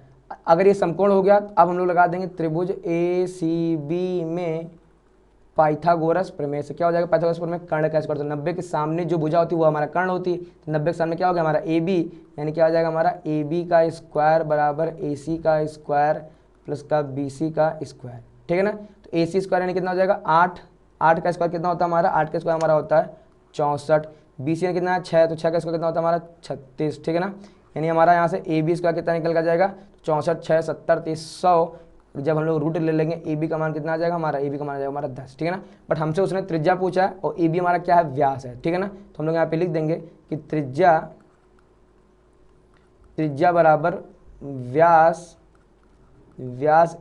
अगर ये समकोण हो गया तो अब हम लोग लगा देंगे त्रिभुज ए सी बी में पाइथागोरस प्रमेय से क्या हो जाएगा, पाइथागोरस प्रमेय कर्ण का स्क्वायर। तो 90 के सामने जो भुजा होती है वो हमारा कर्ण होती है, तो 90 के सामने क्या हो गया हमारा ए बी, यानी क्या हो जाएगा हमारा ए बी का स्क्वायर बराबर ए सी का स्क्वायर प्लस का बी सी का स्क्वायर, ठीक है ना। तो ए सी स्क्वायर यानी कितना हो जाएगा 8, 8 का स्क्वायर कितना होता है हमारा, 8 का स्क्वायर हमारा होता है 64, बी सी में कितना है 6, तो 6 का स्क्वायर कितना होता है हमारा 36, ठीक है ना। यानी हमारा यहाँ से ए बी स्क्वायर कितना निकल कर जाएगा 64, 6, 70, 30, 100। जब हम लोग रूट ले लेंगे ए बी का मान कितना आ जाएगा हमारा, ए बी का मान आ जाएगा हमारा 10, ठीक है ना। बट हमसे उसने त्रिज्या पूछा है और ए बी हमारा क्या है, व्यास है, ठीक है ना। तो हम लोग यहाँ पे लिख देंगे कि त्रिज्या बराबर व्यास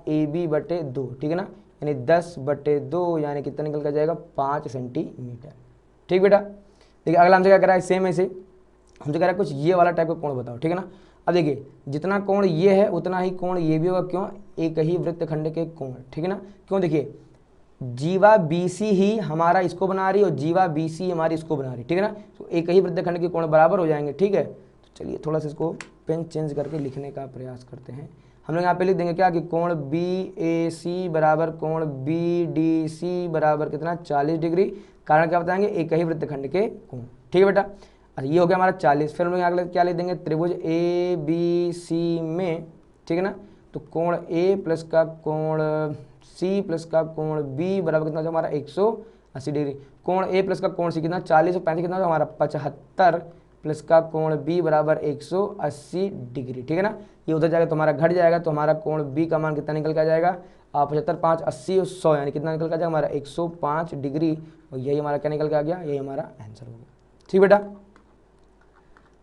ए बी बटे 2, ठीक है ना, यानी 10/2 यानी कितना निकल कर जाएगा 5 सेंटीमीटर। ठीक बेटा, देखिए अगला हमसे क्या करा है, सेम ऐसे हमसे कह रहा है कुछ ये वाला टाइप का कोण बताओ, ठीक है ना। अब देखिए जितना कोण ये है उतना ही कोण ये भी होगा, क्यों, एक ही वृत्तखंड के कोण, ठीक है ना। क्यों, देखिए जीवा BC ही हमारा इसको बना रही है और जीवा BC हमारी इसको बना रही है, ठीक है ना। तो एक ही वृत्तखंड के कोण बराबर हो जाएंगे, ठीक है। तो चलिए थोड़ा सा इसको पेन चेंज करके लिखने का प्रयास करते हैं। हम लोग यहाँ पे लिख देंगे क्या कि कोण BAC बराबर कोण BDC बराबर कितना 40 डिग्री। कारण क्या बताएंगे, एक ही वृत्तखंड के कोण, ठीक है बेटा। अच्छा, ये हो गया हमारा 40। फिर हम लोग यहाँ क्या लिख देंगे, त्रिभुज ABC में, ठीक है ना, तो कोण A प्लस का कोण C प्लस का कोण B बराबर कितना हो हमारा 180 डिग्री। कोण A प्लस का कोण C कितना 40 और 35 कितना हो हमारा 75 प्लस का कोण B बराबर 180 डिग्री, ठीक है ना। ये उधर जाएगा तो हमारा घट जाएगा, तो हमारा कोण B का मान कितना निकल कर जाएगा 75, 5, 80 और 100 यानी कितना निकल कर जाएगा हमारा 105 डिग्री। और यही हमारा क्या निकल के आ गया, यही हमारा आंसर हो गया। ठीक बेटा,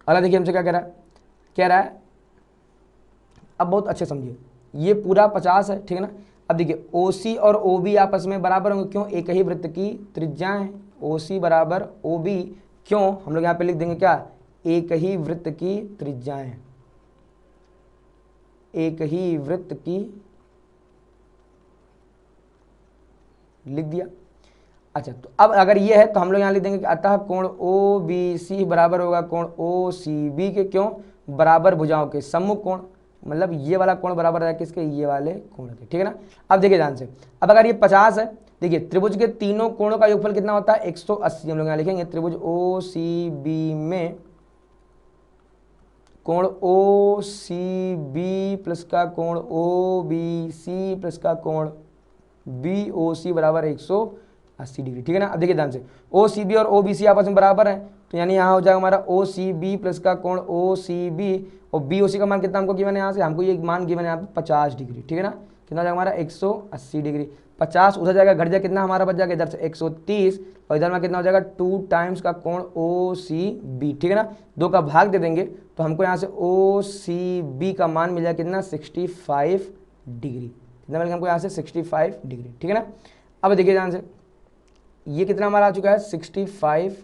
अगला देखिए हमसे क्या कह रहा है, अब बहुत अच्छे समझिए, ये पूरा 50 है, ठीक है ना। अब देखिए OC और OB आपस में बराबर होंगे, क्यों, एक ही वृत्त की त्रिज्याएं हैं, OC बराबर OB, क्यों, हम लोग यहाँ पे लिख देंगे क्या, एक ही वृत्त की त्रिज्याएं, एक ही वृत्त की, लिख दिया। अच्छा, तो अब अगर ये है तो हम लोग यहाँ लिख देंगे कि अतः कोण OBC बराबर होगा कोण OCB के, क्यों, बराबर भुजाओं के सम्मुख कोण, मतलब ये वाला कोण बराबर है किसके, ये वाले कोण के, ठीक है ना। अब देखिए ध्यान से, अब अगर ये 50 है, देखिए त्रिभुज के तीनों कोणों का योगफल कितना होता है 180। हम लोग यहाँ लिखेंगे त्रिभुज OCB में कोण OCB प्लस का कोण OBC प्लस का कोण BOC बराबर 180 डिग्री, ठीक है ना। अब देखिए ध्यान से, OCB और OBC आपस में बराबर है, तो यानी यहाँ हो जाएगा हमारा OCB प्लस का कोण OCB और BOC का मान कितना हमको गिवन है, यहाँ से हमको ये मान गिवन है यहाँ पे 50 डिग्री, ठीक है ना। कितना हो जाएगा हमारा 180 डिग्री, 50 उधर जाएगा घट जाएगा, कितना हमारा बच जाएगा इधर से 130 और इधर में कितना हो जाएगा 2 टाइम्स का कोण OCB, ठीक है ना। 2 का भाग दे देंगे तो हमको यहाँ से OCB का मान मिल जाएगा कितना 65 डिग्री, कितना मिलेगा हमको यहाँ से 65 डिग्री, ठीक है ना। अब देखिए ध्यान से, ये कितना हमारा आ चुका है 65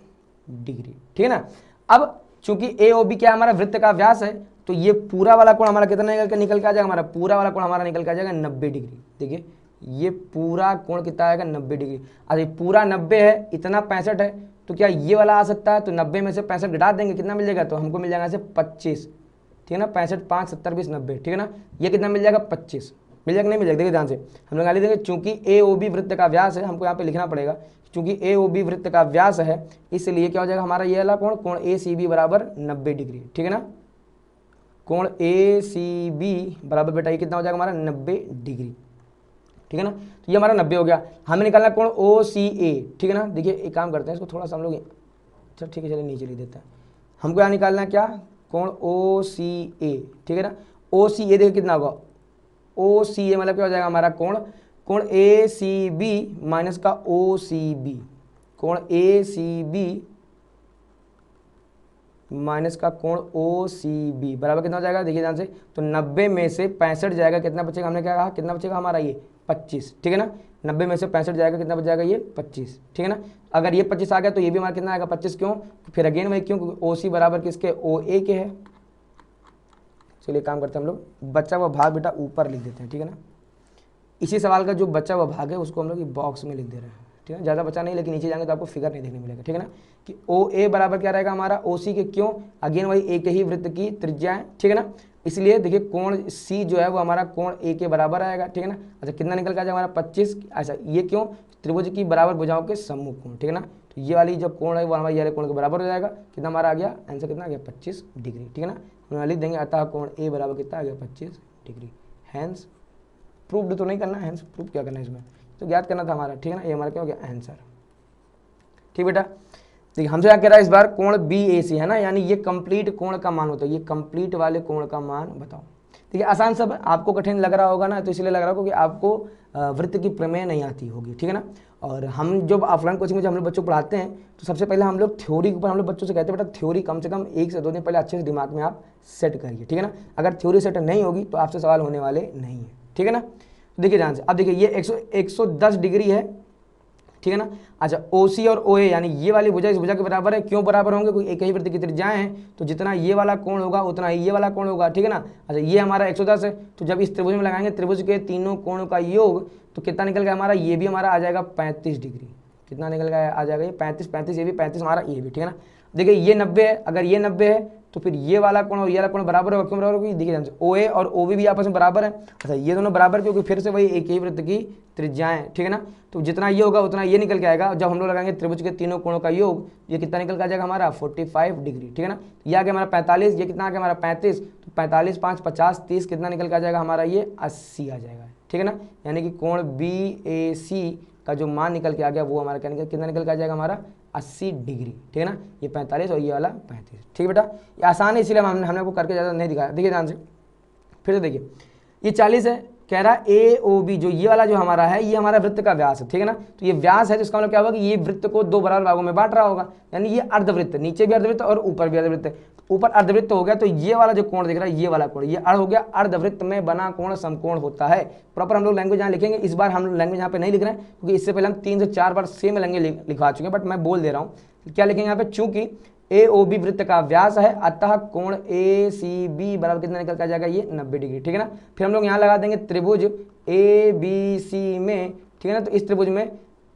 डिग्री, ठीक है ना। अब चूंकि AOB क्या हमारा वृत्त का व्यास है, तो ये पूरा वाला कोण हमारा कितना निकल के आ जाएगा, हमारा पूरा वाला कोण हमारा निकल के आ जाएगा 90 डिग्री। देखिए ये पूरा कोण कितना आएगा 90 डिग्री। अरे पूरा 90 है, इतना 65 है, तो क्या ये वाला आ सकता है, तो 90 में से 65 घटा देंगे, कितना मिल जाएगा, तो हमको मिल जाएगा 25, ठीक है ना, 65 5 70 20 90, ठीक है ना, ये कितना मिल जाएगा 25, मिल जाएगा नहीं मिल जाएगा, देखिए ध्यान से हम लोग गाली देंगे, चूंकि ए ओ बी वृत्त का व्यास है, हमको यहाँ पे लिखना पड़ेगा, चूंकि ए ओ बी वृत्त का व्यास है इसलिए क्या हो जाएगा हमारा ये वाला कोण, कोण ए सी बी बराबर 90 डिग्री, ठीक है ना, कोण ए सी बी बराबर बेटा ये कितना हो जाएगा हमारा 90 डिग्री, ठीक है ना, तो ये हमारा 90 हो गया। हमें निकालना कोण ओ सी ए, ठीक है ना, देखिए एक काम करते हैं इसको थोड़ा सा हम लोग, चलो ठीक है चलिए नीचे लिख देते हैं, हमको यहाँ निकालना है क्या, कोण ओ सी ए, ठीक है ना, ओ सी ए देखिए कितना होगा, ओ सी ए मतलब क्या हो जाएगा हमारा कोण, कोण ए सी बी माइनस का ओ सी बी, कोण ए सी बी माइनस का कोण ओ सी बी बराबर कितना हो जाएगा, देखिए ध्यान से, तो 90 में से 65 जाएगा, कितना बचेगा, हमने क्या कहा कितना बचेगा हमारा ये 25, ठीक है ना, 90 में से 65 जाएगा, कितना बच जाएगा ये 25, ठीक है ना, अगर ये 25 आ गया तो ये भी हमारा कितना आएगा 25, क्यों, फिर अगेन वही क्यों, क्योंकि ओ सी बराबर किसके, ओ ए के है। चलिए काम करते हैं हम लोग, बचा हुआ भाग बेटा ऊपर लिख देते हैं, ठीक है ना, इसी सवाल का जो बचा हुआ भाग है उसको हम लोग बॉक्स में लिख दे रहे हैं, ठीक है, ज़्यादा बचा नहीं, लेकिन नीचे जाएंगे तो आपको फिगर नहीं देखने मिलेगा, ठीक है ना, कि ओ ए बराबर क्या रहेगा हमारा ओ सी के, क्यों, अगेन वही एक ही वृत्त की त्रिज्या है, ठीक है ना, इसलिए देखिए कोण सी जो है वो हमारा कोण ए के बराबर आएगा, ठीक है ना, अच्छा कितना निकल के आ जाएगा हमारा 25, अच्छा ये क्यों, त्रिभुज की बराबर भुजाओं के सम्मुख कोण, ठीक है ना, तो ये वाली जो कोण है वो हमारे ये वाले कोण के बराबर हो जाएगा, कितना हमारा आ गया आंसर कितना आ गया 25 डिग्री, ठीक है ना, हम लिख देंगे अतः कोण ए बराबर कितना आ गया 25 डिग्री, हैंस प्रूव्ड तो नहीं करना, हैंस प्रूव क्या करना है इसमें, तो ज्ञात करना था हमारा, ठीक है ना, ये हमारा क्या हो गया आंसर, ठीक बेटा। देखिए हमसे क्या कह रहा है इस बार कोण बी ए सी है ना, यानी ये कंप्लीट कोण का मान होता है, ये कंप्लीट वाले कोण का मान बताओ। देखिए आसान सब, आपको कठिन लग रहा होगा ना, तो इसलिए लग रहा होगा क्योंकि आपको वृत्त की प्रमेय नहीं आती होगी, ठीक है ना, और हम जब ऑफलाइन कोचिंग में जब हम लोग बच्चों को पढ़ाते हैं तो सबसे पहले हम लोग थ्योरी के ऊपर हम लोग बच्चों से कहते हैं बेटा थ्योरी कम से कम 1 से 2 दिन पहले अच्छे से दिमाग में आप सेट करिए, ठीक है ना, अगर थ्योरी सेट नहीं होगी तो आपसे सवाल होने वाले नहीं है, ठीक है ना। तो देखिए ध्यान से, अब देखिए ये 110 डिग्री है, ठीक है ना, अच्छा ओ सी और ओ ए यानी ये वाली भुजा इस भुजा के बराबर है, क्यों बराबर होंगे, कोई एक ही वृत्त की त्रिज्याएं हैं, तो जितना ये वाला कोण होगा उतना ही ये वाला कोण होगा, ठीक है ना, अच्छा ये हमारा 110 है, तो जब इस त्रिभुज में लगाएंगे त्रिभुज के तीनों कोणों का योग, तो कितना निकल गया हमारा, ये भी हमारा आ जाएगा 35 डिग्री, कितना निकल गया आ जाएगा ये 35 ये भी 35 हमारा ये भी, ठीक है ना, देखिए ये 90 है, अगर ये 90 है तो फिर ये वाला कोण और ये वाला कोण बराबर होगा, क्यों बराबर होगी, देखिए ध्यान से ओ ए और ओ भी आपस में बराबर है, अच्छा ये दोनों बराबर क्योंकि फिर से वही एक ही वृत्त की त्रिज्याएं, ठीक है ना, तो जितना ये होगा उतना ये निकल के आएगा, जब हम लोग लगाएंगे त्रिभुज के तीनों कोणों का योग, ये कितना निकल के आ जाएगा हमारा 45 डिग्री, ठीक है ना, ये आ गया हमारा 45, ये कितना आ गया हमारा 35, तो 45 5 50 30 कितना निकल के आ जाएगा हमारा ये 80 आ जाएगा, ठीक है ना, यानी कि कोण बी ए सी का जो मान निकल के आ गया वो हमारा क्या निकल कितना निकल के आ जाएगा हमारा 80 डिग्री, ठीक है ना, ये 45 और ये वाला 35, ठीक है बेटा, ये आसान है इसलिए हमने आपको करके ज़्यादा नहीं दिखाया। देखिए ध्यान से फिर से देखिए, ये 40 है, कह रहा है ए ओ बी जो ये वाला जो हमारा है ये हमारा वृत्त का व्यास है, ठीक है ना, तो ये व्यास है तो इसका मतलब क्या होगा कि ये वृत्त को 2 बराबर भागों में बांट रहा होगा, यानी ये अर्धवृत्त, नीचे भी अर्धवृत्त और ऊपर भी अर्धवृत्त, ऊपर अर्धवृत्त हो गया तो ये वाला जो कोण दिख रहा है ये वाला कोण ये अर्ध हो गया, अर्धवृत्त में बना कोण समकोण होता है। प्रॉपर हम लोग लैंग्वेज यहाँ लिखेंगे, इस बार हम लैंग्वेज यहाँ पे नहीं लिख रहे हैं क्योंकि इससे पहले हम 3 से 4 बार सेम लैंग्वेज लिखवा चुके हैं, बट मैं बोल दे रहा हूँ क्या लिखेंगे यहाँ पे, चूंकि ए ओ बी वृत्त का व्यास है अतः कोण ए सी बी बराबर कितना निकल कर जाएगा ये 90 डिग्री, ठीक है ना, फिर हम लोग यहाँ लगा देंगे त्रिभुज ए बी सी में, ठीक है ना, तो इस त्रिभुज में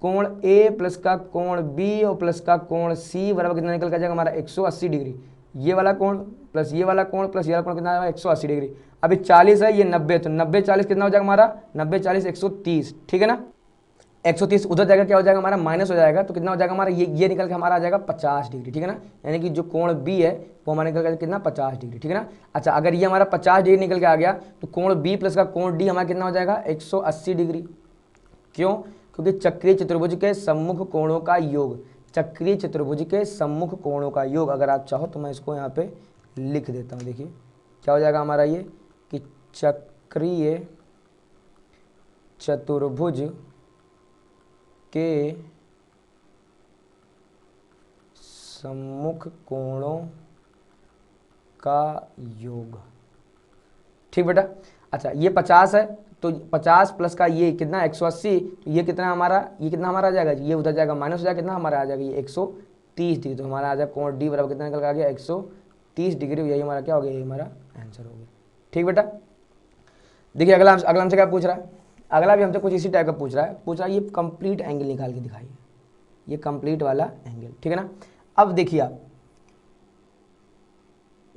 कोण ए प्लस का कोण बी और प्लस का कोण सी बराबर कितना निकल कर जाएगा हमारा 180 डिग्री, ये वाला कोण प्लस ये वाला कोण प्लस ये वाला कोण कितना आएगा 180 डिग्री, अभी 40 है ये 90, तो 90 40 कितना हो जाएगा हमारा 90 40 130, ठीक है ना, 130 उधर जाएगा क्या हो जाएगा हमारा माइनस हो जाएगा, तो कितना हो जाएगा हमारा ये निकल के हमारा आ जाएगा 50 डिग्री, ठीक है ना, यानी कि जो कोण बी है वो हमारा निकल के कितना 50 डिग्री, ठीक है ना। अच्छा अगर ये हमारा 50 डिग्री निकल के आ गया तो कोण बी प्लस का कोण डी हमारा कितना हो जाएगा 180 डिग्री, क्यों, क्योंकि चक्रीय चतुर्भुज के सम्मुख कोणों का योग, चक्रीय चतुर्भुज के सम्मुख कोणों का योग, अगर आप चाहो तो मैं इसको यहाँ पे लिख देता हूँ, देखिए क्या हो जाएगा हमारा ये कि चक्रीय चतुर्भुज के सम्मुख कोणों का योग, ठीक बेटा। अच्छा ये 50 है तो 50 प्लस का ये कितना 180, तो ये कितना हमारा आ जाएगा, ये उधर जाएगा माइनस हो जाएगा, कितना हमारा आ जाएगा ये 130 डिग्री, तो हमारा आ जाएगा कोण डी बराबर कितना निकल आ गया 130 डिग्री, यही हमारा क्या हो गया, ये हमारा आंसर हो गया, ठीक बेटा। देखिए अगला हमसे क्या पूछ रहा है, अगला भी हमसे कुछ इसी टाइप का पूछ रहा है ये कंप्लीट एंगल निकाल के दिखाइए, ये कंप्लीट वाला एंगल, ठीक है ना। अब देखिए आप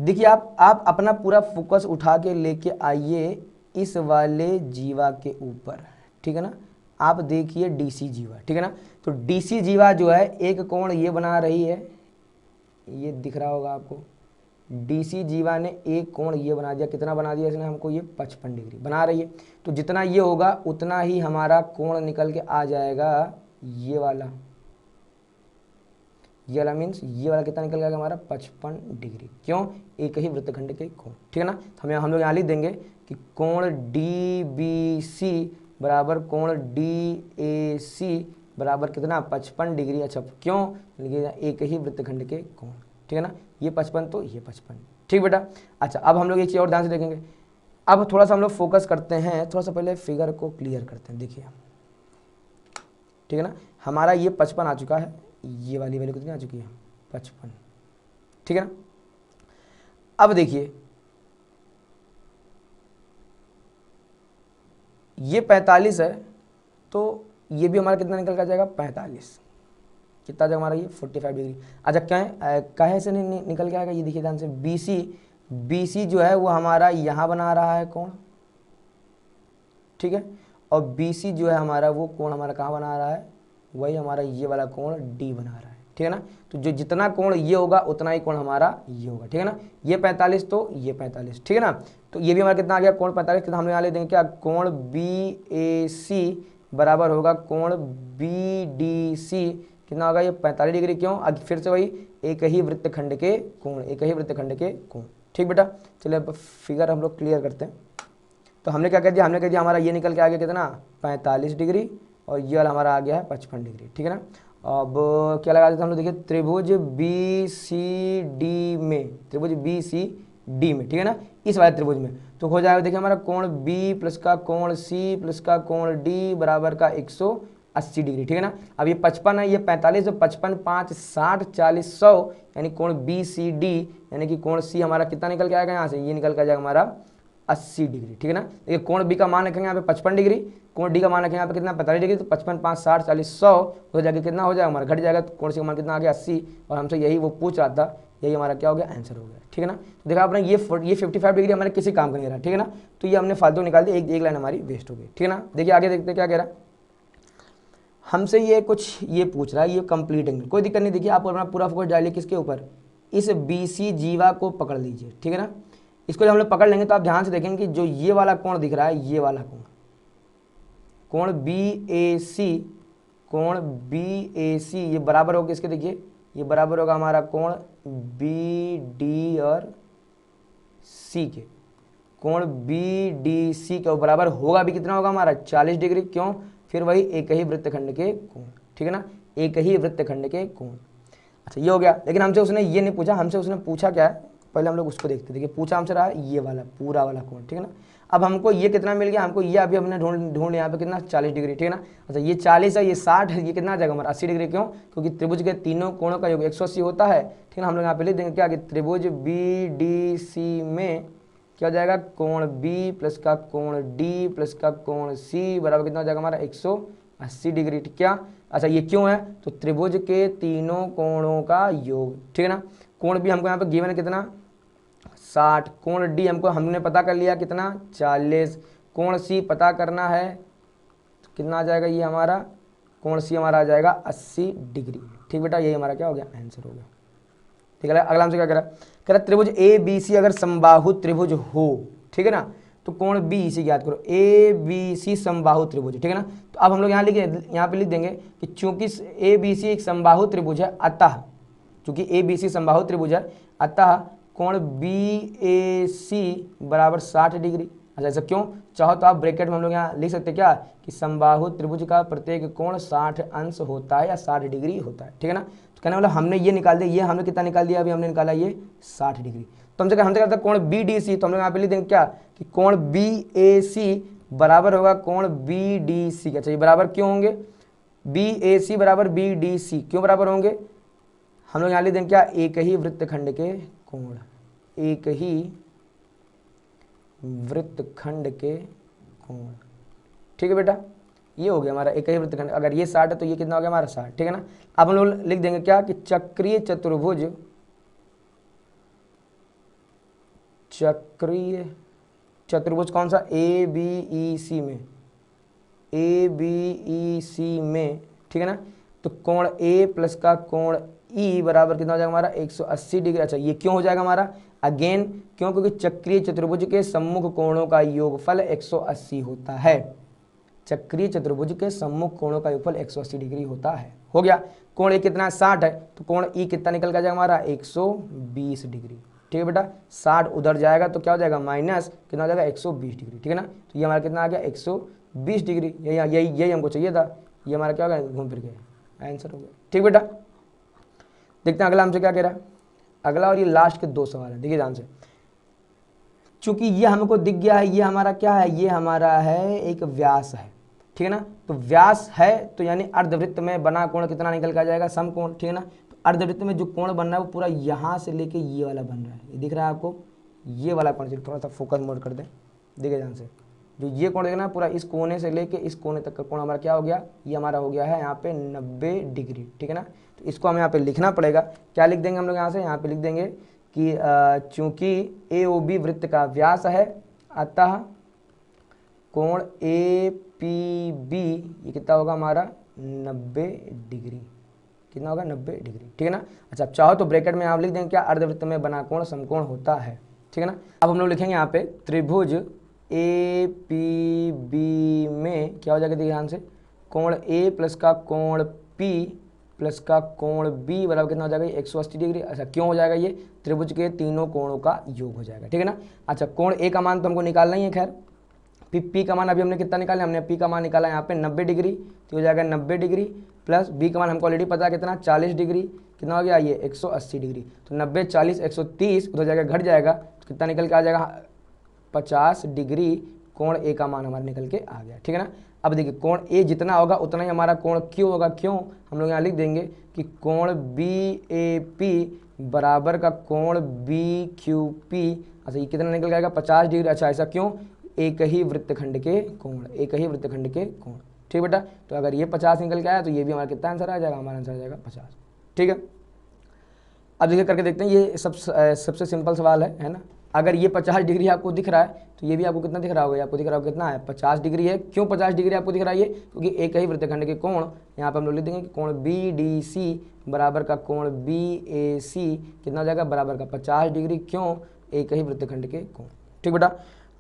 देखिए आप अपना पूरा फोकस उठा के लेके आइए इस वाले जीवा के ऊपर, ठीक है ना। आप देखिए डीसी जीवा, ठीक है ना। तो डीसी जीवा जो है एक कोण ये बना रही है, ये दिख रहा होगा आपको। डीसी जीवा ने एक कोण ये बना दिया, कितना बना दिया इसने हमको, ये 55 डिग्री बना रही है। तो जितना ये होगा उतना ही हमारा कोण निकल के आ जाएगा ये वाला, ये वाला मीन्स ये वाला कितना निकल जाएगा हमारा 55 डिग्री। क्यों? एक ही वृत्तखंड के कोण, ठीक है ना। तो हम लोग यहाँ लिख देंगे कि कोण डी बी सी बराबर कोण डी ए सी बराबर कितना 55 डिग्री। अच्छा क्यों? लिखिए एक ही वृत्तखंड के कोण, ठीक है ना। ये 55 तो ये 55, ठीक बेटा। अच्छा अब हम लोग एक चीज़ और ध्यान से देखेंगे। अब थोड़ा सा हम लोग फोकस करते हैं, थोड़ा सा पहले फिगर को क्लियर करते हैं। देखिए ठीक है ना, हमारा ये 55 आ चुका है, ये वाली वैल्यू कितनी आ चुकी है 55, ठीक है ना। अब देखिए ये 45 है, तो ये भी हमारा कितना निकल कर जाएगा 45, कितना जाएगा हमारा ये 45 डिग्री। अच्छा कहे से नहीं निकल के आएगा, ये देखिए ध्यान से, BC जो है वो हमारा यहाँ बना रहा है कोण, ठीक है। और BC जो है हमारा वो कोण हमारा कहाँ बना रहा है, वही हमारा ये वाला कोण D बना रहा है, ठीक है ना। तो जो जितना कोण ये होगा उतना ही कोण हमारा ये होगा, ठीक है ना। ये 45 तो ये 45, ठीक है ना। तो ये भी हमारा कितना आ गया कोण 45, तो हम यहाँ ले देंगे क्या, कोण BAC बराबर होगा कोण BDC, कितना होगा ये 45 डिग्री। क्यों? अब फिर से वही एक ही वृत्तखंड के कोण, एक ही वृत्तखंड के कोण, ठीक बेटा। चलिए अब फिगर हम लोग क्लियर करते हैं। तो हमने क्या कह दिया, हमने कह दिया हमारा ये निकल के आ गया कितना 45 डिग्री और ये वाला हमारा आ गया है 55 डिग्री, ठीक है ना। अब क्या लगा देते हैं हम लोग, देखिए त्रिभुज BCD में, त्रिभुज BCD में, ठीक है ना, इस वाले त्रिभुज में तो हो जाएगा देखिए हमारा कोण B प्लस का कोण C प्लस का कोण D बराबर का 180 डिग्री, ठीक है ना। अब ये 55 है, ये 45, तो 55 5 60 40 100 यानी कोण BCD यानी कि कोण C हमारा कितना निकल के आएगा यहाँ से, ये निकल के आ जाएगा हमारा 80 डिग्री, ठीक है ना। देखिए कोण B का मान रखेंगे यहाँ पे 55 डिग्री, कोण D का मान रखेंगे यहाँ पे कितना 45 डिग्री, तो 55 5 60 40 100 हो जाएगा कितना हो जाएगा हमारा, घट जाएगा। तो कोण C का मान कितना आ गया 80, और हमसे यही वो पूछ रहा था, यही हमारा क्या हो गया आंसर हो गया, ठीक है ना। तो देखा आपने ये 55 डिग्री हमारे किसी काम का नहीं रहा, ठीक है ना। तो ये हमने फालतू निकाल दिया, एक लाइन हमारी वेस्ट हो गई, ठीक है ना। देखिए आगे देखते क्या कह रहा है हमसे, ये कुछ ये पूछ रहा है, ये कंप्लीटिंग, कोई दिक्कत नहीं। देखिए आप अपना पूरा फोकस डालिए किसके ऊपर, इस BC जीवा को पकड़ लीजिए, ठीक है ना। इसको जब हम लोग पकड़ लेंगे तो आप ध्यान से देखेंगे कि जो ये वाला कोण दिख रहा है, ये वाला कोण BAC ये बराबर होगा इसके, देखिए ये बराबर होगा हमारा कोण BD और C के, कोण BDC के बराबर होगा भी कितना होगा हमारा 40 डिग्री। क्यों? फिर वही एक ही वृत्तखंड के कोण, ठीक है ना, एक ही वृत्तखंड के कोण। अच्छा ये हो गया, लेकिन हमसे उसने ये नहीं पूछा, हमसे उसने पूछा क्या है, पहले हम लोग उसको देखते। देखिए पूछा हमसे रहा ये वाला पूरा वाला कोण, ठीक है ना। अब हमको ये कितना मिल गया, हमको ये अभी हमने ढूंढ यहाँ पे कितना 40 डिग्री, ठीक है ना। अच्छा ये 40 है, ये 60 है, ये कितना आ जाएगा हमारा 80 डिग्री। क्यों? क्योंकि त्रिभुज के तीनों कोणों का योग 180 होता है, ठीक है ना। हम लोग यहाँ पे लिख देंगे क्या कि त्रिभुज BDC में क्या हो जाएगा, कोण B प्लस का कोण D प्लस का कोण C बराबर कितना हो जाएगा हमारा 180 डिग्री, ठीक क्या। अच्छा ये क्यों है, तो त्रिभुज के तीनों कोणों का योग, ठीक है ना। कोण भी हमको यहाँ पे गिवन है कितना 60, कोण D हमको हमने पता कर लिया कितना 40, कोण C पता करना है तो कितना आ जाएगा, ये हमारा कोण C हमारा आ जाएगा 80 डिग्री, ठीक बेटा। यही हमारा क्या हो गया आंसर हो गया, ठीक है। अगला हमसे क्या कह रहा त्रिभुज ABC अगर समबाहु त्रिभुज हो, ठीक है ना, तो कोण BC याद करो, ABC समबाहु त्रिभुज, ठीक है ना। तो अब हम लोग यहाँ पे लिख देंगे कि चूंकि ABC एक समबाहु त्रिभुज है, अतः चूंकि ABC समबाहु त्रिभुज है अतः कोण BAC बराबर 60 डिग्री। अच्छा ऐसा क्यों, चाहो तो आप ब्रैकेट में हम लोग यहाँ लिख सकते क्या कि समबाहु त्रिभुज का प्रत्येक कोण 60 अंश होता है या 60 डिग्री होता है, ठीक है ना। तो कहने वाला हमने ये निकाल दिया, ये हमने कितना निकाल दिया, अभी हमने निकाला ये 60 डिग्री। तो हमसे कहता है कोण BDC, तो हम लोग यहाँ पे लिख देंगे क्या कि कोण BAC बराबर होगा कोण BDC। अच्छा ये बराबर क्यों होंगे, BAC बराबर BDC क्यों बराबर होंगे, हम लोग यहाँ लिख देंगे क्या एक ही वृत्तखंड के कोण, एक ही वृत्तखंड के कोण, ठीक है बेटा। ये हो गया हमारा एक ही वृत्तखंड, अगर ये 60 है तो ये कितना हो गया हमारा 60, ठीक है ना। अब हम लोग लिख देंगे क्या कि चक्रीय चतुर्भुज चक्रीय चतुर्भुज कौन सा, ए बी ई सी में, ए बी ई सी में, ठीक है ना। तो कोण ए प्लस का कोण ई बराबर कितना हो जाएगा हमारा 180 डिग्री। अच्छा ये क्यों हो जाएगा हमारा, अगेन क्यों, क्योंकि चक्रीय चतुर्भुज के सम्मुख कोणों का योगफल 180 होता है। चक्रीय चतुर्भुज के सम्मुख कोणों का योगफल 180 डिग्री होता है। हो गया, कोण ए कितना 60 है, तो कोण ई कितना निकल कर जाएगा हमारा 120 डिग्री। ठीक है बेटा, 60 उधर जाएगा तो क्या हो जाएगा माइनस कितना हो जाएगा 120 डिग्री। ठीक है ना, तो ये हमारा कितना आ गया 120 डिग्री। यही हमको चाहिए था, ये हमारा क्या हो गया घूम फिर गया, आंसर हो गया। ठीक बेटा, देखते हैं अगला हमसे क्या कह रहा है। अगला और ये लास्ट के 2 सवाल है, देखिए ध्यान से। चूंकि ये हमको दिख गया है, ये हमारा क्या है, ये हमारा है एक व्यास है, ठीक है ना। तो व्यास है तो यानी अर्धवृत्त में बना कोण कितना निकल कर जाएगा, समकोण, ठीक है ना। तो अर्धवृत्त में जो कोण बन रहा है वो पूरा यहाँ से लेके ये वाला बन रहा है, ये दिख रहा है आपको, ये वाला कोण। थोड़ा सा फोकस मोड कर दें, देखिए ध्यान से। जो ये कोण देखना पूरा इस कोने से लेके इस कोने तक का कोण हमारा क्या हो गया, ये हमारा हो गया है यहाँ पे 90 डिग्री, ठीक है ना। तो इसको हमें यहाँ पे लिखना पड़ेगा, क्या लिख देंगे हम लोग यहाँ से, यहाँ पे लिख देंगे कि चूंकि ए ओ बी वृत्त का व्यास है, अतः कोण ए पी बी ये कितना होगा हमारा 90 डिग्री, कितना होगा 90 डिग्री, ठीक है ना। अच्छा आप चाहो तो ब्रैकेट में आप लिख देंगे क्या, अर्धवृत्त में बना कोण समकोण होता है, ठीक है ना। अब हम लोग लिखेंगे यहाँ पे त्रिभुज ए पी बी में क्या हो जाएगा, देखिए ध्यान से, कोण ए प्लस का कोण पी प्लस का कोण बी बराबर कितना हो जाएगा 180 डिग्री। अच्छा क्यों हो जाएगा, ये त्रिभुज के तीनों कोणों का योग हो जाएगा, ठीक है ना। अच्छा कोण ए का मान तो हमको निकालना ही है, खैर पी का मान अभी हमने कितना निकाला, हमने पी का मान निकाला यहाँ पे 90 डिग्री, तो हो जाएगा 90 डिग्री प्लस बी का मान हमको ऑलरेडी पता है कितना 40 डिग्री, कितना हो गया ये 180 डिग्री। तो 90 40 130 उधर जाएगा घट जाएगा, तो कितना निकल के आ जाएगा 50 डिग्री कोण ए का मान हमारा निकल के आ गया, ठीक है ना। अब देखिए कोण ए जितना होगा उतना ही हमारा कोण क्यों होगा, क्यों हम लोग यहाँ लिख देंगे कि कोण बी ए पी बराबर का कोण बी क्यू पी। अच्छा ये कितना निकल जाएगा 50 डिग्री। अच्छा ऐसा क्यों, एक ही वृत्तखंड के कोण, एक ही वृत्तखंड के कोण, ठीक बेटा। तो अगर ये 50 निकल के आया तो ये भी हमारा कितना आंसर आ जाएगा, हमारा आंसर आ जाएगा 50, ठीक है। अब देखिए करके देखते हैं, ये सबसे सिंपल सवाल है ना। अगर ये 50 डिग्री आपको दिख रहा है तो ये भी आपको कितना दिख रहा होगा, आपको दिख रहा होगा कितना है 50 डिग्री है। क्यों 50 डिग्री आपको दिख रहा है ये, क्योंकि एक ही वृत्तखंड के कोण, यहाँ पर हम लोग लिख देंगे कि कोण बी डी सी बराबर का कोण बी ए सी कितना हो जाएगा बराबर का 50 डिग्री। क्यों, एक ही वृत्तखंड के कोण, ठीक बेटा।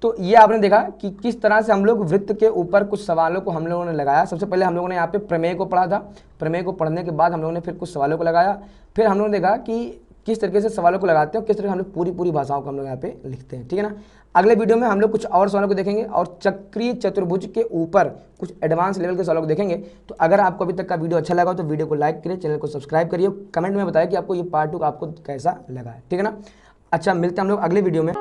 तो ये आपने देखा कि किस तरह से हम लोग वृत्त के ऊपर कुछ सवालों को हम लोगों ने लगाया। सबसे पहले हम लोगों ने यहाँ पे प्रमेय को पढ़ा था, प्रमेय को पढ़ने के बाद हम लोगों ने फिर कुछ सवालों को लगाया, फिर हम लोगों ने देखा कि किस तरीके से सवालों को लगाते हैं और किस तरह हम लोग पूरी भाषाओं को हम लोग यहाँ पे लिखते हैं, ठीक है ना। अगले वीडियो में हम लोग कुछ और सवालों को देखेंगे और चक्रीय चतुर्भुज के ऊपर कुछ एडवांस लेवल के सवालों को देखेंगे। तो अगर आपको अभी तक का वीडियो अच्छा लगा तो वीडियो को लाइक करिए, चैनल को सब्सक्राइब करिए, कमेंट में बताइए कि आपको ये पार्ट 2 आपको कैसा लगा है, ठीक है ना। अच्छा मिलते हैं हम लोग अगले वीडियो में।